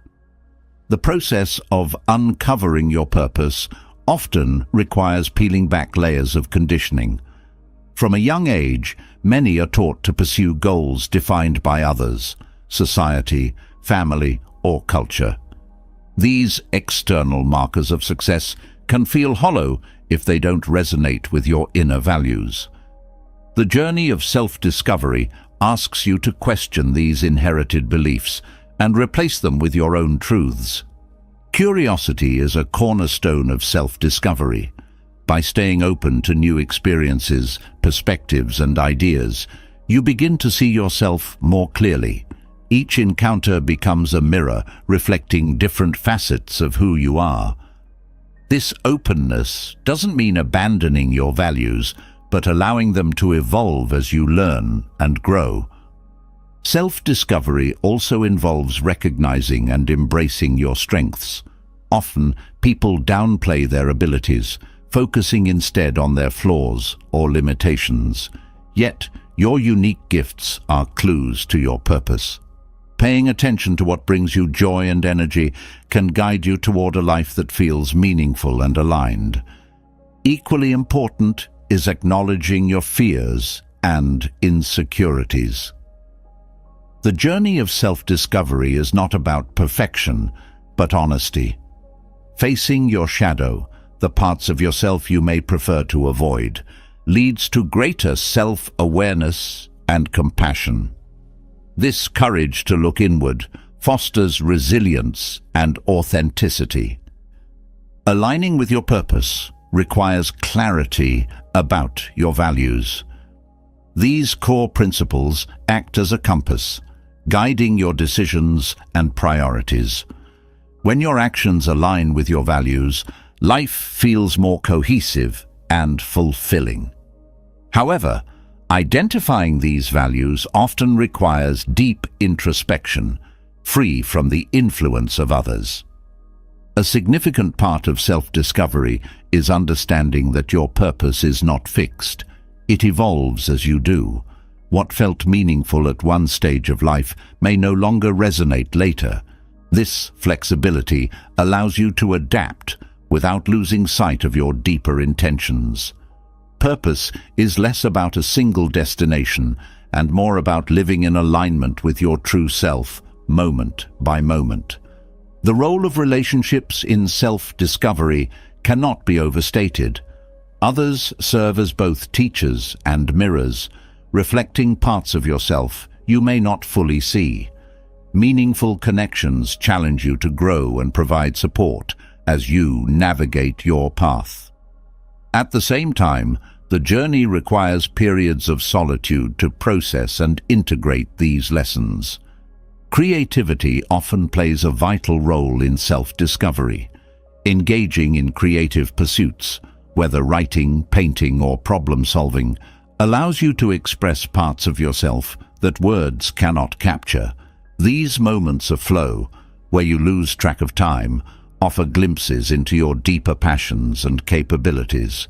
The process of uncovering your purpose often requires peeling back layers of conditioning. From a young age, many are taught to pursue goals defined by others, society, family, or culture. These external markers of success can feel hollow if they don't resonate with your inner values. The journey of self-discovery asks you to question these inherited beliefs and replace them with your own truths. Curiosity is a cornerstone of self-discovery. By staying open to new experiences, perspectives, and ideas, you begin to see yourself more clearly. Each encounter becomes a mirror reflecting different facets of who you are. This openness doesn't mean abandoning your values, but allowing them to evolve as you learn and grow. Self-discovery also involves recognizing and embracing your strengths. Often, people downplay their abilities, focusing instead on their flaws or limitations. Yet, your unique gifts are clues to your purpose. Paying attention to what brings you joy and energy can guide you toward a life that feels meaningful and aligned. Equally important is acknowledging your fears and insecurities. The journey of self-discovery is not about perfection, but honesty. Facing your shadow, the parts of yourself you may prefer to avoid, leads to greater self-awareness and compassion. This courage to look inward fosters resilience and authenticity. Aligning with your purpose requires clarity about your values. These core principles act as a compass, guiding your decisions and priorities. When your actions align with your values, life feels more cohesive and fulfilling. However, identifying these values often requires deep introspection, free from the influence of others. A significant part of self-discovery is understanding that your purpose is not fixed. It evolves as you do. What felt meaningful at one stage of life may no longer resonate later. This flexibility allows you to adapt without losing sight of your deeper intentions. Purpose is less about a single destination and more about living in alignment with your true self, moment by moment. The role of relationships in self-discovery cannot be overstated. Others serve as both teachers and mirrors, reflecting parts of yourself you may not fully see. Meaningful connections challenge you to grow and provide support as you navigate your path. At the same time, the journey requires periods of solitude to process and integrate these lessons. Creativity often plays a vital role in self-discovery. Engaging in creative pursuits, whether writing, painting, or problem-solving, allows you to express parts of yourself that words cannot capture. These moments of flow, where you lose track of time, offer glimpses into your deeper passions and capabilities.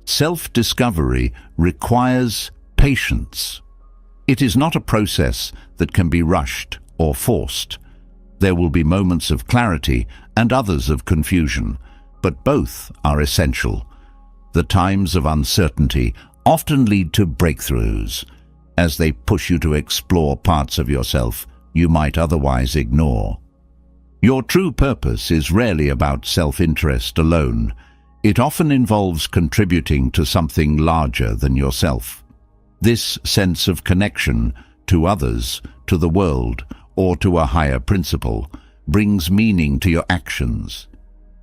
Self-discovery requires patience. It is not a process that can be rushed or forced. There will be moments of clarity and others of confusion, but both are essential. The times of uncertainty often lead to breakthroughs, as they push you to explore parts of yourself you might otherwise ignore. Your true purpose is rarely about self-interest alone. It often involves contributing to something larger than yourself. This sense of connection to others, to the world, or to a higher principle brings meaning to your actions.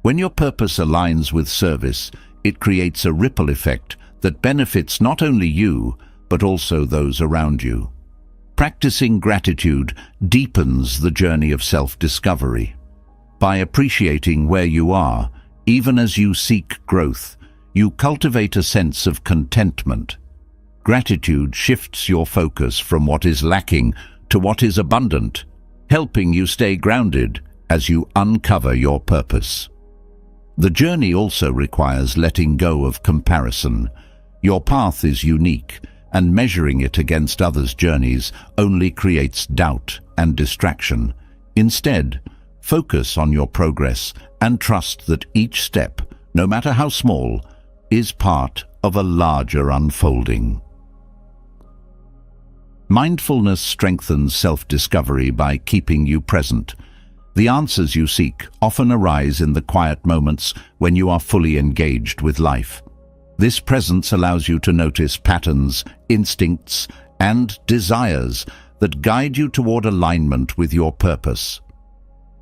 When your purpose aligns with service, it creates a ripple effect that benefits not only you, but also those around you. Practicing gratitude deepens the journey of self-discovery. By appreciating where you are, even as you seek growth, you cultivate a sense of contentment. Gratitude shifts your focus from what is lacking to what is abundant, helping you stay grounded as you uncover your purpose. The journey also requires letting go of comparison. Your path is unique, and measuring it against others' journeys only creates doubt and distraction. Instead, focus on your progress and trust that each step, no matter how small, is part of a larger unfolding. Mindfulness strengthens self-discovery by keeping you present. The answers you seek often arise in the quiet moments when you are fully engaged with life. This presence allows you to notice patterns, instincts, and desires that guide you toward alignment with your purpose.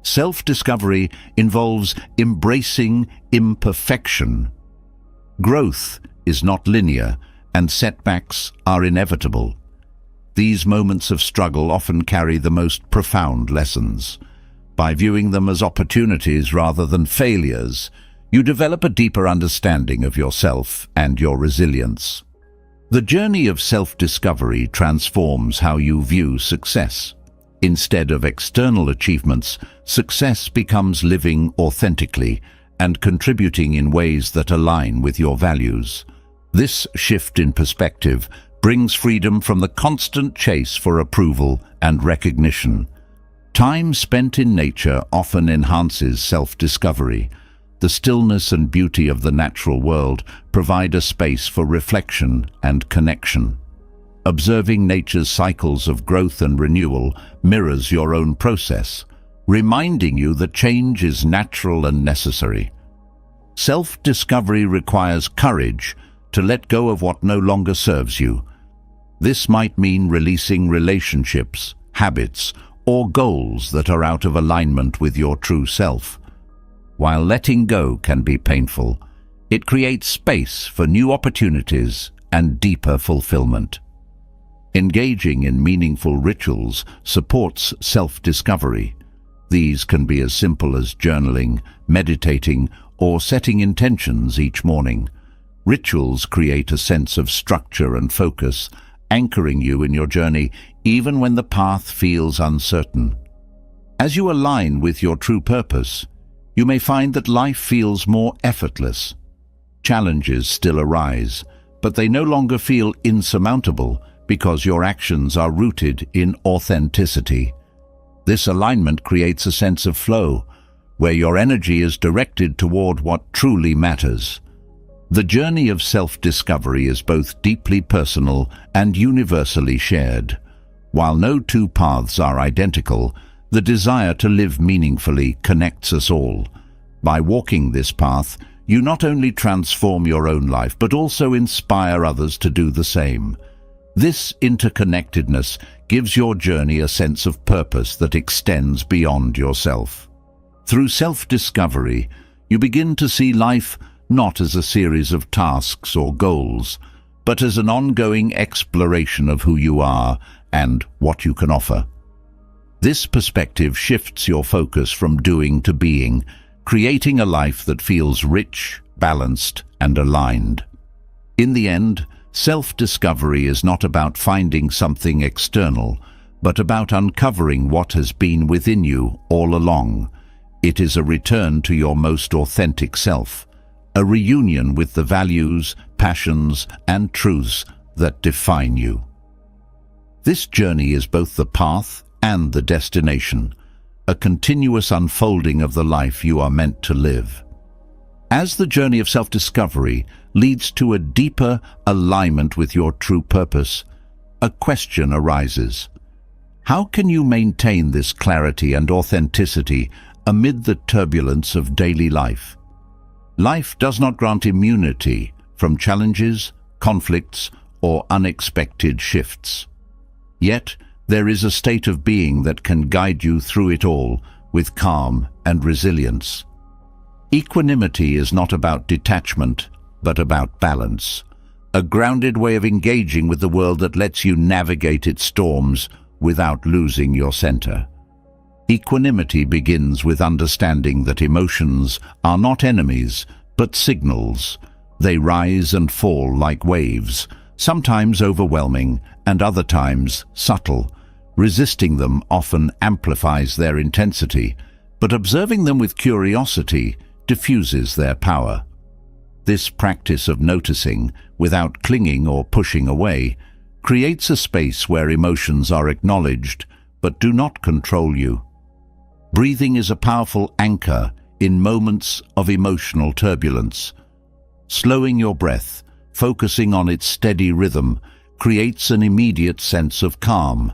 Self-discovery involves embracing imperfection. Growth is not linear, and setbacks are inevitable. These moments of struggle often carry the most profound lessons. By viewing them as opportunities rather than failures, you develop a deeper understanding of yourself and your resilience. The journey of self-discovery transforms how you view success. Instead of external achievements, success becomes living authentically and contributing in ways that align with your values. This shift in perspective brings freedom from the constant chase for approval and recognition. Time spent in nature often enhances self-discovery. The stillness and beauty of the natural world provide a space for reflection and connection. Observing nature's cycles of growth and renewal mirrors your own process, reminding you that change is natural and necessary. Self-discovery requires courage to let go of what no longer serves you. This might mean releasing relationships, habits, or goals that are out of alignment with your true self. While letting go can be painful, it creates space for new opportunities and deeper fulfillment. Engaging in meaningful rituals supports self-discovery. These can be as simple as journaling, meditating, or setting intentions each morning. Rituals create a sense of structure and focus, anchoring you in your journey even when the path feels uncertain. As you align with your true purpose, you may find that life feels more effortless. Challenges still arise, but they no longer feel insurmountable because your actions are rooted in authenticity. This alignment creates a sense of flow, where your energy is directed toward what truly matters. The journey of self-discovery is both deeply personal and universally shared. While no two paths are identical, the desire to live meaningfully connects us all. By walking this path, you not only transform your own life, but also inspire others to do the same. This interconnectedness gives your journey a sense of purpose that extends beyond yourself. Through self-discovery, you begin to see life not as a series of tasks or goals, but as an ongoing exploration of who you are and what you can offer. This perspective shifts your focus from doing to being, creating a life that feels rich, balanced, and aligned. In the end, self-discovery is not about finding something external, but about uncovering what has been within you all along. It is a return to your most authentic self, a reunion with the values, passions, and truths that define you. This journey is both the path and the destination, a continuous unfolding of the life you are meant to live. As the journey of self-discovery leads to a deeper alignment with your true purpose, a question arises. How can you maintain this clarity and authenticity amid the turbulence of daily life? Life does not grant immunity from challenges, conflicts, or unexpected shifts. Yet, there is a state of being that can guide you through it all with calm and resilience. Equanimity is not about detachment, but about balance, a grounded way of engaging with the world that lets you navigate its storms without losing your center. Equanimity begins with understanding that emotions are not enemies, but signals. They rise and fall like waves, sometimes overwhelming and other times subtle. Resisting them often amplifies their intensity, but observing them with curiosity diffuses their power. This practice of noticing, without clinging or pushing away, creates a space where emotions are acknowledged but do not control you. Breathing is a powerful anchor in moments of emotional turbulence. Slowing your breath, focusing on its steady rhythm, creates an immediate sense of calm.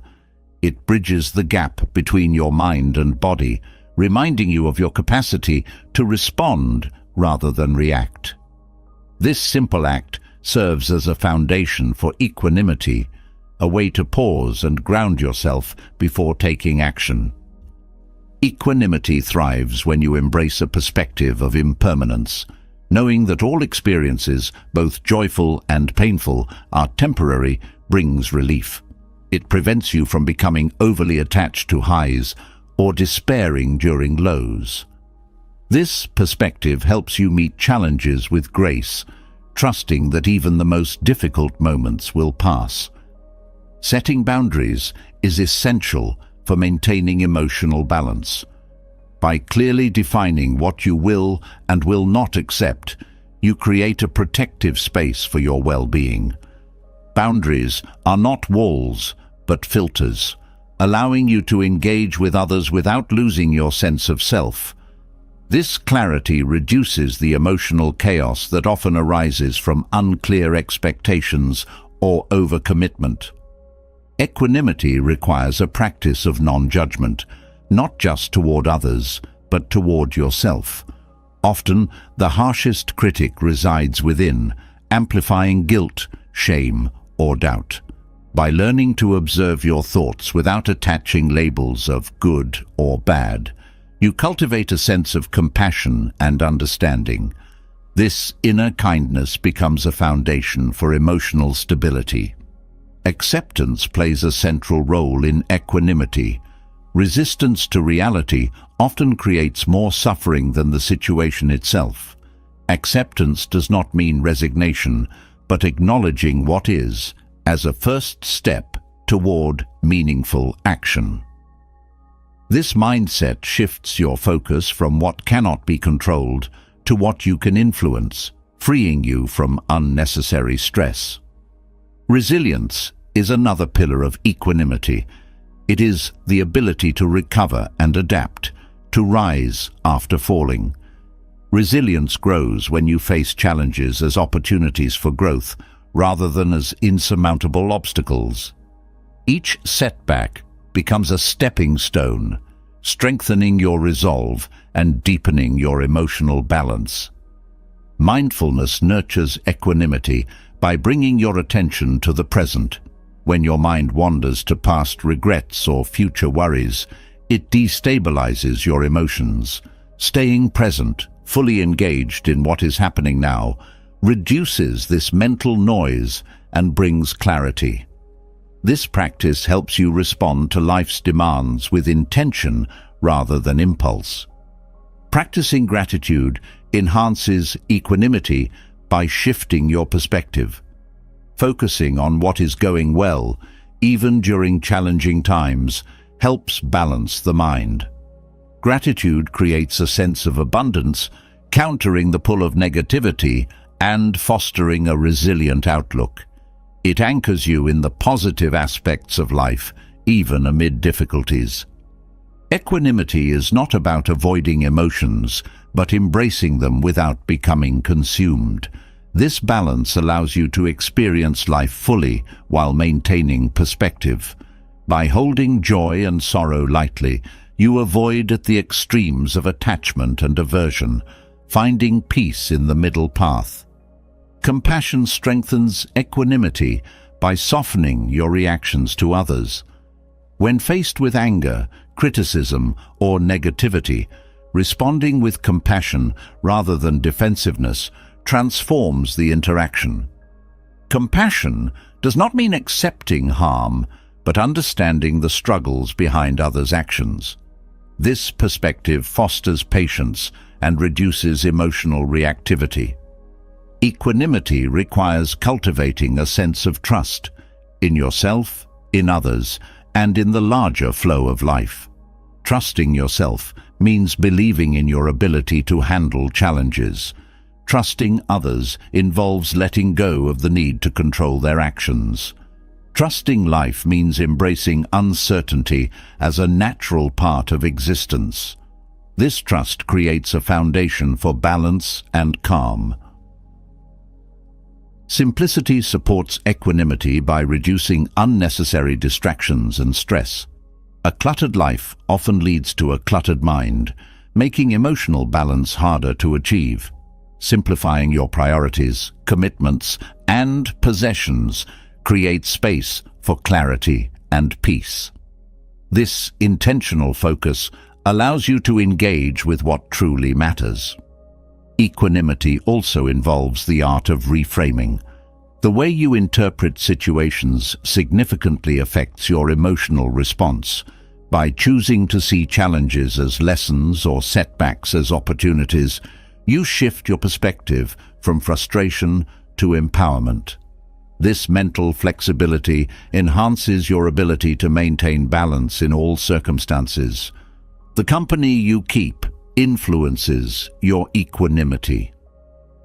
It bridges the gap between your mind and body, reminding you of your capacity to respond rather than react. This simple act serves as a foundation for equanimity, a way to pause and ground yourself before taking action. Equanimity thrives when you embrace a perspective of impermanence, knowing that all experiences, both joyful and painful, are temporary, brings relief. It prevents you from becoming overly attached to highs or despairing during lows. This perspective helps you meet challenges with grace, trusting that even the most difficult moments will pass. Setting boundaries is essential for maintaining emotional balance. By clearly defining what you will and will not accept, you create a protective space for your well-being. Boundaries are not walls, but filters, allowing you to engage with others without losing your sense of self. This clarity reduces the emotional chaos that often arises from unclear expectations or overcommitment. Equanimity requires a practice of non-judgment, not just toward others, but toward yourself. Often, the harshest critic resides within, amplifying guilt, shame, or doubt. By learning to observe your thoughts without attaching labels of good or bad, you cultivate a sense of compassion and understanding. This inner kindness becomes a foundation for emotional stability. Acceptance plays a central role in equanimity. Resistance to reality often creates more suffering than the situation itself. Acceptance does not mean resignation, but acknowledging what is as a first step toward meaningful action. This mindset shifts your focus from what cannot be controlled to what you can influence, freeing you from unnecessary stress. Resilience is another pillar of equanimity. It is the ability to recover and adapt, to rise after falling. Resilience grows when you face challenges as opportunities for growth rather than as insurmountable obstacles. Each setback becomes a stepping stone, strengthening your resolve and deepening your emotional balance. Mindfulness nurtures equanimity by bringing your attention to the present. When your mind wanders to past regrets or future worries, it destabilizes your emotions. Staying present, fully engaged in what is happening now, reduces this mental noise and brings clarity. This practice helps you respond to life's demands with intention rather than impulse. Practicing gratitude enhances equanimity by shifting your perspective. Focusing on what is going well, even during challenging times, helps balance the mind. Gratitude creates a sense of abundance, countering the pull of negativity and fostering a resilient outlook. It anchors you in the positive aspects of life, even amid difficulties. Equanimity is not about avoiding emotions, but embracing them without becoming consumed. This balance allows you to experience life fully while maintaining perspective. By holding joy and sorrow lightly, you avoid at the extremes of attachment and aversion, finding peace in the middle path. Compassion strengthens equanimity by softening your reactions to others. When faced with anger, criticism, or negativity, responding with compassion rather than defensiveness transforms the interaction. Compassion does not mean accepting harm, but understanding the struggles behind others' actions. This perspective fosters patience and reduces emotional reactivity. Equanimity requires cultivating a sense of trust in yourself, in others, and in the larger flow of life. Trusting yourself means believing in your ability to handle challenges. Trusting others involves letting go of the need to control their actions. Trusting life means embracing uncertainty as a natural part of existence. This trust creates a foundation for balance and calm. Simplicity supports equanimity by reducing unnecessary distractions and stress. A cluttered life often leads to a cluttered mind, making emotional balance harder to achieve. Simplifying your priorities, commitments, and possessions creates space for clarity and peace. This intentional focus allows you to engage with what truly matters. Equanimity also involves the art of reframing. The way you interpret situations significantly affects your emotional response. By choosing to see challenges as lessons or setbacks as opportunities, you shift your perspective from frustration to empowerment. This mental flexibility enhances your ability to maintain balance in all circumstances. The company you keep influences your equanimity.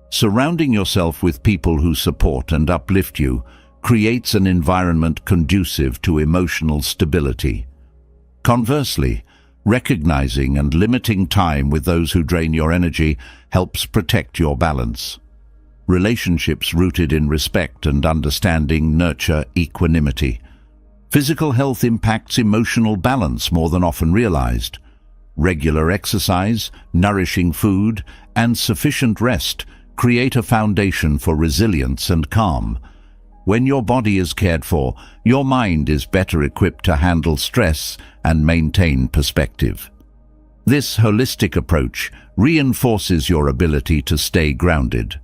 Surrounding yourself with people who support and uplift you creates an environment conducive to emotional stability. Conversely, recognizing and limiting time with those who drain your energy helps protect your balance. Relationships rooted in respect and understanding nurture equanimity. Physical health impacts emotional balance more than often realized. Regular exercise, nourishing food, and sufficient rest create a foundation for resilience and calm. When your body is cared for, your mind is better equipped to handle stress and maintain perspective. This holistic approach reinforces your ability to stay grounded.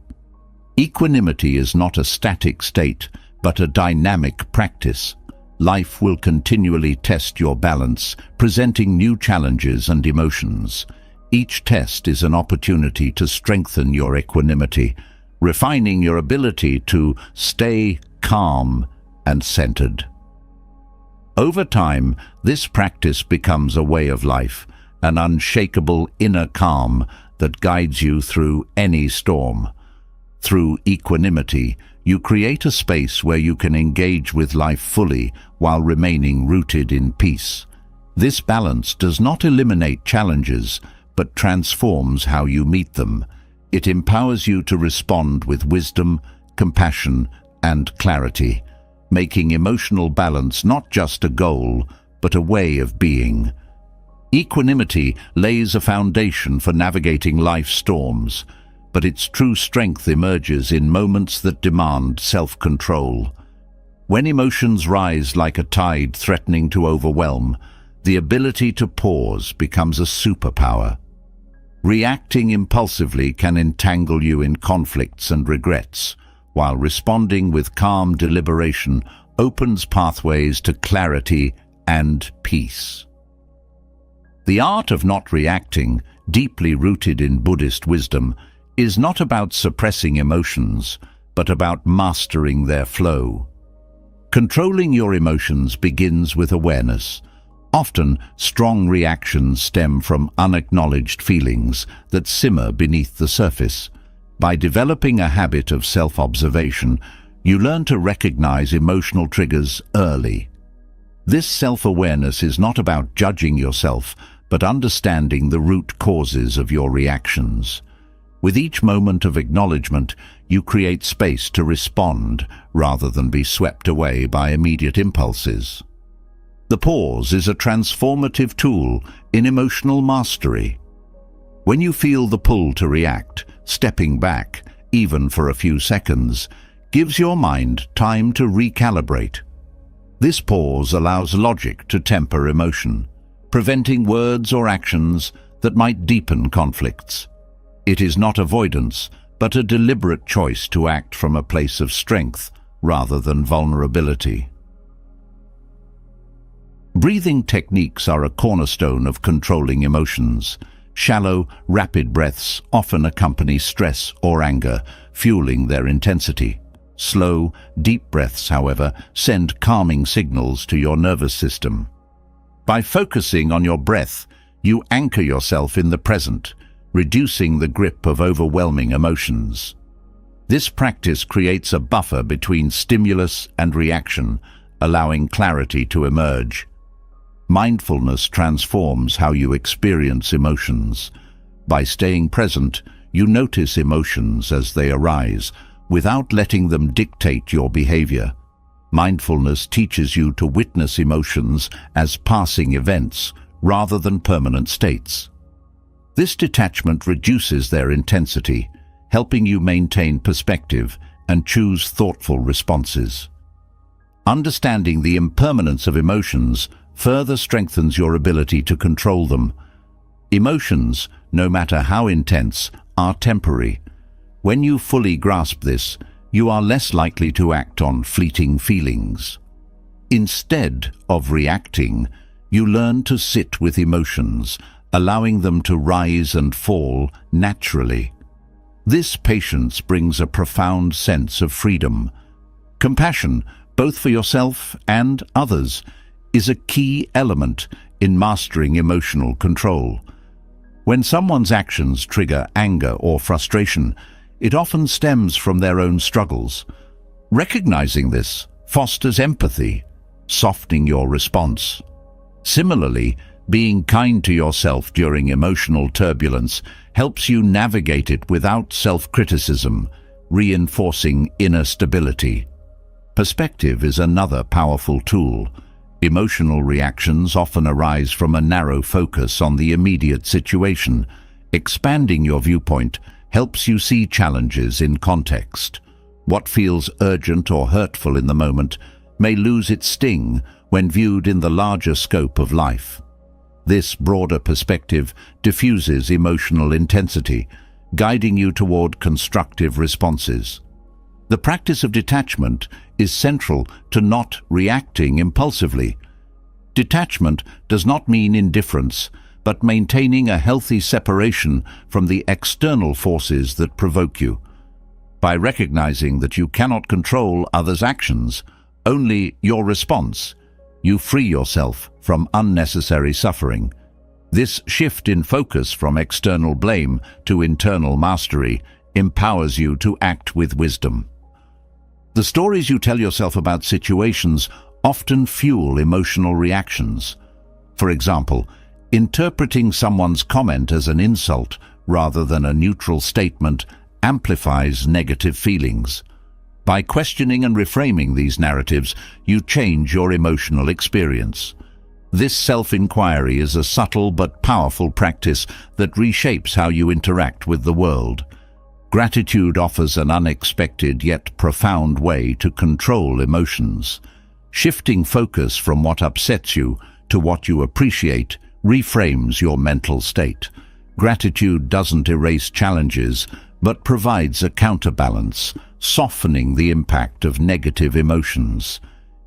Equanimity is not a static state, but a dynamic practice. Life will continually test your balance, presenting new challenges and emotions. Each test is an opportunity to strengthen your equanimity, refining your ability to stay calm and centered. Over time, this practice becomes a way of life, an unshakable inner calm that guides you through any storm. Through equanimity, you create a space where you can engage with life fully while remaining rooted in peace. This balance does not eliminate challenges, but transforms how you meet them. It empowers you to respond with wisdom, compassion, and clarity, making emotional balance not just a goal, but a way of being. Equanimity lays a foundation for navigating life's storms, but its true strength emerges in moments that demand self-control. When emotions rise like a tide threatening to overwhelm, the ability to pause becomes a superpower. Reacting impulsively can entangle you in conflicts and regrets, while responding with calm deliberation opens pathways to clarity and peace. The art of not reacting, deeply rooted in Buddhist wisdom, is not about suppressing emotions, but about mastering their flow. Controlling your emotions begins with awareness. Often, strong reactions stem from unacknowledged feelings that simmer beneath the surface. By developing a habit of self-observation, you learn to recognize emotional triggers early. This self-awareness is not about judging yourself, but understanding the root causes of your reactions. With each moment of acknowledgement, you create space to respond rather than be swept away by immediate impulses. The pause is a transformative tool in emotional mastery. When you feel the pull to react, stepping back, even for a few seconds, gives your mind time to recalibrate. This pause allows logic to temper emotion, preventing words or actions that might deepen conflicts. It is not avoidance, but a deliberate choice to act from a place of strength rather than vulnerability. Breathing techniques are a cornerstone of controlling emotions. Shallow, rapid breaths often accompany stress or anger, fueling their intensity. Slow, deep breaths, however, send calming signals to your nervous system. By focusing on your breath, you anchor yourself in the present, reducing the grip of overwhelming emotions. This practice creates a buffer between stimulus and reaction, allowing clarity to emerge. Mindfulness transforms how you experience emotions. By staying present, you notice emotions as they arise, without letting them dictate your behavior. Mindfulness teaches you to witness emotions as passing events, rather than permanent states. This detachment reduces their intensity, helping you maintain perspective and choose thoughtful responses. Understanding the impermanence of emotions further strengthens your ability to control them. Emotions, no matter how intense, are temporary. When you fully grasp this, you are less likely to act on fleeting feelings. Instead of reacting, you learn to sit with emotions, allowing them to rise and fall naturally. This patience brings a profound sense of freedom. Compassion, both for yourself and others, is a key element in mastering emotional control. When someone's actions trigger anger or frustration, it often stems from their own struggles. Recognizing this fosters empathy, softening your response. Similarly, being kind to yourself during emotional turbulence helps you navigate it without self-criticism, reinforcing inner stability. Perspective is another powerful tool. Emotional reactions often arise from a narrow focus on the immediate situation. Expanding your viewpoint helps you see challenges in context. What feels urgent or hurtful in the moment may lose its sting when viewed in the larger scope of life. This broader perspective diffuses emotional intensity, guiding you toward constructive responses. The practice of detachment is central to not reacting impulsively. Detachment does not mean indifference, but maintaining a healthy separation from the external forces that provoke you. By recognizing that you cannot control others' actions, only your response, you free yourself from unnecessary suffering. This shift in focus from external blame to internal mastery empowers you to act with wisdom. The stories you tell yourself about situations often fuel emotional reactions. For example, interpreting someone's comment as an insult rather than a neutral statement amplifies negative feelings. By questioning and reframing these narratives, you change your emotional experience. This self-inquiry is a subtle but powerful practice that reshapes how you interact with the world. Gratitude offers an unexpected yet profound way to control emotions. Shifting focus from what upsets you to what you appreciate reframes your mental state. Gratitude doesn't erase challenges, but provides a counterbalance, softening the impact of negative emotions.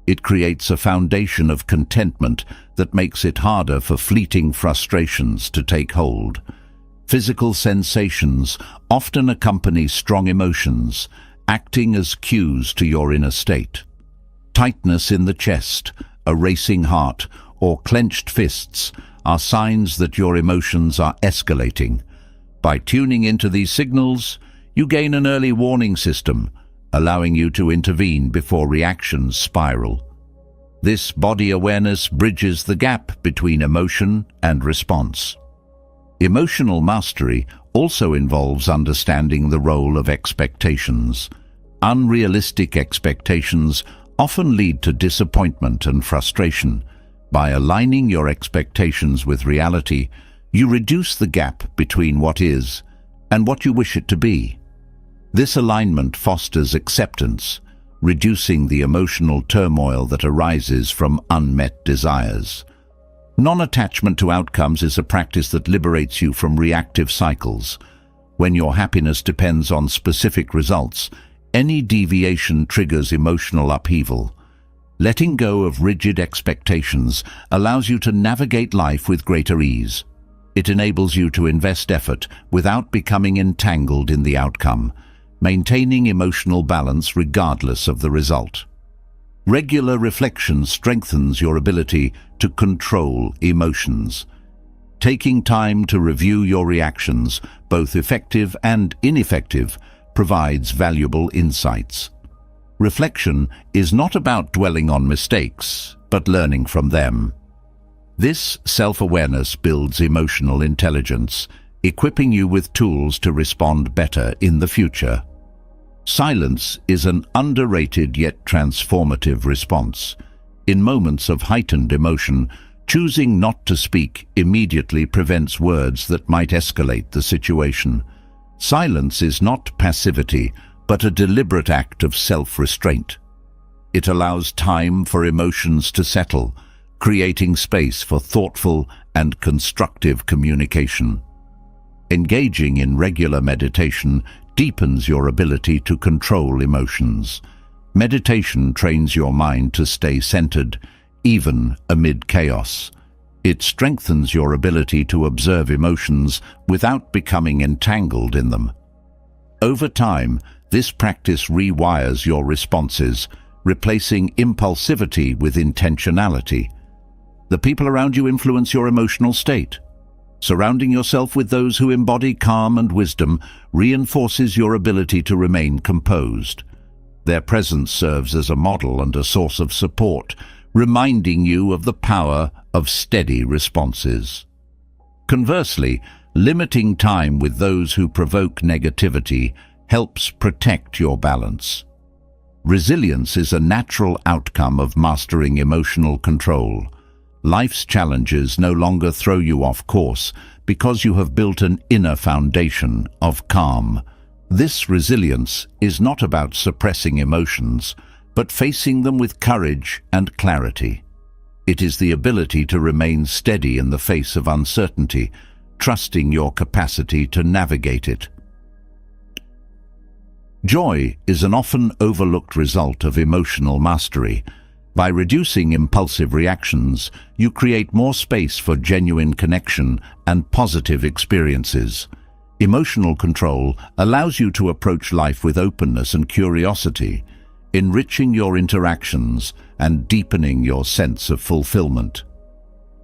It creates a foundation of contentment that makes it harder for fleeting frustrations to take hold. Physical sensations often accompany strong emotions, acting as cues to your inner state. Tightness in the chest, a racing heart, or clenched fists are signs that your emotions are escalating. By tuning into these signals, you gain an early warning system, allowing you to intervene before reactions spiral. This body awareness bridges the gap between emotion and response. Emotional mastery also involves understanding the role of expectations. Unrealistic expectations often lead to disappointment and frustration. By aligning your expectations with reality, you reduce the gap between what is and what you wish it to be. This alignment fosters acceptance, reducing the emotional turmoil that arises from unmet desires. Non-attachment to outcomes is a practice that liberates you from reactive cycles. When your happiness depends on specific results, any deviation triggers emotional upheaval. Letting go of rigid expectations allows you to navigate life with greater ease. It enables you to invest effort without becoming entangled in the outcome, maintaining emotional balance regardless of the result. Regular reflection strengthens your ability to control emotions. Taking time to review your reactions, both effective and ineffective, provides valuable insights. Reflection is not about dwelling on mistakes, but learning from them. This self-awareness builds emotional intelligence, equipping you with tools to respond better in the future. Silence is an underrated yet transformative response. In moments of heightened emotion, choosing not to speak immediately prevents words that might escalate the situation. Silence is not passivity, but a deliberate act of self-restraint. It allows time for emotions to settle, creating space for thoughtful and constructive communication. Engaging in regular meditation deepens your ability to control emotions. Meditation trains your mind to stay centered, even amid chaos. It strengthens your ability to observe emotions without becoming entangled in them. Over time, this practice rewires your responses, replacing impulsivity with intentionality. The people around you influence your emotional state. Surrounding yourself with those who embody calm and wisdom reinforces your ability to remain composed. Their presence serves as a model and a source of support, reminding you of the power of steady responses. Conversely, limiting time with those who provoke negativity helps protect your balance. Resilience is a natural outcome of mastering emotional control. Life's challenges no longer throw you off course because you have built an inner foundation of calm. This resilience is not about suppressing emotions, but facing them with courage and clarity. It is the ability to remain steady in the face of uncertainty, trusting your capacity to navigate it. Joy is an often overlooked result of emotional mastery. By reducing impulsive reactions, you create more space for genuine connection and positive experiences. Emotional control allows you to approach life with openness and curiosity, enriching your interactions and deepening your sense of fulfillment.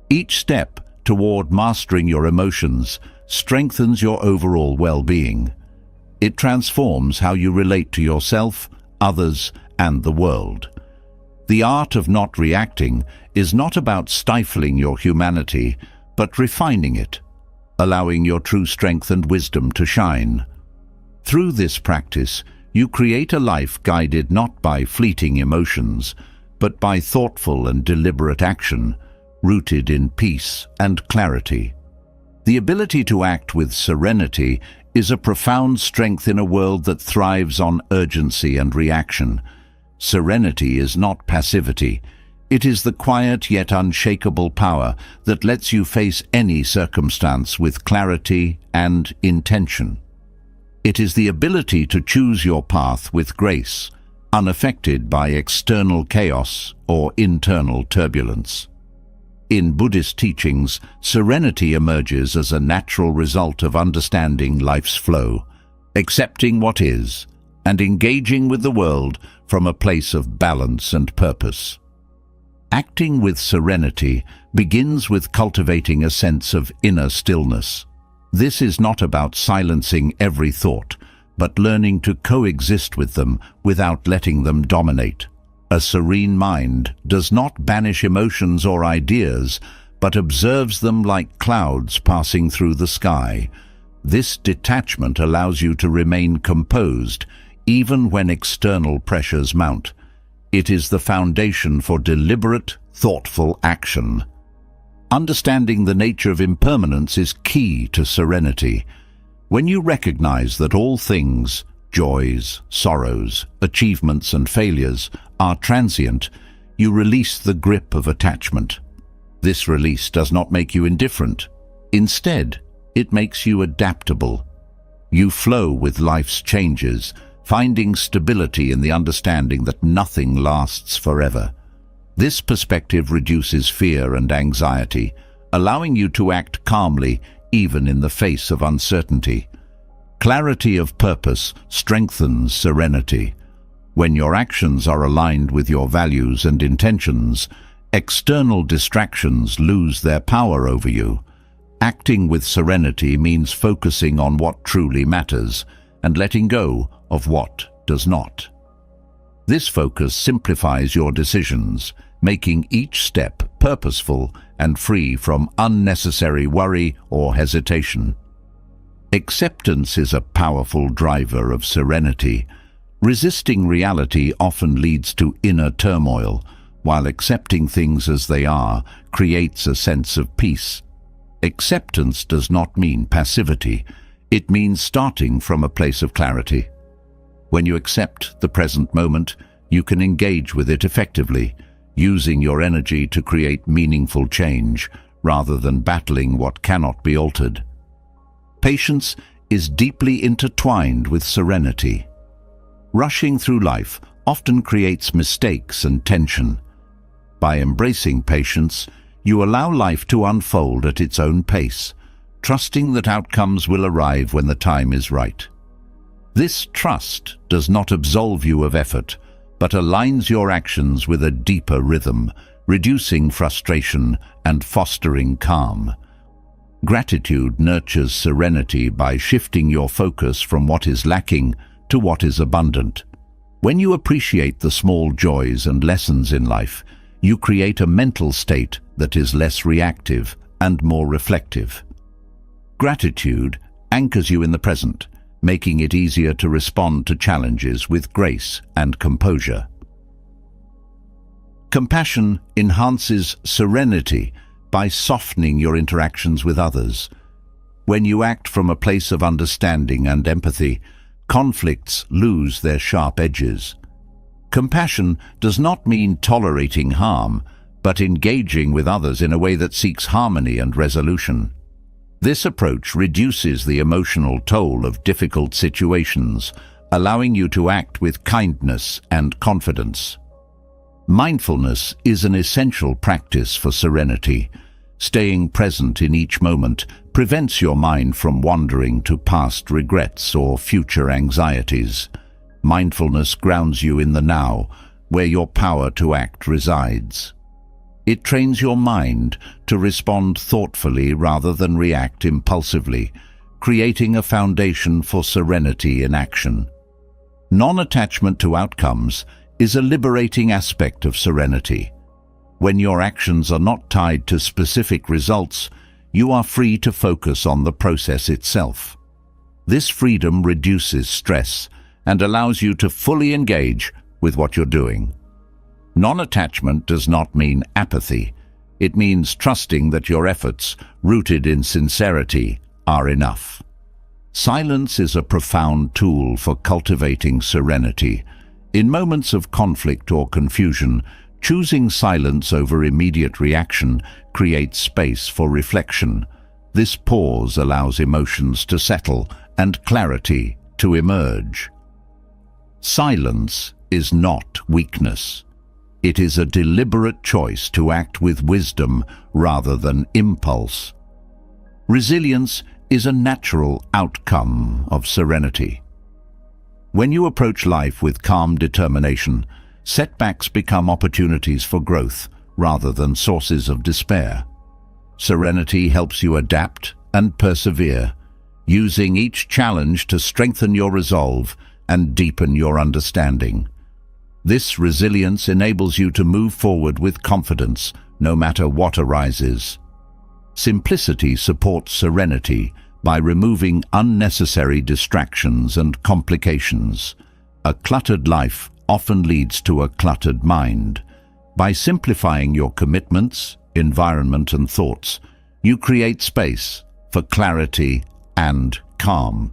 Each step toward mastering your emotions strengthens your overall well-being. It transforms how you relate to yourself, others, and the world. The art of not reacting is not about stifling your humanity, but refining it, allowing your true strength and wisdom to shine. Through this practice, you create a life guided not by fleeting emotions, but by thoughtful and deliberate action, rooted in peace and clarity. The ability to act with serenity is a profound strength in a world that thrives on urgency and reaction. Serenity is not passivity. It is the quiet yet unshakable power that lets you face any circumstance with clarity and intention. It is the ability to choose your path with grace, unaffected by external chaos or internal turbulence. In Buddhist teachings, serenity emerges as a natural result of understanding life's flow, accepting what is, and engaging with the world from a place of balance and purpose. Acting with serenity begins with cultivating a sense of inner stillness. This is not about silencing every thought, but learning to coexist with them without letting them dominate. A serene mind does not banish emotions or ideas, but observes them like clouds passing through the sky. This detachment allows you to remain composed, even when external pressures mount. It is the foundation for deliberate, thoughtful action. Understanding the nature of impermanence is key to serenity. When you recognize that all things, joys, sorrows, achievements and failures, are transient, you release the grip of attachment. This release does not make you indifferent. Instead, it makes you adaptable. You flow with life's changes, finding stability in the understanding that nothing lasts forever. This perspective reduces fear and anxiety, allowing you to act calmly even in the face of uncertainty. Clarity of purpose strengthens serenity. When your actions are aligned with your values and intentions, external distractions lose their power over you. Acting with serenity means focusing on what truly matters and letting go of what does not. This focus simplifies your decisions, making each step purposeful and free from unnecessary worry or hesitation. Acceptance is a powerful driver of serenity. Resisting reality often leads to inner turmoil, while accepting things as they are creates a sense of peace. Acceptance does not mean passivity. It means starting from a place of clarity. When you accept the present moment, you can engage with it effectively, using your energy to create meaningful change rather than battling what cannot be altered. Patience is deeply intertwined with serenity. Rushing through life often creates mistakes and tension. By embracing patience, you allow life to unfold at its own pace, trusting that outcomes will arrive when the time is right. This trust does not absolve you of effort, but aligns your actions with a deeper rhythm, reducing frustration and fostering calm. Gratitude nurtures serenity by shifting your focus from what is lacking to what is abundant. When you appreciate the small joys and lessons in life, you create a mental state that is less reactive and more reflective. Gratitude anchors you in the present, making it easier to respond to challenges with grace and composure. Compassion enhances serenity by softening your interactions with others. When you act from a place of understanding and empathy, conflicts lose their sharp edges. Compassion does not mean tolerating harm, but engaging with others in a way that seeks harmony and resolution. This approach reduces the emotional toll of difficult situations, allowing you to act with kindness and confidence. Mindfulness is an essential practice for serenity. Staying present in each moment prevents your mind from wandering to past regrets or future anxieties. Mindfulness grounds you in the now, where your power to act resides. It trains your mind to respond thoughtfully rather than react impulsively, creating a foundation for serenity in action. Non-attachment to outcomes is a liberating aspect of serenity. When your actions are not tied to specific results, you are free to focus on the process itself. This freedom reduces stress and allows you to fully engage with what you're doing. Non-attachment does not mean apathy. It means trusting that your efforts, rooted in sincerity, are enough. Silence is a profound tool for cultivating serenity. In moments of conflict or confusion, choosing silence over immediate reaction creates space for reflection. This pause allows emotions to settle and clarity to emerge. Silence is not weakness. It is a deliberate choice to act with wisdom rather than impulse. Resilience is a natural outcome of serenity. When you approach life with calm determination, setbacks become opportunities for growth rather than sources of despair. Serenity helps you adapt and persevere, using each challenge to strengthen your resolve and deepen your understanding. This resilience enables you to move forward with confidence, no matter what arises. Simplicity supports serenity by removing unnecessary distractions and complications. A cluttered life often leads to a cluttered mind. By simplifying your commitments, environment, and thoughts, you create space for clarity and calm.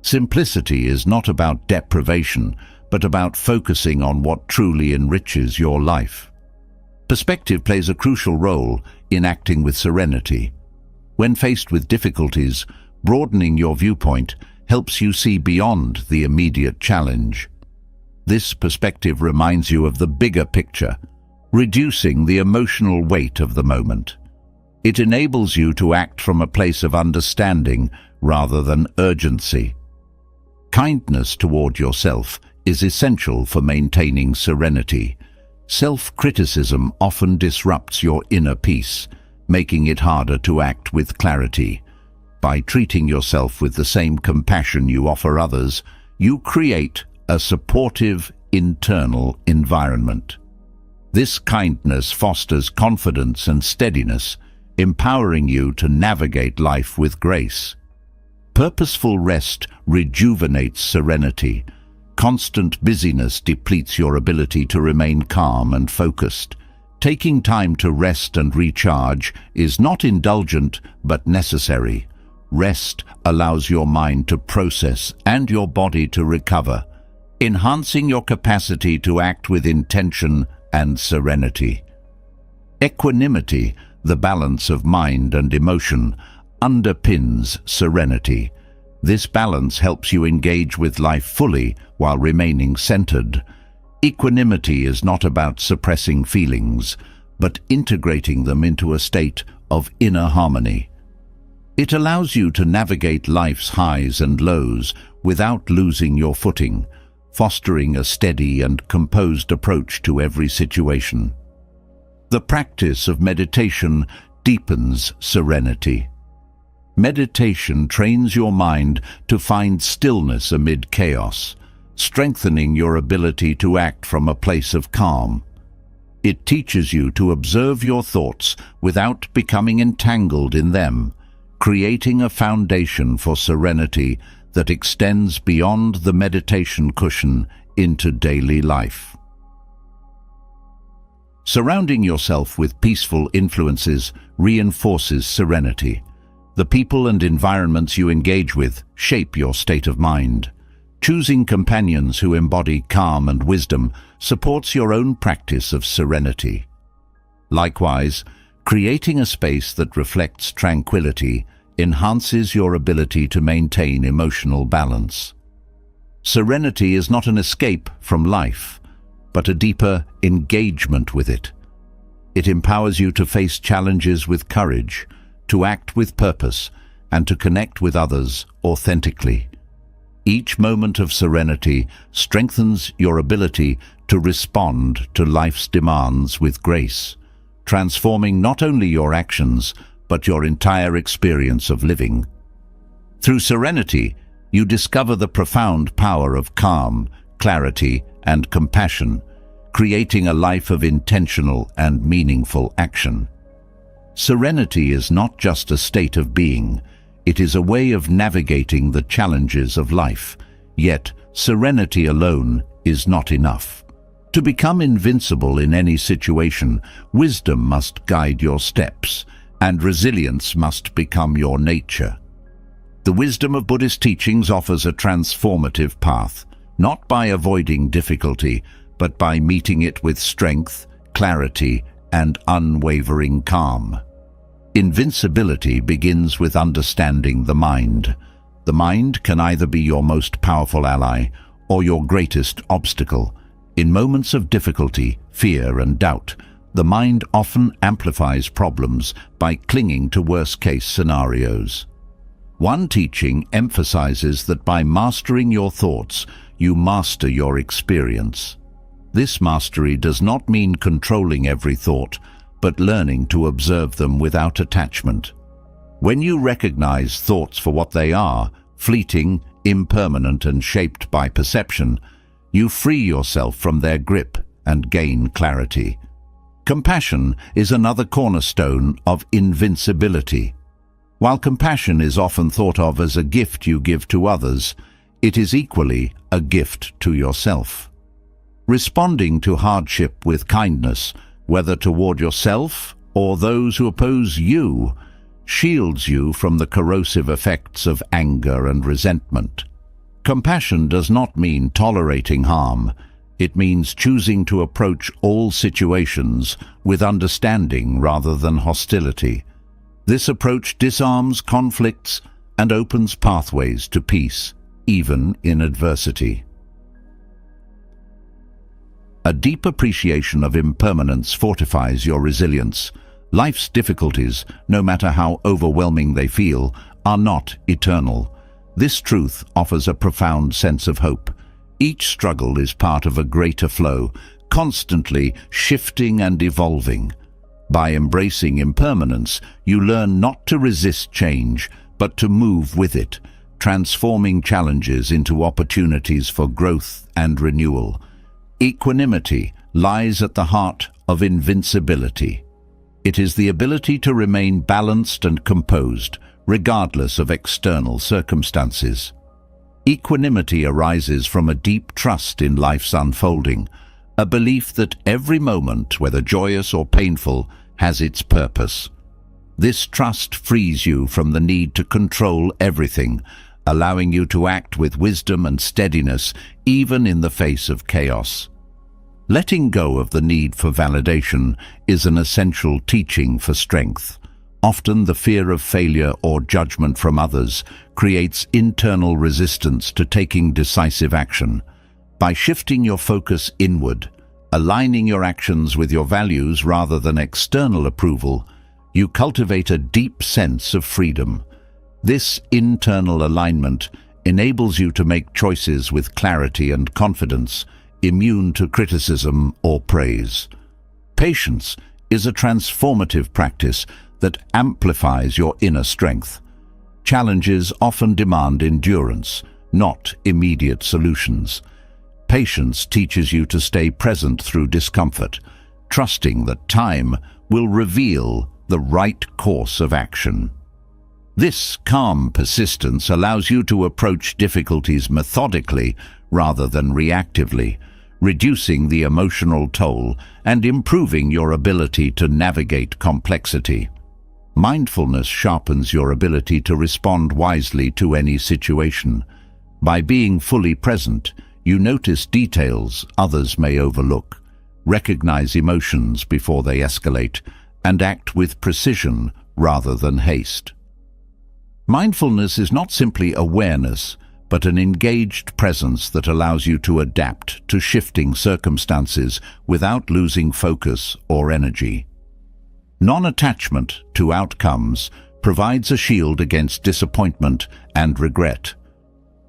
Simplicity is not about deprivation, but about focusing on what truly enriches your life. Perspective plays a crucial role in acting with serenity. When faced with difficulties, broadening your viewpoint helps you see beyond the immediate challenge. This perspective reminds you of the bigger picture, reducing the emotional weight of the moment. It enables you to act from a place of understanding rather than urgency. Kindness toward yourself is essential for maintaining serenity. Self-criticism often disrupts your inner peace, making it harder to act with clarity. By treating yourself with the same compassion you offer others, you create a supportive internal environment. This kindness fosters confidence and steadiness, empowering you to navigate life with grace. Purposeful rest rejuvenates serenity. Constant busyness depletes your ability to remain calm and focused. Taking time to rest and recharge is not indulgent but necessary. Rest allows your mind to process and your body to recover, enhancing your capacity to act with intention and serenity. Equanimity, the balance of mind and emotion, underpins serenity. This balance helps you engage with life fully while remaining centered. Equanimity is not about suppressing feelings, but integrating them into a state of inner harmony. It allows you to navigate life's highs and lows without losing your footing, fostering a steady and composed approach to every situation. The practice of meditation deepens serenity. Meditation trains your mind to find stillness amid chaos, strengthening your ability to act from a place of calm. It teaches you to observe your thoughts without becoming entangled in them, creating a foundation for serenity that extends beyond the meditation cushion into daily life. Surrounding yourself with peaceful influences reinforces serenity. The people and environments you engage with shape your state of mind. Choosing companions who embody calm and wisdom supports your own practice of serenity. Likewise, creating a space that reflects tranquility enhances your ability to maintain emotional balance. Serenity is not an escape from life, but a deeper engagement with it. It empowers you to face challenges with courage, to act with purpose, and to connect with others authentically. Each moment of serenity strengthens your ability to respond to life's demands with grace, transforming not only your actions, but your entire experience of living. Through serenity, you discover the profound power of calm, clarity, and compassion, creating a life of intentional and meaningful action. Serenity is not just a state of being, it is a way of navigating the challenges of life. Yet, serenity alone is not enough. To become invincible in any situation, wisdom must guide your steps, and resilience must become your nature. The wisdom of Buddhist teachings offers a transformative path, not by avoiding difficulty, but by meeting it with strength, clarity, and unwavering calm. Invincibility begins with understanding the mind. The mind can either be your most powerful ally or your greatest obstacle. In moments of difficulty, fear, and doubt, the mind often amplifies problems by clinging to worst-case scenarios. One teaching emphasizes that by mastering your thoughts, you master your experience. This mastery does not mean controlling every thought, but learning to observe them without attachment. When you recognize thoughts for what they are, fleeting, impermanent, and shaped by perception, you free yourself from their grip and gain clarity. Compassion is another cornerstone of invincibility. While compassion is often thought of as a gift you give to others, it is equally a gift to yourself. Responding to hardship with kindness, whether toward yourself or those who oppose you, shields you from the corrosive effects of anger and resentment. Compassion does not mean tolerating harm. It means choosing to approach all situations with understanding rather than hostility. This approach disarms conflicts and opens pathways to peace, even in adversity. A deep appreciation of impermanence fortifies your resilience, Life's difficulties, no matter how overwhelming they feel, are not eternal. This truth offers a profound sense of hope. Each struggle is part of a greater flow, constantly shifting and evolving. By embracing impermanence, you learn not to resist change, but to move with it, transforming challenges into opportunities for growth and renewal. Equanimity lies at the heart of invincibility. It is the ability to remain balanced and composed, regardless of external circumstances. Equanimity arises from a deep trust in life's unfolding, a belief that every moment, whether joyous or painful, has its purpose. This trust frees you from the need to control everything, allowing you to act with wisdom and steadiness even in the face of chaos. Letting go of the need for validation is an essential teaching for strength. Often the fear of failure or judgment from others creates internal resistance to taking decisive action. By shifting your focus inward, aligning your actions with your values rather than external approval, you cultivate a deep sense of freedom. This internal alignment enables you to make choices with clarity and confidence, immune to criticism or praise. Patience is a transformative practice that amplifies your inner strength. Challenges often demand endurance, not immediate solutions. Patience teaches you to stay present through discomfort, trusting that time will reveal the right course of action. This calm persistence allows you to approach difficulties methodically rather than reactively, reducing the emotional toll and improving your ability to navigate complexity. Mindfulness sharpens your ability to respond wisely to any situation. By being fully present, you notice details others may overlook, recognize emotions before they escalate, and act with precision rather than haste. Mindfulness is not simply awareness, but an engaged presence that allows you to adapt to shifting circumstances without losing focus or energy. Non-attachment to outcomes provides a shield against disappointment and regret.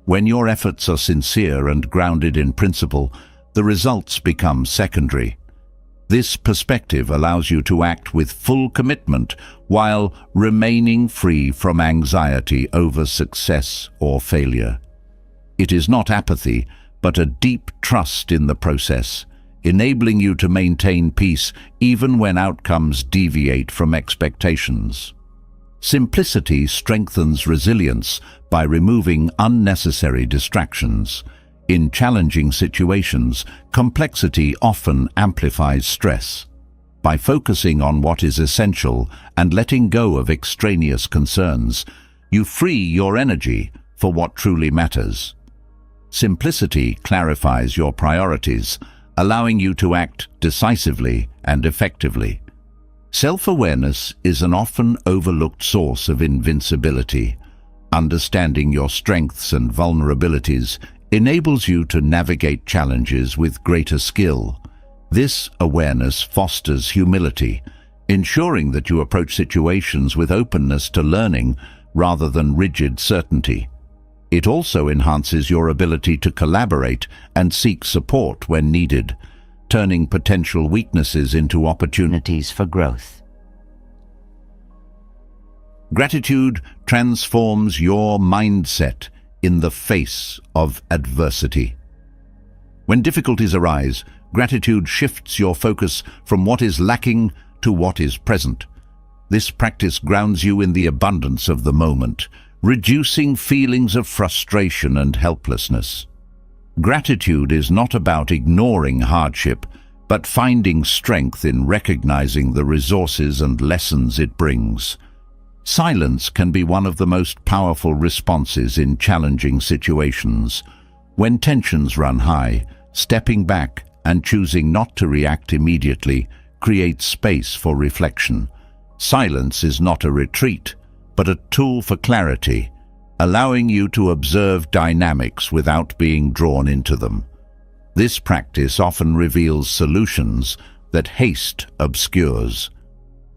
When your efforts are sincere and grounded in principle, the results become secondary. This perspective allows you to act with full commitment while remaining free from anxiety over success or failure. It is not apathy, but a deep trust in the process, enabling you to maintain peace even when outcomes deviate from expectations. Simplicity strengthens resilience by removing unnecessary distractions. In challenging situations, complexity often amplifies stress. By focusing on what is essential and letting go of extraneous concerns, you free your energy for what truly matters. Simplicity clarifies your priorities, allowing you to act decisively and effectively. Self-awareness is an often overlooked source of invincibility. Understanding your strengths and vulnerabilities enables you to navigate challenges with greater skill. This awareness fosters humility, ensuring that you approach situations with openness to learning rather than rigid certainty. It also enhances your ability to collaborate and seek support when needed, turning potential weaknesses into opportunities for growth. Gratitude transforms your mindset in the face of adversity. When difficulties arise, gratitude shifts your focus from what is lacking to what is present. This practice grounds you in the abundance of the moment, reducing feelings of frustration and helplessness. Gratitude is not about ignoring hardship, but finding strength in recognizing the resources and lessons it brings. Silence can be one of the most powerful responses in challenging situations. When tensions run high, stepping back and choosing not to react immediately creates space for reflection. Silence is not a retreat, but a tool for clarity, allowing you to observe dynamics without being drawn into them. This practice often reveals solutions that haste obscures.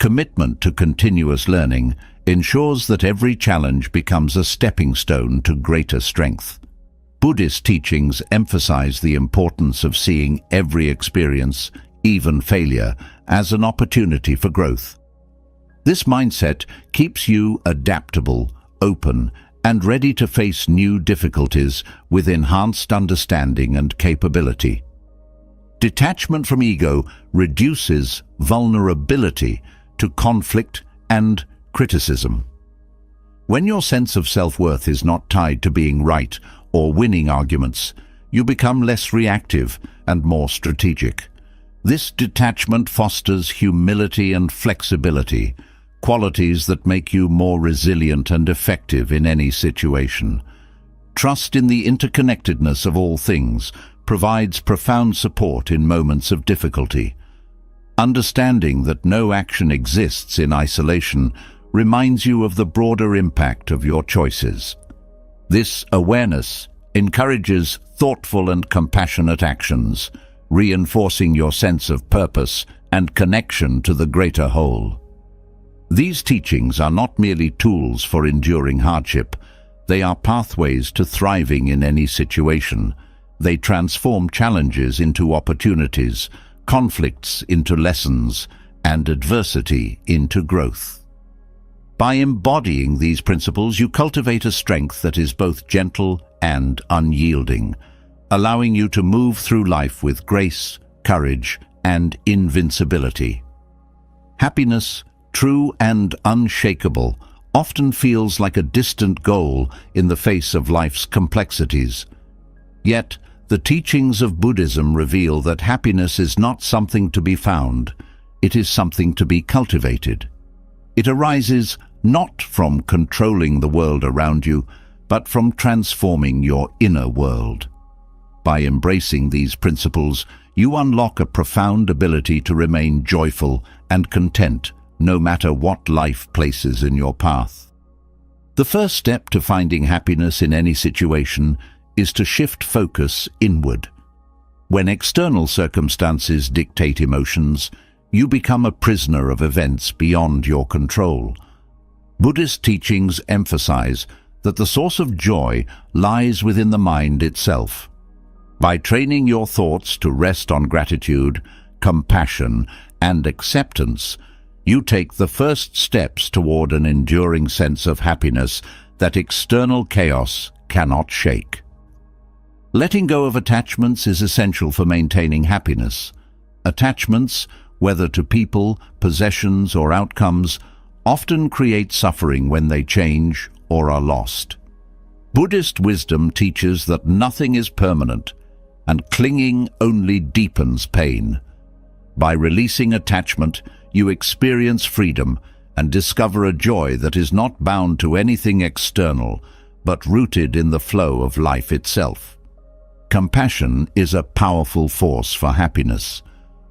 commitment to continuous learning ensures that every challenge becomes a stepping stone to greater strength. Buddhist teachings emphasize the importance of seeing every experience, even failure, as an opportunity for growth. This mindset keeps you adaptable, open, and ready to face new difficulties with enhanced understanding and capability. Detachment from ego reduces vulnerability to conflict and criticism. When your sense of self-worth is not tied to being right or winning arguments, you become less reactive and more strategic. This detachment fosters humility and flexibility, qualities that make you more resilient and effective in any situation. Trust in the interconnectedness of all things provides profound support in moments of difficulty. Understanding that no action exists in isolation reminds you of the broader impact of your choices. This awareness encourages thoughtful and compassionate actions, reinforcing your sense of purpose and connection to the greater whole. These teachings are not merely tools for enduring hardship. They are pathways to thriving in any situation. They transform challenges into opportunities, conflicts into lessons, and adversity into growth. By embodying these principles, you cultivate a strength that is both gentle and unyielding, allowing you to move through life with grace, courage, and invincibility. Happiness, true and unshakable, often feels like a distant goal in the face of life's complexities. Yet, the teachings of Buddhism reveal that happiness is not something to be found, it is something to be cultivated. It arises not from controlling the world around you, but from transforming your inner world. By embracing these principles, you unlock a profound ability to remain joyful and content, no matter what life places in your path. The first step to finding happiness in any situation is to shift focus inward. When external circumstances dictate emotions, you become a prisoner of events beyond your control. Buddhist teachings emphasize that the source of joy lies within the mind itself. By training your thoughts to rest on gratitude, compassion, and acceptance, you take the first steps toward an enduring sense of happiness that external chaos cannot shake. Letting go of attachments is essential for maintaining happiness. Attachments, whether to people, possessions, or outcomes, often create suffering when they change or are lost. Buddhist wisdom teaches that nothing is permanent, and clinging only deepens pain. By releasing attachment, you experience freedom and discover a joy that is not bound to anything external, but rooted in the flow of life itself. Compassion is a powerful force for happiness.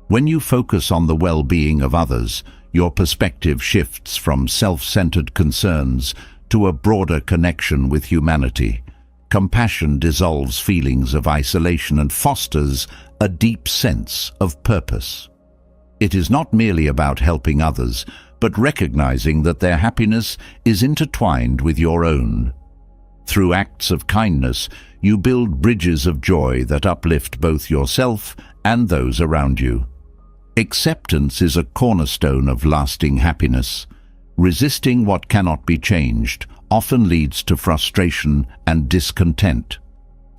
When you focus on the well-being of others, your perspective shifts from self-centered concerns to a broader connection with humanity. Compassion dissolves feelings of isolation and fosters a deep sense of purpose. It is not merely about helping others, but recognizing that their happiness is intertwined with your own. Through acts of kindness, you build bridges of joy that uplift both yourself and those around you. Acceptance is a cornerstone of lasting happiness. Resisting what cannot be changed often leads to frustration and discontent.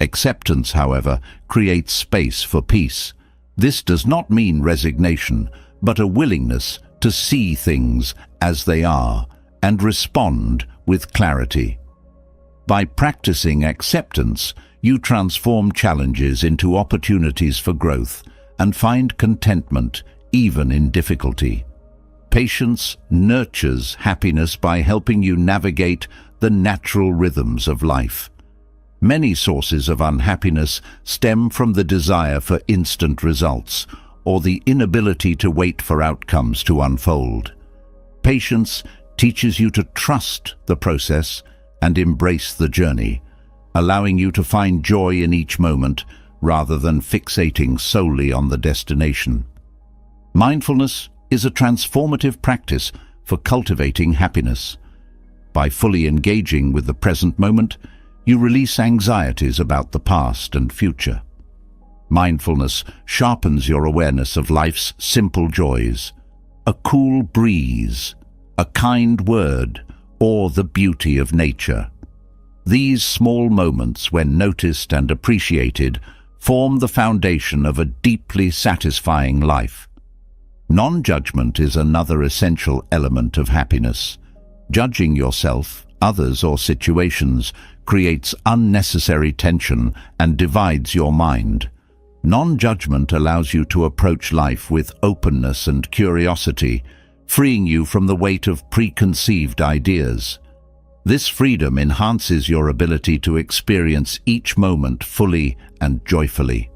Acceptance, however, creates space for peace. This does not mean resignation, but a willingness to see things as they are and respond with clarity. By practicing acceptance, you transform challenges into opportunities for growth and find contentment even in difficulty. Patience nurtures happiness by helping you navigate the natural rhythms of life. Many sources of unhappiness stem from the desire for instant results or the inability to wait for outcomes to unfold. Patience teaches you to trust the process and embrace the journey, allowing you to find joy in each moment rather than fixating solely on the destination. Mindfulness is a transformative practice for cultivating happiness. By fully engaging with the present moment, you release anxieties about the past and future. Mindfulness sharpens your awareness of life's simple joys: a cool breeze, a kind word, or the beauty of nature. These small moments, when noticed and appreciated, form the foundation of a deeply satisfying life. Non-judgment is another essential element of happiness. Judging yourself, others, or situations creates unnecessary tension and divides your mind. Non-judgment allows you to approach life with openness and curiosity, freeing you from the weight of preconceived ideas. This freedom enhances your ability to experience each moment fully and joyfully.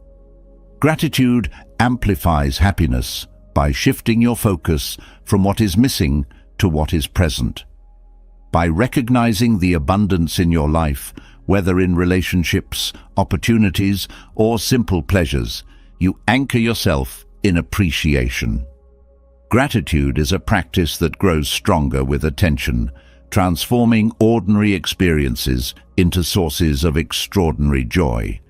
Gratitude amplifies happiness by shifting your focus from what is missing to what is present. By recognizing the abundance in your life, whether in relationships, opportunities, or simple pleasures, you anchor yourself in appreciation. Gratitude is a practice that grows stronger with attention, transforming ordinary experiences into sources of extraordinary joy.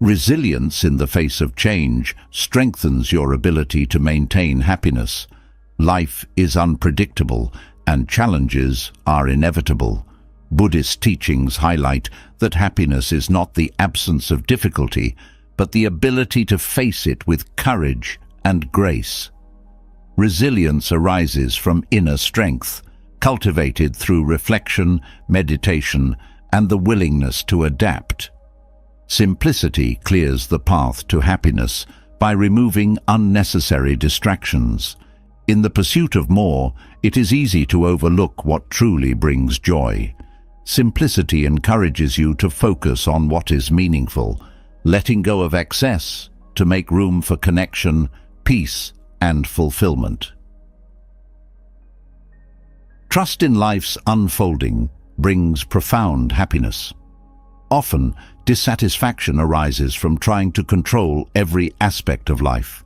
Resilience in the face of change strengthens your ability to maintain happiness. Life is unpredictable, and challenges are inevitable. Buddhist teachings highlight that happiness is not the absence of difficulty, but the ability to face it with courage and grace. Resilience arises from inner strength, cultivated through reflection, meditation, and the willingness to adapt. Simplicity clears the path to happiness by removing unnecessary distractions. In the pursuit of more, it is easy to overlook what truly brings joy. Simplicity encourages you to focus on what is meaningful, letting go of excess to make room for connection, peace, and fulfillment. Trust in life's unfolding brings profound happiness. Often, dissatisfaction arises from trying to control every aspect of life.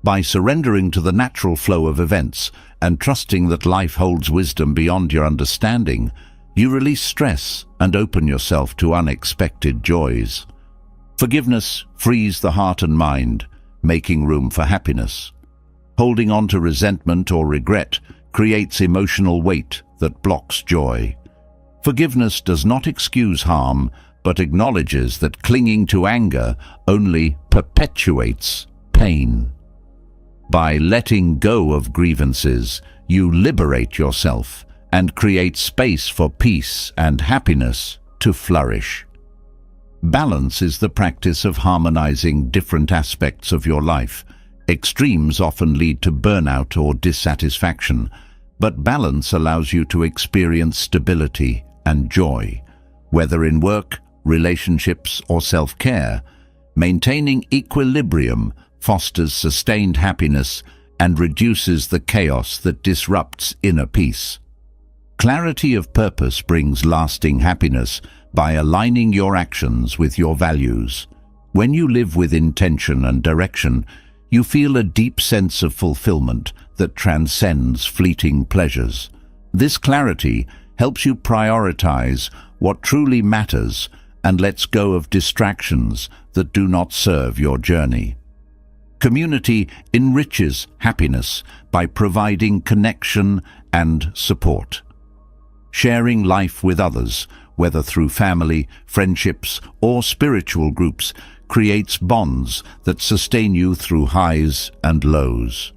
By surrendering to the natural flow of events and trusting that life holds wisdom beyond your understanding, you release stress and open yourself to unexpected joys. Forgiveness frees the heart and mind, making room for happiness. Holding on to resentment or regret creates emotional weight that blocks joy. Forgiveness does not excuse harm, but acknowledges that clinging to anger only perpetuates pain. By letting go of grievances, you liberate yourself and create space for peace and happiness to flourish. Balance is the practice of harmonizing different aspects of your life. Extremes often lead to burnout or dissatisfaction, but balance allows you to experience stability and joy. Whether in work, relationships, or self-care, maintaining equilibrium fosters sustained happiness and reduces the chaos that disrupts inner peace. Clarity of purpose brings lasting happiness by aligning your actions with your values. When you live with intention and direction, you feel a deep sense of fulfillment that transcends fleeting pleasures. This clarity helps you prioritize what truly matters and lets go of distractions that do not serve your journey. Community enriches happiness by providing connection and support. Sharing life with others, whether through family, friendships, or spiritual groups, creates bonds that sustain you through highs and lows.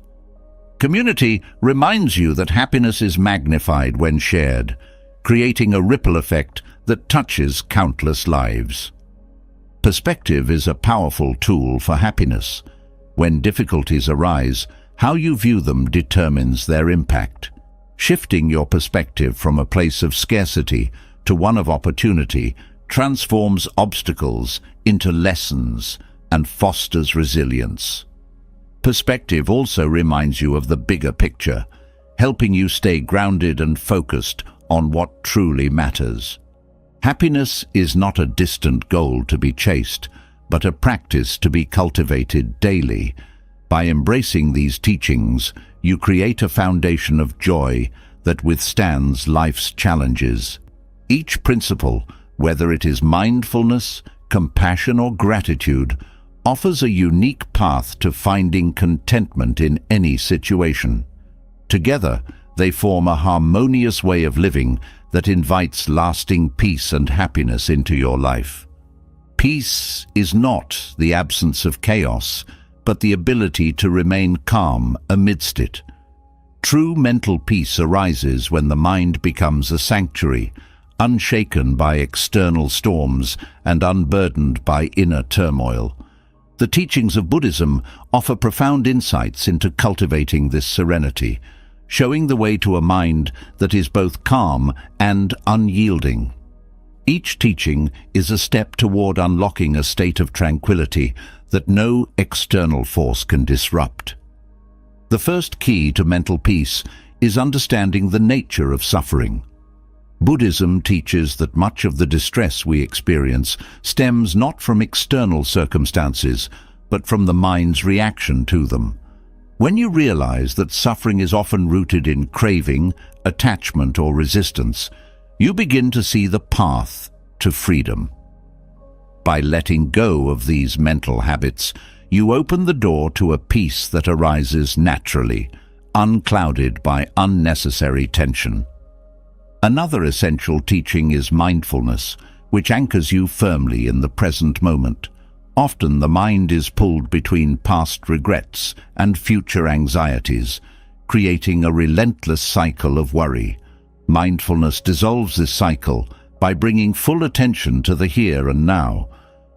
Community reminds you that happiness is magnified when shared, creating a ripple effect that touches countless lives. Perspective is a powerful tool for happiness. When difficulties arise, how you view them determines their impact. Shifting your perspective from a place of scarcity to one of opportunity transforms obstacles into lessons and fosters resilience. Perspective also reminds you of the bigger picture, helping you stay grounded and focused on what truly matters. Happiness is not a distant goal to be chased, but a practice to be cultivated daily. By embracing these teachings, you create a foundation of joy that withstands life's challenges. Each principle, whether it is mindfulness, compassion, or gratitude, offers a unique path to finding contentment in any situation. Together, they form a harmonious way of living that invites lasting peace and happiness into your life. Peace is not the absence of chaos, but the ability to remain calm amidst it. True mental peace arises when the mind becomes a sanctuary, unshaken by external storms and unburdened by inner turmoil. The teachings of Buddhism offer profound insights into cultivating this serenity, showing the way to a mind that is both calm and unyielding. Each teaching is a step toward unlocking a state of tranquility that no external force can disrupt. The first key to mental peace is understanding the nature of suffering. Buddhism teaches that much of the distress we experience stems not from external circumstances, but from the mind's reaction to them. When you realize that suffering is often rooted in craving, attachment, or resistance, you begin to see the path to freedom. By letting go of these mental habits, you open the door to a peace that arises naturally, unclouded by unnecessary tension. Another essential teaching is mindfulness, which anchors you firmly in the present moment. Often the mind is pulled between past regrets and future anxieties, creating a relentless cycle of worry. Mindfulness dissolves this cycle by bringing full attention to the here and now.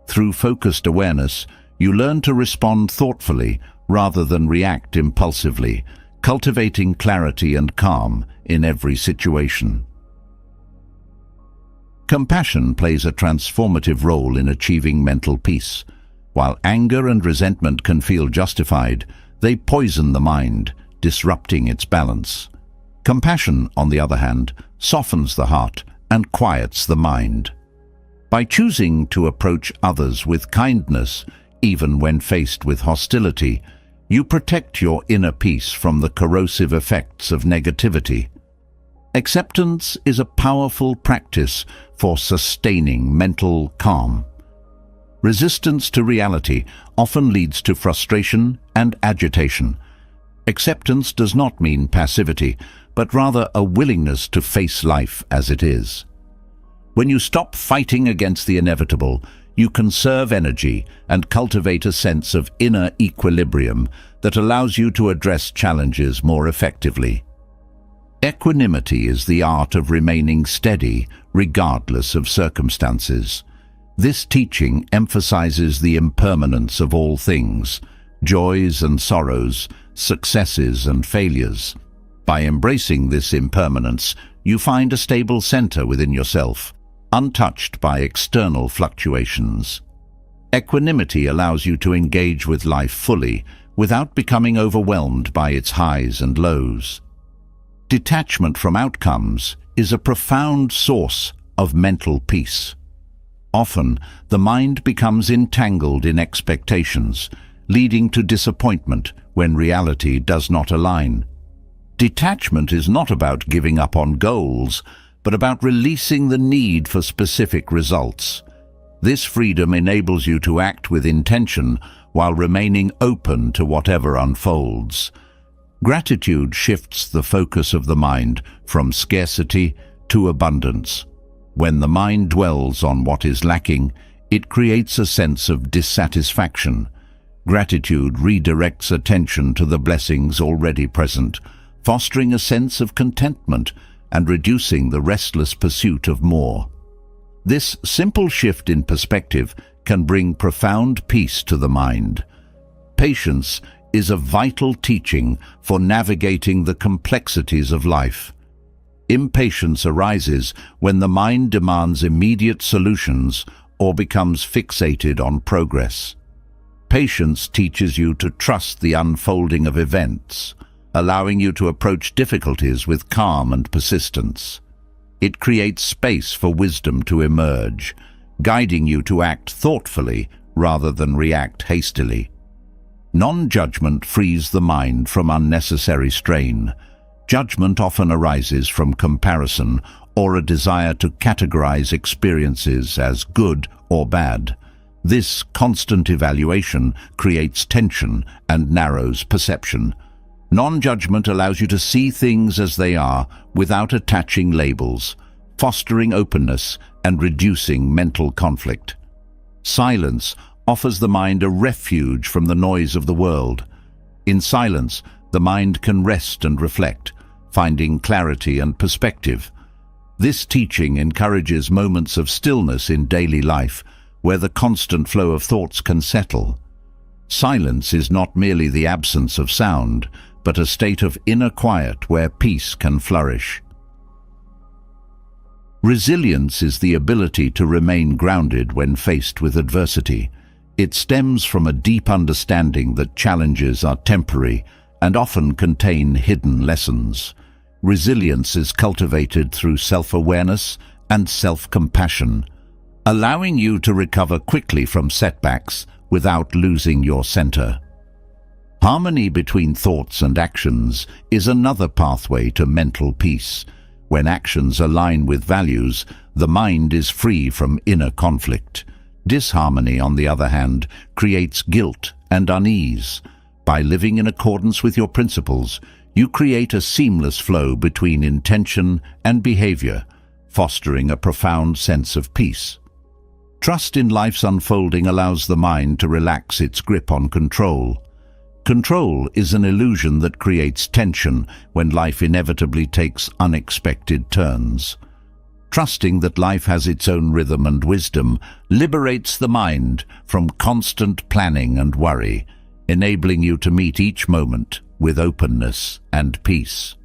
Through focused awareness, you learn to respond thoughtfully rather than react impulsively, cultivating clarity and calm in every situation. Compassion plays a transformative role in achieving mental peace. While anger and resentment can feel justified, they poison the mind, disrupting its balance. Compassion, on the other hand, softens the heart and quiets the mind. By choosing to approach others with kindness, even when faced with hostility, you protect your inner peace from the corrosive effects of negativity. Acceptance is a powerful practice for sustaining mental calm. Resistance to reality often leads to frustration and agitation. Acceptance does not mean passivity, but rather a willingness to face life as it is. When you stop fighting against the inevitable, you conserve energy and cultivate a sense of inner equilibrium that allows you to address challenges more effectively. Equanimity is the art of remaining steady regardless of circumstances. This teaching emphasizes the impermanence of all things, joys and sorrows, successes and failures. By embracing this impermanence, you find a stable center within yourself, untouched by external fluctuations. Equanimity allows you to engage with life fully, without becoming overwhelmed by its highs and lows. Detachment from outcomes is a profound source of mental peace. Often, the mind becomes entangled in expectations, leading to disappointment when reality does not align. Detachment is not about giving up on goals, but about releasing the need for specific results. This freedom enables you to act with intention while remaining open to whatever unfolds. Gratitude shifts the focus of the mind from scarcity to abundance. When the mind dwells on what is lacking, it creates a sense of dissatisfaction. Gratitude redirects attention to the blessings already present, fostering a sense of contentment and reducing the restless pursuit of more. This simple shift in perspective can bring profound peace to the mind. Patience is a vital teaching for navigating the complexities of life. Impatience arises when the mind demands immediate solutions or becomes fixated on progress. Patience teaches you to trust the unfolding of events, allowing you to approach difficulties with calm and persistence. It creates space for wisdom to emerge, guiding you to act thoughtfully rather than react hastily. Non-judgment frees the mind from unnecessary strain. Judgment often arises from comparison or a desire to categorize experiences as good or bad. This constant evaluation creates tension and narrows perception. Non-judgment allows you to see things as they are without attaching labels, fostering openness and reducing mental conflict. Silence offers the mind a refuge from the noise of the world. In silence, the mind can rest and reflect, finding clarity and perspective. This teaching encourages moments of stillness in daily life, where the constant flow of thoughts can settle. Silence is not merely the absence of sound, but a state of inner quiet where peace can flourish. Resilience is the ability to remain grounded when faced with adversity. It stems from a deep understanding that challenges are temporary and often contain hidden lessons. Resilience is cultivated through self-awareness and self-compassion, allowing you to recover quickly from setbacks without losing your center. Harmony between thoughts and actions is another pathway to mental peace. When actions align with values, the mind is free from inner conflict. Disharmony, on the other hand, creates guilt and unease. By living in accordance with your principles, you create a seamless flow between intention and behavior, fostering a profound sense of peace. Trust in life's unfolding allows the mind to relax its grip on control. Control is an illusion that creates tension when life inevitably takes unexpected turns. Trusting that life has its own rhythm and wisdom liberates the mind from constant planning and worry, enabling you to meet each moment with openness and peace.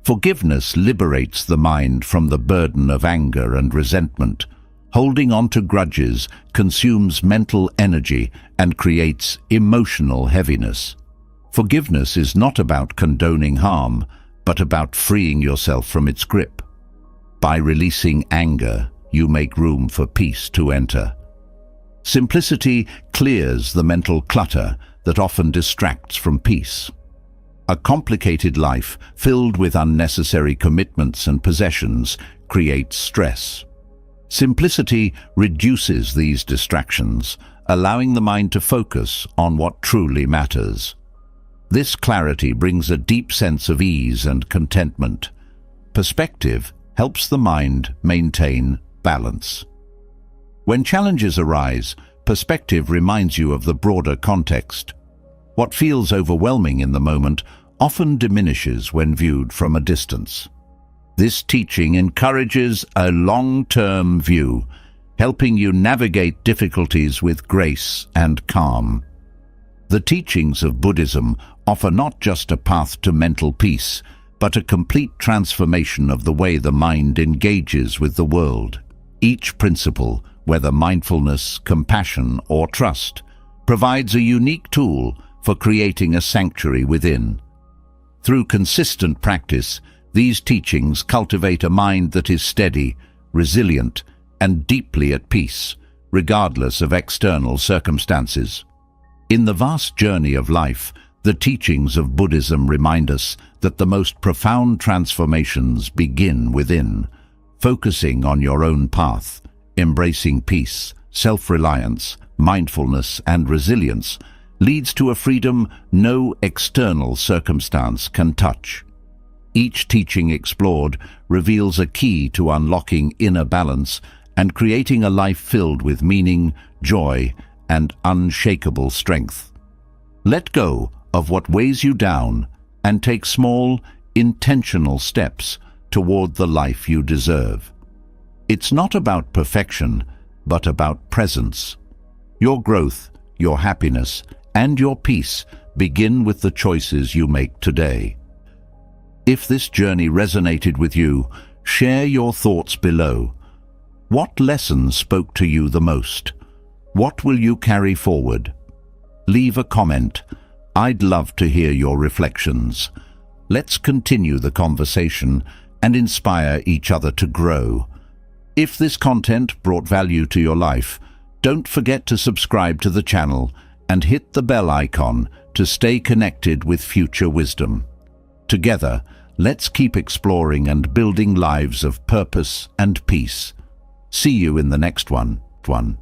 Forgiveness liberates the mind from the burden of anger and resentment. Holding on to grudges consumes mental energy and creates emotional heaviness. Forgiveness is not about condoning harm, but about freeing yourself from its grip. By releasing anger, you make room for peace to enter. Simplicity clears the mental clutter that often distracts from peace. A complicated life filled with unnecessary commitments and possessions creates stress. Simplicity reduces these distractions, allowing the mind to focus on what truly matters. This clarity brings a deep sense of ease and contentment. Perspective helps the mind maintain balance. When challenges arise, perspective reminds you of the broader context. What feels overwhelming in the moment often diminishes when viewed from a distance. This teaching encourages a long-term view, helping you navigate difficulties with grace and calm. The teachings of Buddhism offer not just a path to mental peace, but a complete transformation of the way the mind engages with the world. Each principle, whether mindfulness, compassion, or trust, provides a unique tool for creating a sanctuary within. Through consistent practice, these teachings cultivate a mind that is steady, resilient, and deeply at peace, regardless of external circumstances. In the vast journey of life, the teachings of Buddhism remind us that the most profound transformations begin within. Focusing on your own path, embracing peace, self-reliance, mindfulness, and resilience leads to a freedom no external circumstance can touch. Each teaching explored reveals a key to unlocking inner balance and creating a life filled with meaning, joy, and unshakable strength. Let go of what weighs you down and take small, intentional steps toward the life you deserve. It's not about perfection, but about presence. Your growth, your happiness, and your peace begin with the choices you make today. If this journey resonated with you, share your thoughts below. What lessons spoke to you the most? What will you carry forward? Leave a comment. I'd love to hear your reflections. Let's continue the conversation and inspire each other to grow. If this content brought value to your life, don't forget to subscribe to the channel and hit the bell icon to stay connected with future wisdom. Together, let's keep exploring and building lives of purpose and peace. See you in the next one.